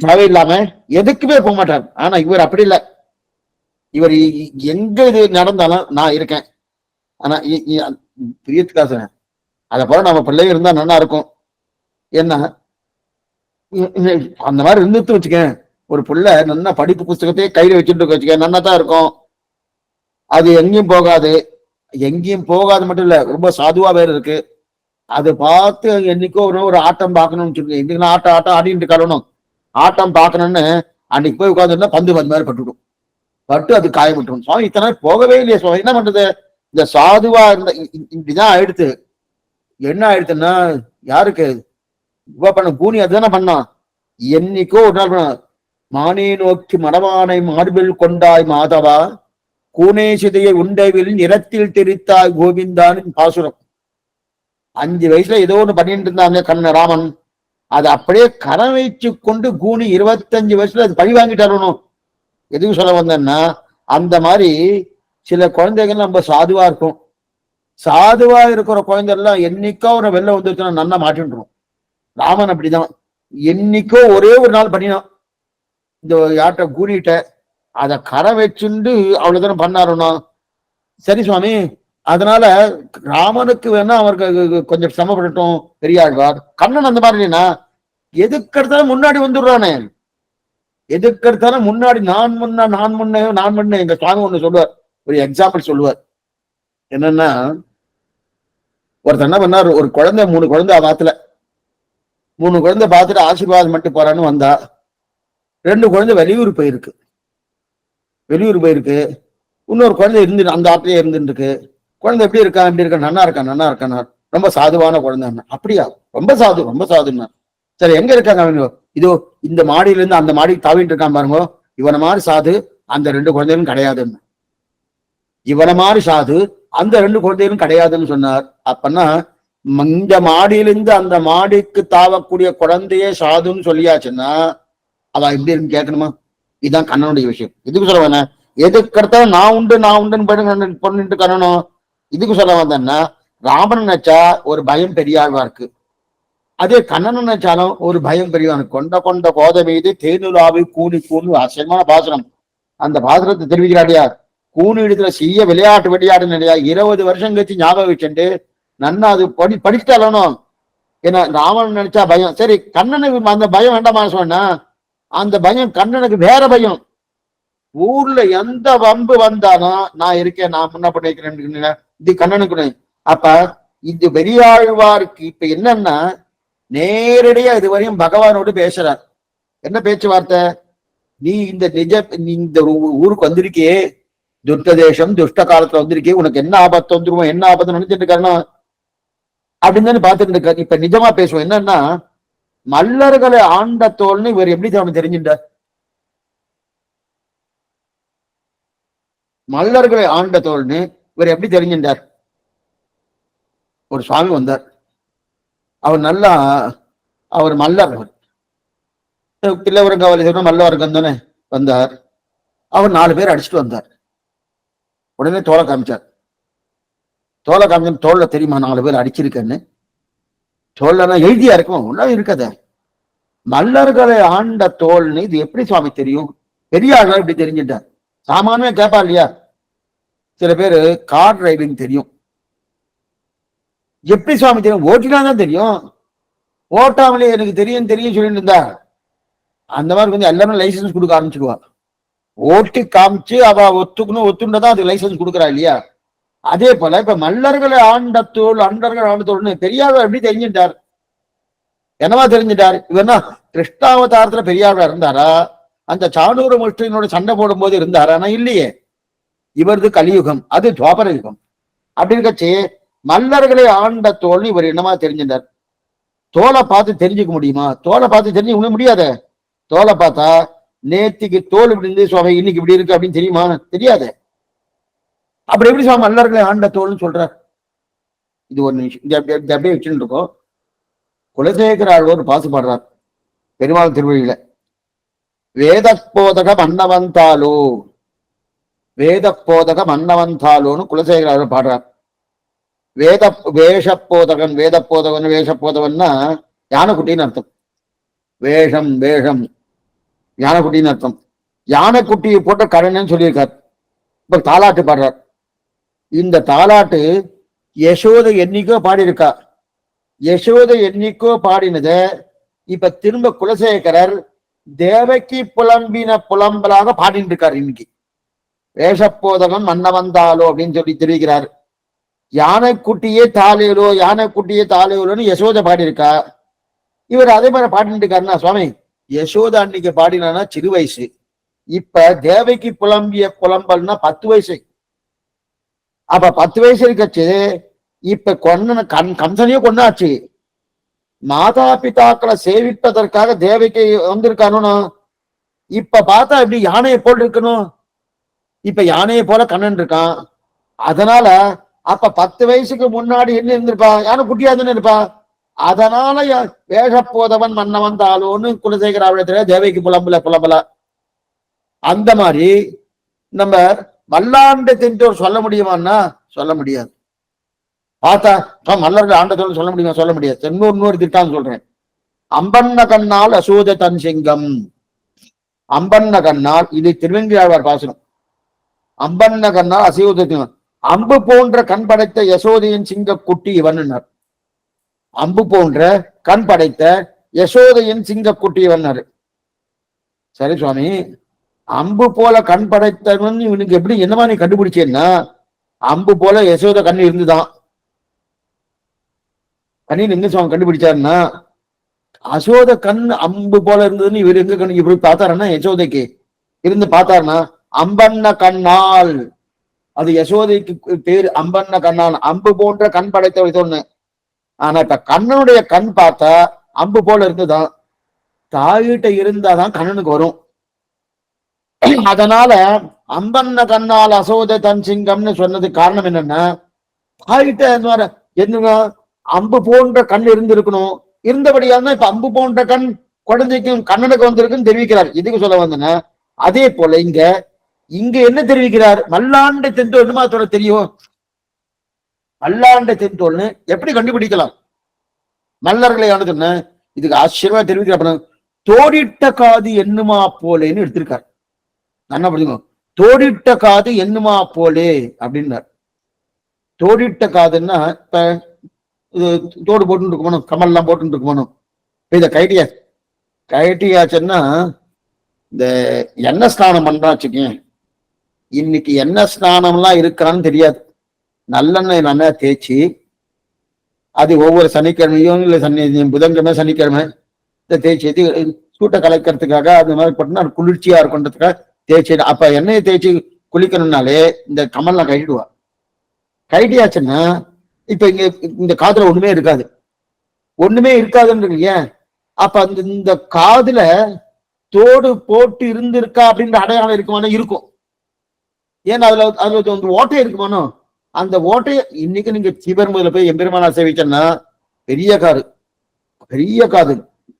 [SPEAKER 1] தேவையில்லாம எதுக்குமே போக மாட்டார். ஆனா இவர் அப்படி இல்லை, இவர் எங்க இது நடந்தாலும் நான் இருக்கேன். ஆனா பிரியத்துக்காக அதை போல நம்ம பிள்ளைங்க இருந்தா நல்லா இருக்கும். என்ன அந்த மாதிரி இருந்துட்டு வச்சுக்கேன், ஒரு பிள்ளை நல்லா படிப்பு புஸ்தகத்தையே கையில வச்சுட்டு வச்சுக்க நல்லா தான் இருக்கும். அது எங்கேயும் போகாது மட்டும் இல்ல, ரொம்ப சாதுவா வேற இருக்கு. அதை பார்த்து என்னைக்கோ ஒரு ஆட்டம் பார்க்கணும்னு சொல்லுங்க, இன்னைக்கு ஆட்டம் ஆடிட்டு கலணும், ஆட்டம் பார்க்கணும்னு அன்னைக்கு போய் உட்காந்துருந்தா பந்து மாதிரி பட்டு அது காயப்பட்டுரும். சுவாமி இத்தனை போகவே இல்லையா சுவாமி, என்ன பண்றது? இந்த சாதுவா இருந்த இப்படிதான் ஆயிடுத்து. என்ன ஆயிடுத்துன்னா யாருக்கு பண்ண கூனி அதுதானே பண்ணான். என்னைக்கோ ஒரு நாள் பண்ண, மானே நோக்கி மடவானை மார்பில் கொண்டாய் மாதவா, கூனேசிதையை உண்டைவில் நிறத்தில் தெரித்தாய் கோவிந்தானின் பாசுரம். 5 வயசுல ஏதோ ஒண்ணு பண்ணிட்டு இருந்தாங்க ராமன், அதை அப்படியே கரை வைச்சு கொண்டு கூனி 25 வயசுல அது பழி வாங்கிட்டாரணும். எதுவும் சொல்ல வந்தேன்னா அந்த மாதிரி சில குழந்தைகள் நம்ம சாதுவா இருக்கும், சாதுவா இருக்கிற குழந்தைகள்லாம் என்னைக்கோ ஒரு வெளில வந்துருச்சுன்னா நல்லா மாட்டின்றோம். ராமன் அப்படிதான், என்னைக்கோ ஒரே ஒரு நாள் பண்ணினான் இந்த யார்கிட்ட கூனிட்ட, அதை கரை வச்சுண்டு அவ்வளவுதானே பண்ணாருன்னா. சரி சுவாமி, அதனால ராமனுக்கு வேணா அவருக்கு கொஞ்சம் சிரமப்படட்டும் பெரியாழ்வார். கண்ணன் அந்த மாதிரி இல்லைன்னா எதுக்கெடுத்தாலும் முன்னாடி வந்துடுறானே, எதுக்கெடுத்தாலும் முன்னாடி நான் முன்ன. எங்க சுவாமி ஒண்ணு சொல்லுவார், ஒரு எக்ஸாம்பிள் சொல்லுவார். என்னன்னா ஒருத்தர் என்ன பண்ணார், ஒரு குழந்தை 3 குழந்தை ஆத்துல 3 குழந்தை பார்த்துட்டு ஆசீர்வாதம் மட்டும் போறான்னு வந்தா, 2 குழந்தை வெளியூர் போயிருக்கு. இன்னொரு குழந்தை அந்த ஆத்திலேயே இருந்துருக்கு. குழந்தை எப்படி இருக்கா நல்லா இருக்கான், ரொம்ப சாதுவான குழந்தை. அப்படியா, ரொம்ப சாதுன்னா. சரி எங்க இருக்காங்க அவங்க? இதோ இந்த மாடியில இருந்து அந்த மாடிக்கு தாவிட்டு இருக்கான் பாருங்க, இவனை மாதிரி சாது அந்த 2 குழந்தைகளும் கிடையாதுன்னு. இவனை மாதிரி சாது அந்த 2 குழந்தைகளும் கிடையாதுன்னு சொன்னார். அப்பன்னா இந்த மாடியிலிருந்து அந்த மாடிக்கு தாவக்கூடிய குழந்தையே சாதுன்னு சொல்லியாச்சுன்னா அவ எப்படி இருக்கு கேட்கணுமா? இதுதான் கண்ணனுடைய விஷயம். இதுக்கு சொல்ல வேணா, எதுக்கடுத்தா நான் உண்டு நான் உண்டுன்னு பண்ணிட்டு கண்ணனும். இதுக்கு சொல்ல வந்தேன்னா, ராமன் நினைச்சா ஒரு பயம் பெரியாழ்வா இருக்கு, அதே கண்ணன் நினைச்சாலும் ஒரு பயம் பெரியவனுக்கு. கொண்ட கொண்ட கோத மீது தேனுலாவி கூணி கூணு ஆச்சரியமான பாசனம். அந்த பாசனத்தை தெரிவிக்கிறாடியா, கூணு இடத்துல செய்ய விளையாட்டு விளையாடுன்னு இல்லையா, 20 வருஷம் கழிச்சு ஞாபகம் வச்சுட்டு நன்னா அது படிச்சுட்டாலும். ஏன்னா ராமன் நினைச்சா பயம். சரி, கண்ணனுக்கு அந்த பயம் வேண்டாமா சொன்னா, அந்த பயம் கண்ணனுக்கு வேற பயம். ஊர்ல எந்த வம்பு வந்தாலும் நான் இருக்கேன், நான் முன்ன பண்ணிக்கிறேன், இது கண்ணனுக்கு. அப்ப இது பெரியாழ்வாருக்கு இப்ப என்னன்னா, நேரடியா இதுவரையும் பகவானோடு பேசுறார். என்ன பேச்சுவார்த்தை? நீ இந்த இந்த ஊருக்கு வந்திருக்கே, துஷ்ட தேசம் துஷ்ட காலத்துல வந்திருக்கே, உனக்கு என்ன ஆபத்து வந்துருவோம், என்ன ஆபத்து நினைச்சிட்டு இருக்கணும் அப்படின்னு தானே பார்த்துட்டு இருக்காரு. இப்ப நிஜமா பேசுவோம். என்னன்னா, மல்லர்களை ஆண்ட தோல்னு இவர் எப்படி அவனுக்கு தெரிஞ்சுட்டார்? மல்லர்களை ஆண்ட தோல்னு இவர் எப்படி தெரிஞ்சின்றார்? ஒரு சுவாமி வந்தார், அவர் நல்லா, அவர் மல்லர், கில்லவரங்காவலி சொன்ன மல்லவரங்கம் தானே வந்தார். அவர் 4 பேர் அடிச்சுட்டு வந்தார். உடனே தோலை காமிச்சார். தோலை காமிச்சு, தோல்ல தெரியுமா 4 பேர் அடிச்சிருக்கேன்னு? தோல்லனா எழுதியா இருக்கும், ஒன்றும் இருக்காத. மல்லர்களை ஆண்ட தோல்னு இது எப்படி சுவாமி தெரியும்? பெரியாள் இப்படி தெரிஞ்சுட்டார். சாமானியா கேட்பா இல்லையா? சில பேரு கார் டிரைவிங் தெரியும், எப்படி சுவாமி தெரியும்? ஓட்டினாதான் தெரியும், ஓட்டாமலே எனக்கு தெரியும் தெரியும் சொல்லிட்டு இருந்தா அந்த மாதிரி வந்து எல்லாரும் லைசன்ஸ் கொடுக்க ஆரம்பிச்சிடுவா. ஓட்டி காமிச்சு அவ ஒத்துண்டதான் அதுக்கு லைசன்ஸ் கொடுக்குறா இல்லையா? அதே போல இப்ப மல்லர்களை ஆண்ட தோல், அண்டர்கள் ஆண்ட தோல்னு பெரியார் எப்படி தெரிஞ்சுட்டார்? என்னவா தெரிஞ்சுட்டார்? இவர்னா கிருஷ்ணாவதாரத்துல பெரியார் இருந்தாரா? அந்த சாணூர முஷ்டினோட சண்டை போடும் போது இருந்தாரா? ஆனா இல்லையே. இவரது கலியுகம், அது துவாபர யுகம். அப்படி இருக்கச்சு மல்லர்களை ஆண்ட தோல்னு இவர் என்னமா தெரிஞ்சிட்டார்? தோலை பார்த்து தெரிஞ்சுக்க முடியுமா? தோலை பார்த்து தெரிஞ்சுக்க முடியாத. தோலை பார்த்தா நேத்திக்கு தோல் இப்படி இருந்து சுவாமி இன்னைக்கு இப்படி இருக்கு அப்படின்னு தெரியுமா? தெரியாது. அப்படி எப்படி சுவாமி மல்லர்களை ஆண்ட தோல்னு சொல்றார்? இது ஒரு நிமிஷம் அப்படியே வச்சுட்டு இருக்கோம். குலசேகர ஆழ்வார் பாசு பாடுறார் பெருமாள் திருவழியில. வேத போதக மன்னவந்தாலோ, வேத போதக மன்னவந்தாலோன்னு குலசேகர ஆழ்வார் பாடுறார். வேத வேஷப்போதகன், வேத போதகன் வேஷப்போதகன்னா யானைக்குட்டின்னு அர்த்தம். வேஷம் வேஷம் யானைக்குட்டின்னு அர்த்தம். யானைக்குட்டியை போட்ட கரணைன்னு சொல்லியிருக்கார். இப்ப தாலாட்டு பாடுறார். இந்த தாலாட்டு யசோதை என்னைக்கோ பாடியிருக்கா. யசோதை என்னைக்கோ பாடினத இப்ப திரும்ப குலசேகரர் தேவகி புலம்பின புலம்பலாக பாடிட்டு இருக்கார். இன்னைக்கு வேஷப்போதகன் மன்னவந்தாலோ அப்படின்னு சொல்லி தெரிவிக்கிறார். யானைக்குட்டியே தாலேலோ, யானைக்குட்டியே தாலேலோன்னு யசோதை பாடியிருக்கா. இவர் அதே மாதிரி பாடிட்டு இருக்காருன்னா, சுவாமி யசோதா அன்னைக்கு பாடினா சிறு வயசு, இப்ப தேவைக்கு புலம்பிய புலம்பல்னா 10 வயசு. அப்ப 10 வயசு இருக்கச்சு. இப்ப கம்சனையும் கொண்டாச்சு. மாதா பிதாக்களை சேவிப்பதற்காக தேவைக்கு வந்திருக்கானு. இப்ப பார்த்தா இப்படி யானையை போல் இருக்கணும். இப்ப யானையை போல கண்ணன் இருக்கான். அதனால அப்ப 10 வயசுக்கு முன்னாடி என்ன இருந்திருப்பா? யானை குட்டியாதுன்னு இருப்பா. அதனால வேஷப்போதவன் மன்னவன் தாளோன்னு குலசேகர ஆவணத்துல தேவைக்கு புலம்பல. அந்த மாதிரி நம்ம மல்லாண்ட தென்றோர் சொல்ல முடியுமான்னா சொல்ல முடியாது. பார்த்தா மல்லர்கள் ஆண்டத்தோடு சொல்ல முடியுமா? சொல்ல முடியாது. இன்னொரு திட்டான்னு சொல்றேன். அம்பன்ன கண்ணால் அசோத தன் சிங்கம். அம்பன்ன கண்ணால், இது திருவெங்கியாழ்வார் பாசனம். அம்பன்ன கண்ணால் அசோத, அம்பு போன்ற கண் படைத்த யசோதையின் சிங்க குட்டி இவன். அம்பு போன்ற கண் படைத்த யசோதையின் சிங்க குட்டி இவன். சரி சுவாமி, அம்பு போல கண் படைத்தவன் இவனுக்கு எப்படி என்னமா நீ கண்டுபிடிச்சேன்னா, அம்பு போல யசோத கண்ணு இருந்துதான். கண்ணின் எங்க சுவாமி கண்டுபிடிச்சாருன்னா, அசோத கண் அம்பு போல இருந்ததுன்னு இவர் எங்க கண்ணு இப்படி பார்த்தாருன்னா, யசோதைக்கு இருந்து பார்த்தாருன்னா அம்பன்ன கண்ணால், அது யசோதைக்கு பேரு அம்பன்ன கண்ணால், அம்பு போன்ற கண் படைத்தவள் சொன்ன. ஆனா இப்ப கண்ணனுடைய கண் பார்த்தா அம்பு போல இருந்துதான். தாயிட்ட இருந்தாதான் கண்ணனுக்கு வரும். அதனால அம்பன்ன கண்ணால் அசோத தன் சிங்கம்னு சொன்னது காரணம் என்னன்னா, ஆகிட்ட என்ன அம்பு போன்ற கண் இருந்திருக்கணும். இருந்தபடியால் இப்ப அம்பு போன்ற கண் குழந்தைக்கும் கண்ணனுக்கு வந்திருக்குன்னு தெரிவிக்கிறார். இதுக்கு சொல்ல வந்தன. அதே போல இங்க இங்க என்ன தெரிவிக்கிறார்? மல்லாண்ட தென்தோல் என்னமா சொல்ல தெரியும்? மல்லாண்ட தென்தோல்னு எப்படி கண்டுபிடிக்கலாம்? மல்லர்களை ஆனதுன்னு இதுக்கு ஆச்சரியமா தெரிவிக்கிற தோடிட்ட காது என்னுமா போலேன்னு எடுத்திருக்காரு. என்ன படிக்கணும்? தோடிட்ட காது என்னுமா போலே அப்படின்னார். தோடிட்ட காதுன்னா இப்ப இது தோடு போட்டு இருக்கணும், கமல் எல்லாம் போட்டு இருக்கணும். இத கைட்டியாச்சுன்னா இந்த எண்ணெய் ஸ்நானம் பண்றா வச்சுக்கேன். இன்னைக்கு எண்ணெய் ஸ்நானம் எல்லாம் இருக்கான்னு தெரியாது. நல்லெண்ணெய் நல்லா தேய்ச்சி அது ஒவ்வொரு சனிக்கிழமையும் இல்லை புதன்கிழமை சனிக்கிழமை தேய்ச்சி சூட்டை கலைக்கிறதுக்காக அது மாதிரி போட்டோம்னா குளிர்ச்சியா இருக்குன்றதுக்காக தேய்ச்சி. அப்ப எண்ணெயை தேய்ச்சி குளிக்கணும்னாலே இந்த கமல்லாம் கட்டிடுவா. கட்டியாச்சுன்னா இப்ப இங்க இந்த காதுல ஒண்ணுமே இருக்காது. ஒண்ணுமே இருக்காதுன்னு ஏன்? அப்ப அந்த இந்த காதுல தோடு போட்டு இருந்திருக்கா அப்படின்ற அடையாளம் இருக்குமானோ? இருக்கும். ஏன்னா அதுல ஒரு ஓட்டை இருக்குமானோ? அந்த ஓட்டைய இன்னைக்கு நீங்க சிவபெருமான்ல போய் எம்பெருமானா சேவிச்சோன்னா பெரிய காது, பெரிய காது,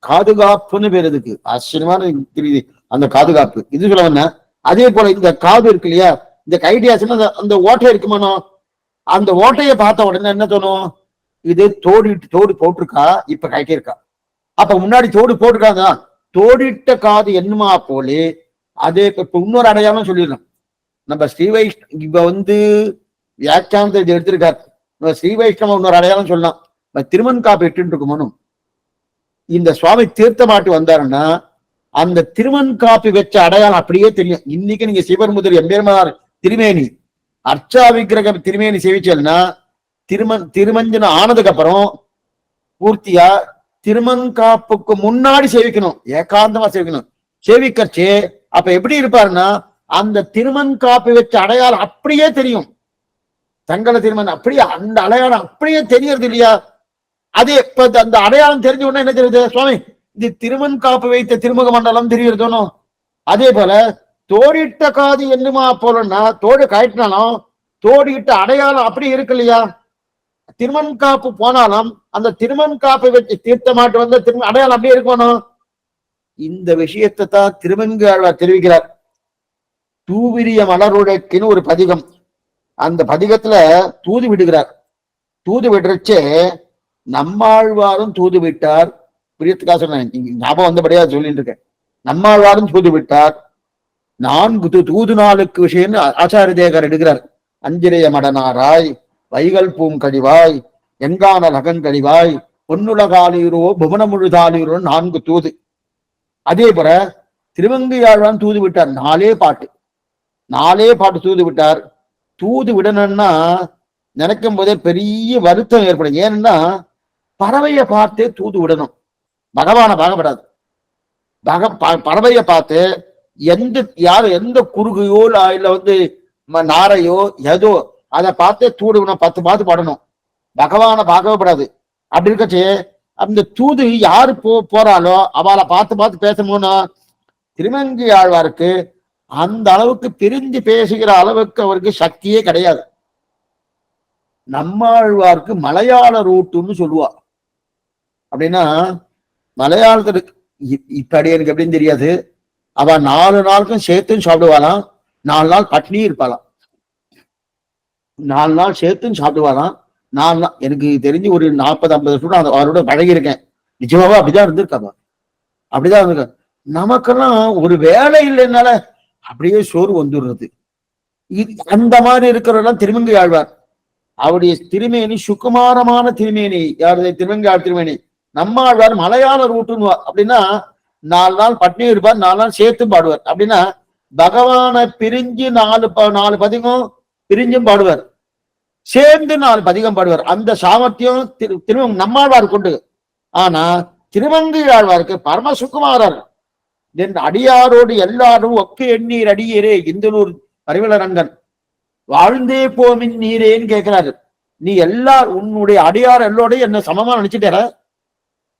[SPEAKER 1] காதுகாப்புன்னு பேர் இதுக்கு. ஆச்சரியமான தெரியுது அந்த காதுகாப்பு. இது சொல்ல வந்த. அதே போல இந்த காது இருக்கு இல்லையா, இந்த கைடியாச்சுன்னா அந்த ஓட்டை இருக்குமானோ? அந்த ஓட்டையை பார்த்த உடனே என்ன தோணும்? இது தோடு போட்டிருக்கா, இப்ப கைட்டே இருக்கா. அப்ப முன்னாடி தோடு போட்டிருக்காங்க. தோடிட்ட காது என்னமா போலே அதே இப்ப இன்னொரு அடையாளம் சொல்லிடலாம். நம்ம ஸ்ரீவைஷ்ணவ இப்ப வியாக்கியானத்தை எடுத்திருக்காரு. ஸ்ரீவைஷ்ணவ இன்னொரு அடையாளம் சொல்லலாம். திருமண் காப்பு எட்டு இருக்குமோனும் இந்த சுவாமி தீர்த்தமாட்டி வந்தாருன்னா அந்த திருமண் காப்பி வச்ச அடையாளம் அப்படியே தெரியும். இன்னைக்கு நீங்க சிவபெருமுதர் எம்பெருமானார் திருமேனி அர்ச்சா விக்கிரக திருமேனி சேவிச்சல்னா திருமஞ்சனம் ஆனதுக்கு அப்புறம் பூர்த்தியா திருமண் காப்புக்கு முன்னாடி சேவிக்கணும், ஏகாந்தமா சேவிக்கணும். சேவிக்கச்சு அப்ப எப்படி இருப்பாருன்னா அந்த திருமண் காப்பி வச்ச அடையாளம் அப்படியே தெரியும். தங்கள திருமணம் அப்படியே அந்த அடையாளம் அப்படியே தெரியறது இல்லையா? அது இப்ப அந்த அடையாளம் தெரிஞ்ச உடனே என்ன தெரியுது? சுவாமி இது திருமண் காப்பு வைத்த திருமுக மண்டலம் தெரியுறதோனும். அதே போல தோடிட்ட காது என்னமா போலன்னா தோடு காய்ட்டினாலும் தோடிட்ட அடையாளம் அப்படி இருக்கு இல்லையா? திருமண் காப்பு போனாலும் அந்த திருமண் காப்பை வச்சு தீர்த்தமாட்டு வந்த அடையாளம் அப்படியே இருக்கணும். இந்த விஷயத்தை தான் திருமங்கையாழ்வார் தெரிவிக்கிறார். தூவிரிய மலருடைக்குன்னு ஒரு பதிகம். அந்த பதிகத்துல தூது விடுகிறார். தூது விடுறச்சே நம்மாழ்வாரும் தூது விட்டார். பிரியத்துக்காக சொன்னேன், ஞாபகம் வந்தபடியா சொல்லிட்டு இருக்கேன். நம்மாழ்வாரும் தூது விட்டார். 4 தூது நாளுக்கு விஷயம் ஆச்சாரிய தேகர் எடுக்கிறார். அஞ்சிரைய மடனாராய், வைகல் பூங்கழிவாய், எங்கான லகங்கழிவாய், பொன்னுலகாலீரோ புவனமுழுதாலீரோ 4 தூது. அதே போல திருவங்கையாழ்வான் தூது விட்டார். 4 பாட்டு தூது விட்டார். தூது விடணும்னா நினைக்கும் போதே பெரிய வருத்தம் ஏற்படும். ஏன்னா பறவையை பார்த்தே தூது விடணும். பகவானை பார்க்கப்படாது. பறவையை பார்த்து எந்த குறுகையோ இல்ல நாரையோ ஏதோ அதை பார்த்தே தூது விடணும். 10 பார்த்து பாடணும். பகவானை பார்க்கப்படாது. அப்படி இருக்கச்சு அந்த தூது யாரு போறாளோ அவளை பார்த்து பேசணும்னா திருமங்கை ஆழ்வாருக்கு அந்த அளவுக்கு பிரிஞ்சு பேசுகிற அளவுக்கு அவருக்கு சக்தியே கிடையாது. நம்மாழ்வாருக்கு மலையாள ரூட்டுன்னு சொல்லுவா. அப்படின்னா மலையாளத்துல இப்படி எனக்கு எப்படின்னு தெரியாது. அவ 4 நாளுக்கும் சேர்த்துன்னு சாப்பிடுவாளாம். 4 நாள் பட்னி இருப்பாளாம். 4 நாள் சேர்த்துன்னு சாப்பிடுவாளாம். 4 நாள் எனக்கு தெரிஞ்சு ஒரு 40-50 வருஷம் அவரோட பழகி இருக்கேன். நிஜமாவா அப்படிதான் இருந்திருக்காங்க. அப்படிதான் இருந்திருக்க. நமக்கெல்லாம் ஒரு வேலை இல்லைன்னால அப்படியே சோறு வந்துடுறது. அந்த மாதிரி இருக்கிறவெல்லாம் திருமங்கை ஆழ்வார். அவருடைய திருமேனி சுகுமாரமான திருமேனி. யாருடைய திருமங்கையார் திருமேனி. நம்மாழ்வார் மலையாள ரூட்டுன்னு. அப்படின்னா 4 நாள் பட்னி இருப்பார், 4 நாள் சேர்த்து பாடுவார். அப்படின்னா பகவானை பிரிஞ்சு 4 பதிகம் பிரிஞ்சும் பாடுவார், சேர்ந்து 4 பதிகம் பாடுவார். அந்த சாமர்த்தியம் நம்மாழ்வார் கொண்டு. ஆனா திருமங்கை ஆழ்வாருக்கு பரம சுகுமாரர். என் அடியாரோடு எல்லாரும் ஒக்கு எண்ணீர் அடியேரே இந்தனூர் பரிவளரங்கன் வாழ்ந்தே போமின் நீரேன்னு கேட்கிறாரு. நீ உன்னுடைய அடியார் எல்லோடையும் என்ன சமமா நினைச்சுட்டேற?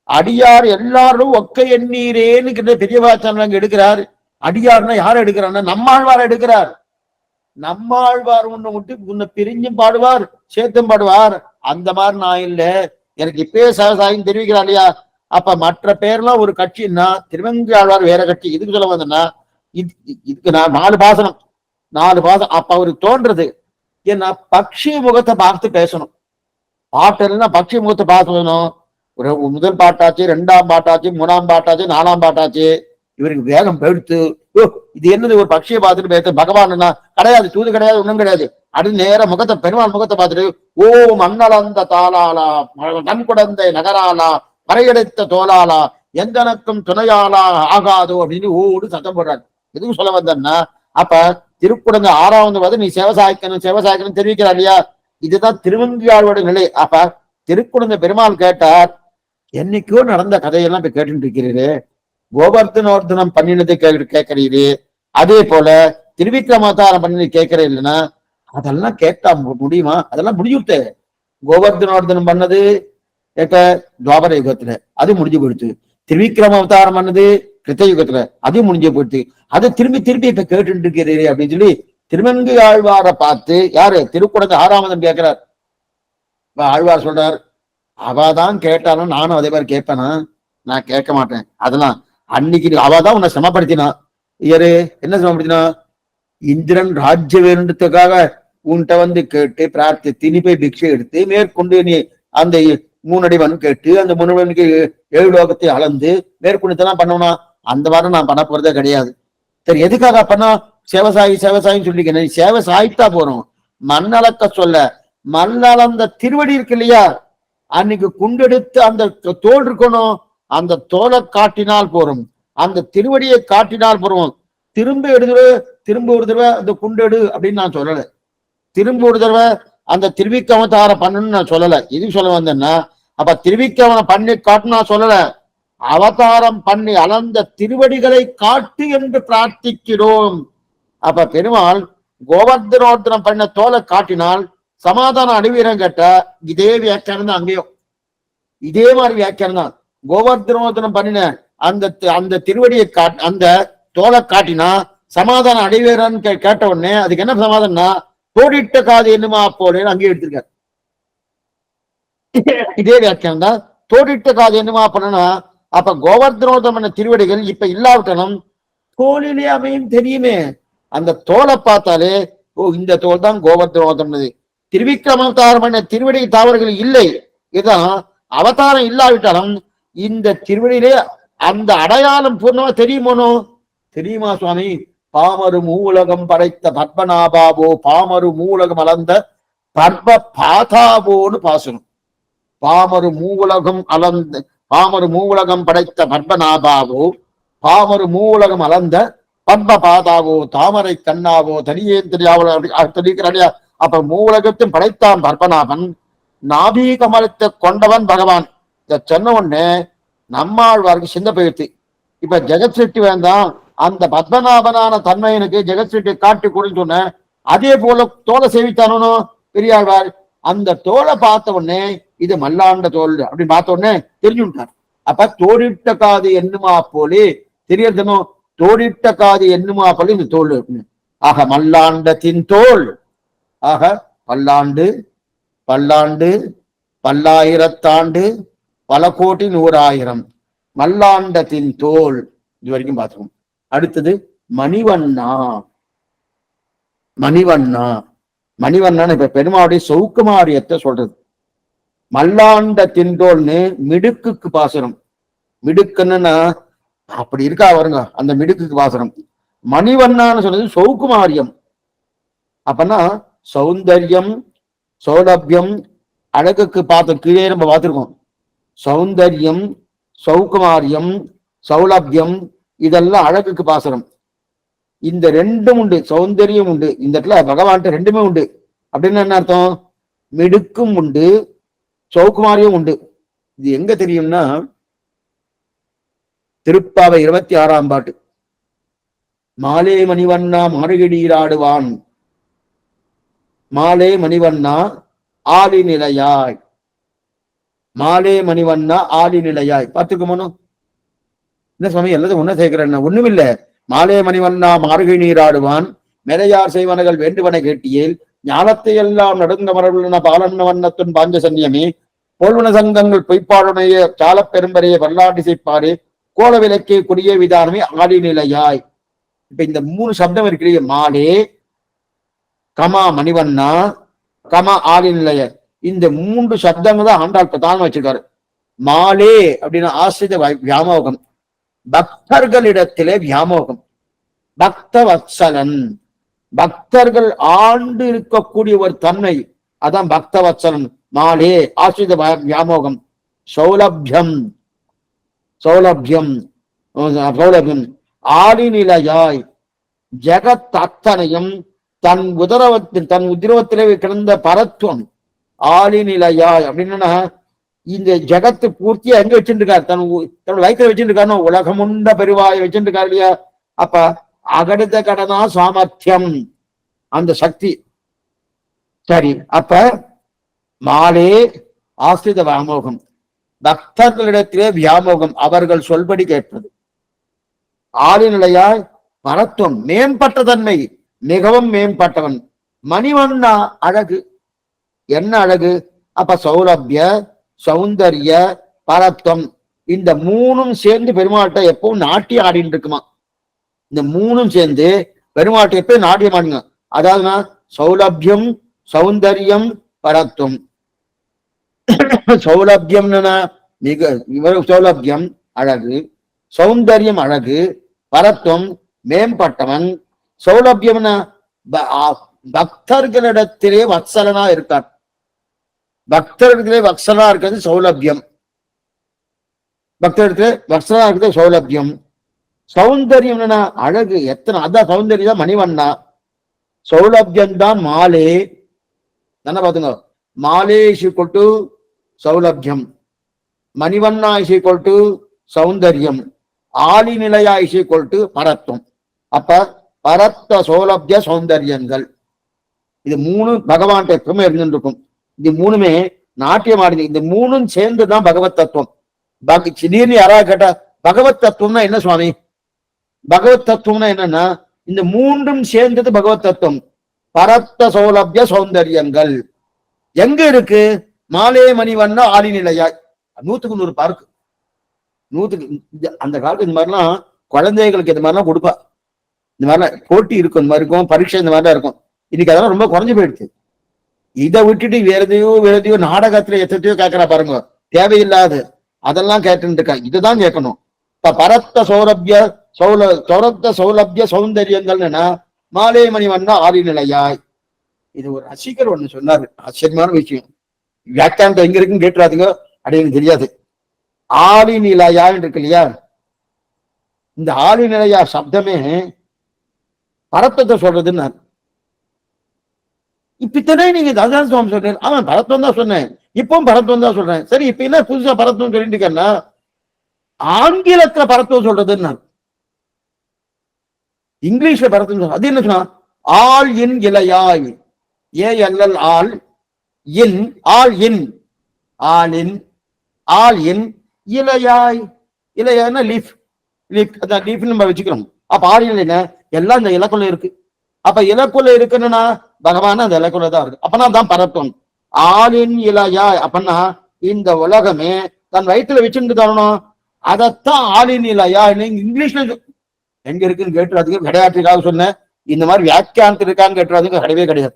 [SPEAKER 1] அடியார் எல்லாரும் ஒக்க எண்ணீரேன்னு பெரியவாச்சான் எடுக்கிறார். அடியார்னா யார் எடுக்கிறான்னா நம்மாழ்வார் எடுக்கிறார். நம்மாழ்வார் உன்னை விட்டு உன்னை பிரிஞ்சும் பாடுவார், சேர்த்தும் பாடுவார். அந்த மாதிரி நான் இல்ல, எனக்கு இப்பயே சகசாயம் தெரிவிக்கிறார் இல்லையா. அப்ப மற்ற பேர்லாம் ஒரு கட்சின்னா திருவெங்காழ்வார் வேற கட்சி. இதுக்கு சொல்ல வந்தேன்னா இதுக்கு நான் 4 பாசனம் அப்ப அவருக்கு தோன்றது ஏன்னா பக்ஷி முகத்தை பார்த்து பேசணும். பாட்டு இல்லைன்னா பக்ஷி முகத்தை பார்க்கணும். ஒரு முதல் பாட்டாச்சு, 2ஆம் பாட்டாச்சு, 3ஆம் பாட்டாச்சு, 4ஆம் பாட்டாச்சு. இவருக்கு வேகம் பெடுத்து இது என்னது ஒரு பக்ஷியை பார்த்துட்டு பேச பகவான் கிடையாது, தூது கிடையாது, ஒண்ணும் கிடையாது. அடுத்து நேர முகத்தை பெருமாள் முகத்தை பார்த்துட்டு ஓ மண்ணளந்த தாளாலா நன் குடந்தை நகராலா பறையடைத்த தோலாலா எந்தனக்கும் துணையாலா ஆகாதோ அப்படின்னு ஓடு சத்தம் போடுறாரு. எதுவும் சொல்ல வந்தேன்னா அப்ப திருக்குடந்தை 6வது நீ சேவசாய்க்கணும் தெரிவிக்கிறார் இல்லையா. இதுதான் திருவெங்கியாழ்வோட நிலை. அப்ப திருக்குடந்தை பெருமாள் கேட்டார், என்னைக்கோ நடந்த கதையெல்லாம் இப்ப கேட்டுட்டு இருக்கிறீரு, கோவர்த்தனோர்த்தனம் பண்ணினது கேட்கிறீரு, அதே போல திருவிக்ரமாவதாரம் பண்ணி கேட்கிற இல்லைன்னா அதெல்லாம் கேட்டா முடியுமா? அதெல்லாம் முடிஞ்சுட்டு. கோவர்த்தனோர்த்தனம் பண்ணது கேட்ட துவாபர யுகத்துல அது முடிஞ்சு போயிடுச்சு. திருவிக்ரம அவதாரம் பண்ணது கிருத்த யுகத்துல அது முடிஞ்சு போயிடுச்சு. அதை திரும்பி இப்ப கேட்டு இருக்கிறீரு அப்படின்னு சொல்லி திருவெங்கு ஆழ்வாரை பார்த்து யாரு திருக்குடந்தை 6ஆம் கேட்கிறார். ஆழ்வார் சொல்றார், அவதான் கேட்டாலும் நானும் அதே மாதிரி கேட்பேனா? நான் கேட்க மாட்டேன். அதெல்லாம் அன்னைக்கு அவதான் உன்னை சிரமப்படுத்தினா. யாரு என்ன சிரமப்படுத்தினா? இந்திரன் ராஜ்ய வேணுன்றதுக்காக உன்கிட்ட வந்து கேட்டு பிரார்த்தித்து நீ போய் பிக்ஷை எடுத்து மேற்கொண்டு நீ அந்த 3 அடிவன் கேட்டு அந்த 3 அடிவனுக்கு 7 லோகத்தை அளந்து மேற்கொண்டுதான் பண்ணணும். அந்த மாதிரி நான் பண்ண போறதே கிடையாது. சரி, எதுக்காக பண்ணா? சேவசாயின்னு சொல்லிக்க. சேவை சாய்த்தா போறோம். மண்ணளக்க சொல்ல மண்ணளந்த திருவடி இருக்கு இல்லையா, அன்னைக்கு குண்டெடுத்து அந்த தோல் இருக்கணும், அந்த தோலை காட்டினால் போறோம், அந்த திருவடியை காட்டினால் போறோம். திரும்ப ஒரு தடவை அந்த குண்டெடு அப்படின்னு நான் சொல்லல. திரும்ப ஒரு தடவை அந்த திருவிக்கிரமதாரம் பண்ணணும்னு நான் சொல்லல. இது சொல்ல வந்தேன்னா அப்ப திருவிக்கிரமனை பண்ணி காட்டுனா சொல்லல, அவதாரம் பண்ணி அளந்த திருவடிகளை காட்டு என்று பிரார்த்திக்கிறோம். அப்ப பெருமாள் கோவர்த்தனோர்த்தனம் பண்ண தோலை காட்டினால் சமாதானம் அடைவீரம் கேட்ட இதே வியாக்கியானம் தான். அங்கேயும் இதே மாதிரி வியாக்கியானம் தான். கோவர்த்தனோர்த்தனம் பண்ணின அந்த திருவடியை அந்த தோலை காட்டினா சமாதானம் அடைவீரன்னு கேட்ட உடனே அதுக்கு என்ன சமாதானம்னா தோடிட்ட காது என்னமா போலேன்னு அங்கேயே எடுத்திருக்காரு. இதே வியாக்கியானம் தான். தோடிட்ட காது என்னமா பண்ணனா அப்ப கோவர்த்தனோர்த்தனம் பண்ண திருவடிகள் இப்ப இல்லாவிட்டனும் தோலிலே அமையும் தெரியுமே. அந்த தோலை பார்த்தாலே ஓ இந்த தோல் தான் கோவர்த்தனோர்த்தனம். திருவிக்கிரமவதாரம் பண்ண திருவடி தாவர்கள் இல்லை. இதுதான் அவதாரம் இல்லாவிட்டாலும் இந்த திருவடியிலே அந்த அடையாளம் பூர்ணமா தெரியுமா சுவாமி? பாமரு மூலகம் படைத்த பத்மநாபாபோ பாமரு மூலகம் அளந்த பத்ம பாதாபோன்னு பாசனம். பாமரு மூலகம் படைத்த பத்மநாபாவோ பாமரு மூலகம் அளந்த பத்ம பாதாவோ தாமரை கண்ணாவோ தனியே அப்ப மூலகத்தையும் படைத்தான் பத்மநாபன், நாபி கமலத்தை கொண்டவன் பகவான். இத சொன்ன உடனே நம்மாழ்வாருக்கு சிந்த போயிடுச்சு. இப்ப ஜெகத் சிருஷ்டி வேண்டாம், அந்த பத்மநாபனான தன்மையனுக்கு ஜெகத் சிருஷ்டி காட்டி கொடுன்னு சொன்ன அதே போல தோலை சேவித்தானோ பெரியாழ்வார். அந்த தோலை பார்த்த உடனே இது மல்லாண்ட தோல் அப்படின்னு பார்த்த உடனே தெரிஞ்சுட்டார். அப்ப தோடிட்ட காது என்னுமா போலே தெரியறதுனோ, தோடிட்ட காது என்னுமா போல இந்த தோல். ஆக மல்லாண்டத்தின் தோல், ஆக பல்லாண்டு பல்லாயிரத்தாண்டு பல கோடி 100,000 மல்லாண்டத்தின் தோல் இது வரைக்கும் பார்த்துக்கோம். அடுத்தது மணிவண்ணா இப்ப பெருமாவுடைய சௌக்குமாரியத்தை சொல்றது. மல்லாண்டத்தின் தோல்னு மிடுக்குக்கு பாசனம். மிடுக்குன்னா அப்படி இருக்கா வருங்க, அந்த மிடுக்குக்கு பாசனம். மணிவண்ணான்னு சொன்னது சௌக்குமாரியம். அப்பனா சௌந்தர்யம் சௌலபியம் அழகுக்கு பார்த்த கீழே நம்ம பார்த்திருக்கோம். சௌந்தர்யம் சௌகுமாரியம் சௌலபியம் இதெல்லாம் அழகுக்கு பாசனம். இந்த ரெண்டும் உண்டு, சௌந்தரியம் உண்டு. இந்த இடத்துல பகவான்கிட்ட ரெண்டுமே உண்டு. அப்படின்னு என்ன அர்த்தம்? மிடுக்கும் உண்டு சௌகுமாரியம் உண்டு. இது எங்க தெரியும்னா திருப்பாவை 26ஆம் பாட்டு. மாலே மணிவண்ணா மாறுகிடீராடுவான், மாலே மணிவண்ணா ஆலி நிலையாய், மாலே மணிவண்ணா ஆலி நிலையாய். பார்த்துக்குமோனோ என்ன சுவாமி எல்லாத்தையும் ஒன்னும் சேர்க்கிறேன்? ஒண்ணும் இல்ல, மாலே மணிவண்ணா மார்கழி நீராடுவான் மெதையார் செய்வனகள் வேண்டுவன கேட்டியேல் ஞானத்தை எல்லாம் நடுங்க மரபுள்ள பாலன்ன வண்ணத்துன் பாஞ்ச சன்னியமே போல்வன சங்கங்கள் பொய்ப்பாடுடைய சாலப் பெரும்பரைய வரலாற்று செய்ப்பாரு கோல விளக்கே குடிய விதானமே ஆடி நிலையாய். இப்ப இந்த 3 சப்தம் இருக்கிற மாலே கமா மணிவண்ணா கமா ஆடி நிலைய, இந்த 3 சப்தங்கள் தான் ஆண்டாள் பிரதானம் வச்சிருக்காரு. மாலே அப்படின்னா ஆசிரித வியாமோகம், பக்தர்களிடத்திலே வியாமோகம், பக்த வத்சலன், பக்தர்கள் ஆண்டு இருக்கக்கூடிய ஒரு தன்மை, அதான் பக்த வத்சலன். மாலே ஆசிரித வியாமோகம், சௌலபியம் சௌலபியம் சௌலபியம் ஆடி நிலையாய் ஜெகத் அத்தனையும் தன் உதிரவத்திலே கிடந்த பரத்துவம் ஆளி நிலையாய் அப்படின்னா இந்த ஜெகத்து பூர்த்தியா எங்க வச்சுருக்காரு? தன் வயிற்று வச்சுருக்காரு, உலகமுண்ட பெருவாயை வச்சுருக்காரு இல்லையா? அப்ப அகடித கடனா சாமர்த்தியம், அந்த சக்தி. சரி, அப்ப மாலே ஆசிரித வியாமோகம், பக்தர்களிடத்திலே வியாமோகம், அவர்கள் சொல்படி கேட்பது. ஆளி நிலையாய் பரத்துவம், மேம்பட்ட தன்மை, மிகவும் மேம்பட்டவன். மணிவண்ணா அழகு, என்ன அழகு? அப்ப சௌலபிய சௌந்தர்ய பரத்துவம், இந்த 3ம் சேர்ந்து பெருமாள்கிட்ட எப்பவும் நாட்டியம் ஆடிட்டு இருக்குமா. இந்த 3ம் சேர்ந்து பெருமாள்கிட்ட எப்பவும் நாட்டியம் ஆடுங்க. அதாவது சௌலபியம் சௌந்தர்யம் பரத்துவம். சௌலபியம்னா மிக சௌலபியம் அழகு, சௌந்தர்யம் அழகு, பரத்துவம் மேம்பட்டவன். சௌலபியம்னா பக்தர்களிடத்திலே வத்சலனா இருக்கான், பக்தர்களிடத்திலே வத்சலனா இருக்கிறது சௌலபியம், பக்தரிடத்திலே வத்சலனா இருக்கிறது சௌலபியம். சௌந்தர்யம் அழகு, எத்தனை, அதான் சௌந்தர்யம் தான் மணிவண்ணா. சௌலபியம் தான் மாலே. என்ன பாத்துங்க, மாலே ஈக்குவல் சௌலபியம், மணிவண்ணா ஈக்குவல் சௌந்தர்யம், ஆலி நிலையா ஈக்குவல் பரத்துவம். அப்ப பரத்த சௌலபிய சௌந்தர்யங்கள், இது 3 பகவான் எப்பவுமே இருந்துருக்கும். இது 3மே நாட்டியம் ஆடுது. இந்த 3ம் சேர்ந்துதான் பகவத் தத்துவம். திடீர்னு யாராவது கேட்டா பகவத் தத்துவம்னா என்ன சுவாமி? பகவத் தத்துவம்னா என்னன்னா இந்த 3ம் சேர்ந்தது பகவத் தத்துவம். பரத்த சௌலபிய சௌந்தர்யங்கள் எங்க இருக்கு? மாலே மணிவண்ணா ஆலி நிலையாய். 100க்கு 100 பார்க்கு. 100க்கு அந்த காலத்து இந்த மாதிரிலாம் குழந்தைகளுக்கு இந்த மாதிரிலாம் கொடுப்பா. இந்த மாதிரிலாம் போட்டி இருக்கும், இந்த மாதிரி இருக்கும், பரீட்சை இந்த மாதிரிலாம் இருக்கும். இன்னைக்கு அதெல்லாம் ரொம்ப குறைஞ்சு போயிடுச்சு. இதை விட்டுட்டு வேற எதையோ நாடகத்துல எத்தையோ கேட்கறா பாருங்க, தேவையில்லாது அதெல்லாம் கேட்டு இருக்கா. இதுதான் கேட்கணும். இப்ப பரத்த சௌலபிய சௌந்தரியங்கள்னா மாலே மணிவண்ணா ஆதி நிலையாய். இது ஒரு ரசிகர் ஒண்ணு சொன்னாரு, ஆச்சரியமான விஷயம். வியாக்கியானத்தை எங்க இருக்குன்னு கேட்டுறாதுங்க, அப்படின்னு தெரியாது. ஆதி நிலையான்னு இருக்கு இல்லையா, இந்த ஆதி நிலையா சப்தமே பரத்தத்தை சொல்றதுன்னு. இப்பத்தனே நீங்க அதான் சுவாமி சொல்றேன், அவன் பரத்துவம் தான் சொன்னேன், இப்பவும் பரத்துவம் தான் சொல்றேன். சரி, இப்ப என்ன புதுசா பரத்துவம் சொல்லிட்டு இருக்கேன்னா ஆங்கிலத்துல பரத்துவம் சொல்றதுன்னு, இங்கிலீஷ்ல பரத்துவம். அது என்ன சொன்னா, ஆல் இன் இலையாய், ஏஎல்எல் ஆல் இன், ஆல் இன், ஆல் இன் இலையாய். இலையாய்னா லீஃப், லீஃப் அதான் லீஃப் நம்ம வச்சுக்கிறோம். அப்ப ஆல் இலைனா எல்லாம் இந்த இலக்குள்ள இருக்கு. அப்ப இலக்குள்ள இருக்குன்னா பகவான் அந்த இலக்குள்ள தான் இருக்கு. அப்பனா தான் பரத்துவம். ஆளின் இலையாய் அப்பன்னா இந்த உலகமே தன் வயிற்றுல வச்சுட்டு தரணும். அதைத்தான் ஆளின் இலையா இங்கிலீஷ்ல எங்க இருக்குன்னு கேட்டுறதுக்கு கிடையாட்டுக்காக சொன்னேன். இந்த மாதிரி வியாக்கியானத்தில் இருக்கான்னு கேட்டுறதுக்கு கிடையவே கிடையாது.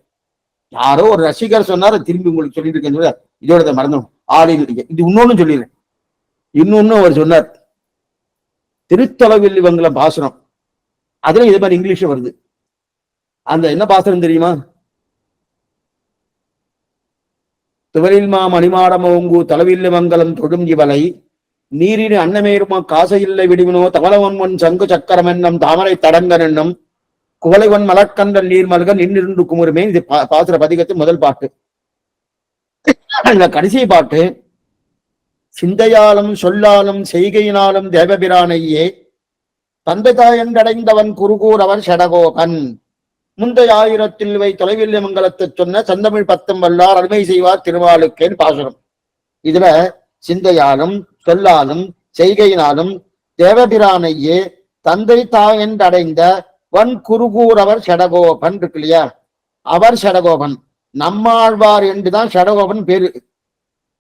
[SPEAKER 1] யாரோ ஒரு ரசிகர் சொன்னாரு, திரும்பி உங்களுக்கு சொல்லிட்டு இருக்கேன், இதோட மறந்துடும். ஆளின் இது இன்னொன்னு சொல்லிடுறேன். இன்னொன்னு அவர் சொன்னார், திருத்தலவில் இவங்கள பாசனம், அதுல இது மாதிரி இங்கிலீஷ்ல வருது. அந்த என்ன பாசனம் தெரியுமா? துவரில் மா மணிமாடமோங்கு தளவில்லை மங்கலம் தொடும் இவலை நீரின் அன்னமேருமா காசையில்லை விடுவினோ தவளவன்மன் சங்கு சக்கரம் என்னும் தாமரை தடங்கன் என்னும் குவளைவன் மலர்கந்தல் நீர் மல்க நின்னிருந்து குமுறுமே. இது பாசுர பதிகத்தின் முதல் பாட்டு. இந்த கடைசி பாட்டு, சிந்தையாலும் சொல்லாலும் செய்கையினாலும் தேவபிரானையே தந்தைதாயன்றடைந்தவன் குருகூர் அவர் ஷடகோகன் முந்தைய ஆயிரத்தில் வை தொலைவில் மங்கலத்தை சொன்ன சந்தமிழ் பத்தம் வல்லார் அருமை செய்வார் திருவாளுக்கேன் பாசுரம். இதுல சிந்தையாலும் சொல்லாலும் செய்கையினாலும் தேவபிரானையே தந்தை தாய் என்று அடைந்த வன் குருகூர் அவர் ஷடகோபன் இருக்கு இல்லையா, அவர் ஷடகோபன். நம்மாழ்வார் என்றுதான் ஷடகோபன் பேரு.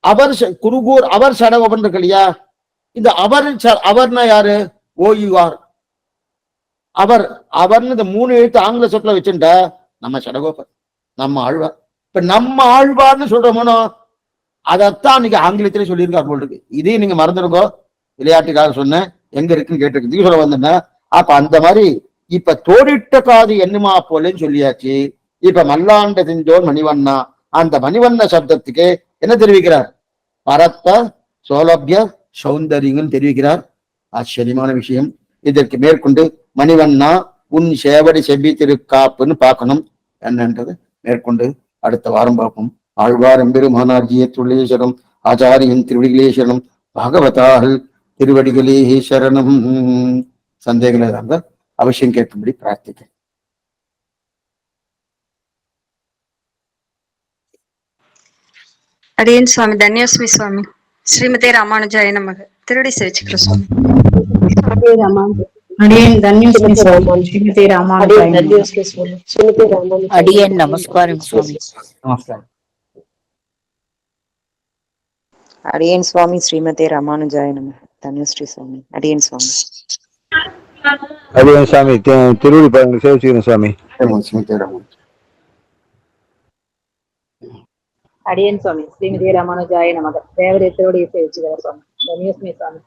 [SPEAKER 1] அவர் குருகூர் அவர் ஷடகோபன் இருக்கு இல்லையா, இந்த அவர்னா யாரு? ஓயுவார் அவர். அவர்னு இந்த 3 எழுத்து ஆங்கில சொற்களை வச்சுட்டா நம்ம ஷடகோபன், நம்ம ஆழ்வார். இப்ப நம்ம ஆழ்வார்னு சொல்றோமோ, அதைத்தான் இன்னைக்கு ஆங்கிலத்திலே சொல்லியிருக்காரு போல் இருக்கு. இதையும் நீங்க மறந்துருக்கோ, விளையாட்டுக்காக சொன்னேன், எங்க இருக்குன்னு கேட்டிருக்கு சொல்ல வந்தேன்னா. அப்ப அந்த மாதிரி இப்ப தோடிட்ட காது என்னுமா போலன்னு சொல்லியாச்சு. இப்ப மல்லாண்ட செஞ்சோன் மணிவண்ணா, அந்த மணிவண்ண சப்தத்துக்கு என்ன தெரிவிக்கிறார்? பரத்த சோலபிய சௌந்தரியங்கள் தெரிவிக்கிறார். ஆச்சரியமான விஷயம். இதற்கு மேற்கொண்டு மணிவண்ணா உன் சேவடி செவ்வி திருக்காப்புன்னு பார்க்கணும். என்னன்றது மேற்கொண்டு அடுத்த வாரம் பார்ப்போம். ஆழ்வார் எம்பெருமானார்ஜிய துள்ளேஸ்வரம், ஆச்சாரியின் திருவடிகளேஸ்வரம், பாகவதால் திருவடிகளே சரணம். சந்தேகங்கள் இருந்தால் அவசியம் கேட்கும்படி பிரார்த்திக்கிறேன்.
[SPEAKER 2] அடியேன் சுவாமி தன்யோஸ்மி சுவாமி. ஸ்ரீமதே ராமானுஜாய நமக. திருடி சேவிச்சுக்கிறோம் சுவாமி.
[SPEAKER 3] அடியேன் தன்யோஸ்மி சுவாமி. ஸ்ரீமதே ராமானுஜாய நமக.
[SPEAKER 4] அடியேன் நமஸ்காரம் சுவாமி.
[SPEAKER 1] நமஸ்காரம்.
[SPEAKER 4] அடியேன் சுவாமி. ஸ்ரீமதே ராமானுஜாய நமக. தன்யஸ்ரீ சுவாமி. அடியேன் சுவாமி.
[SPEAKER 5] அடியேன் சுவாமி. திருவடி பாருங்க சேவிச்சுக்கிறேன் சுவாமி.
[SPEAKER 3] அடியேன் சுவாமி. ஸ்ரீமதே ராமானுஜாய நமக. தேவரே திருவடியை சேவிச்சுக்கிறேன் சுவாமி. தன்யோஸ்மி சுவாமி.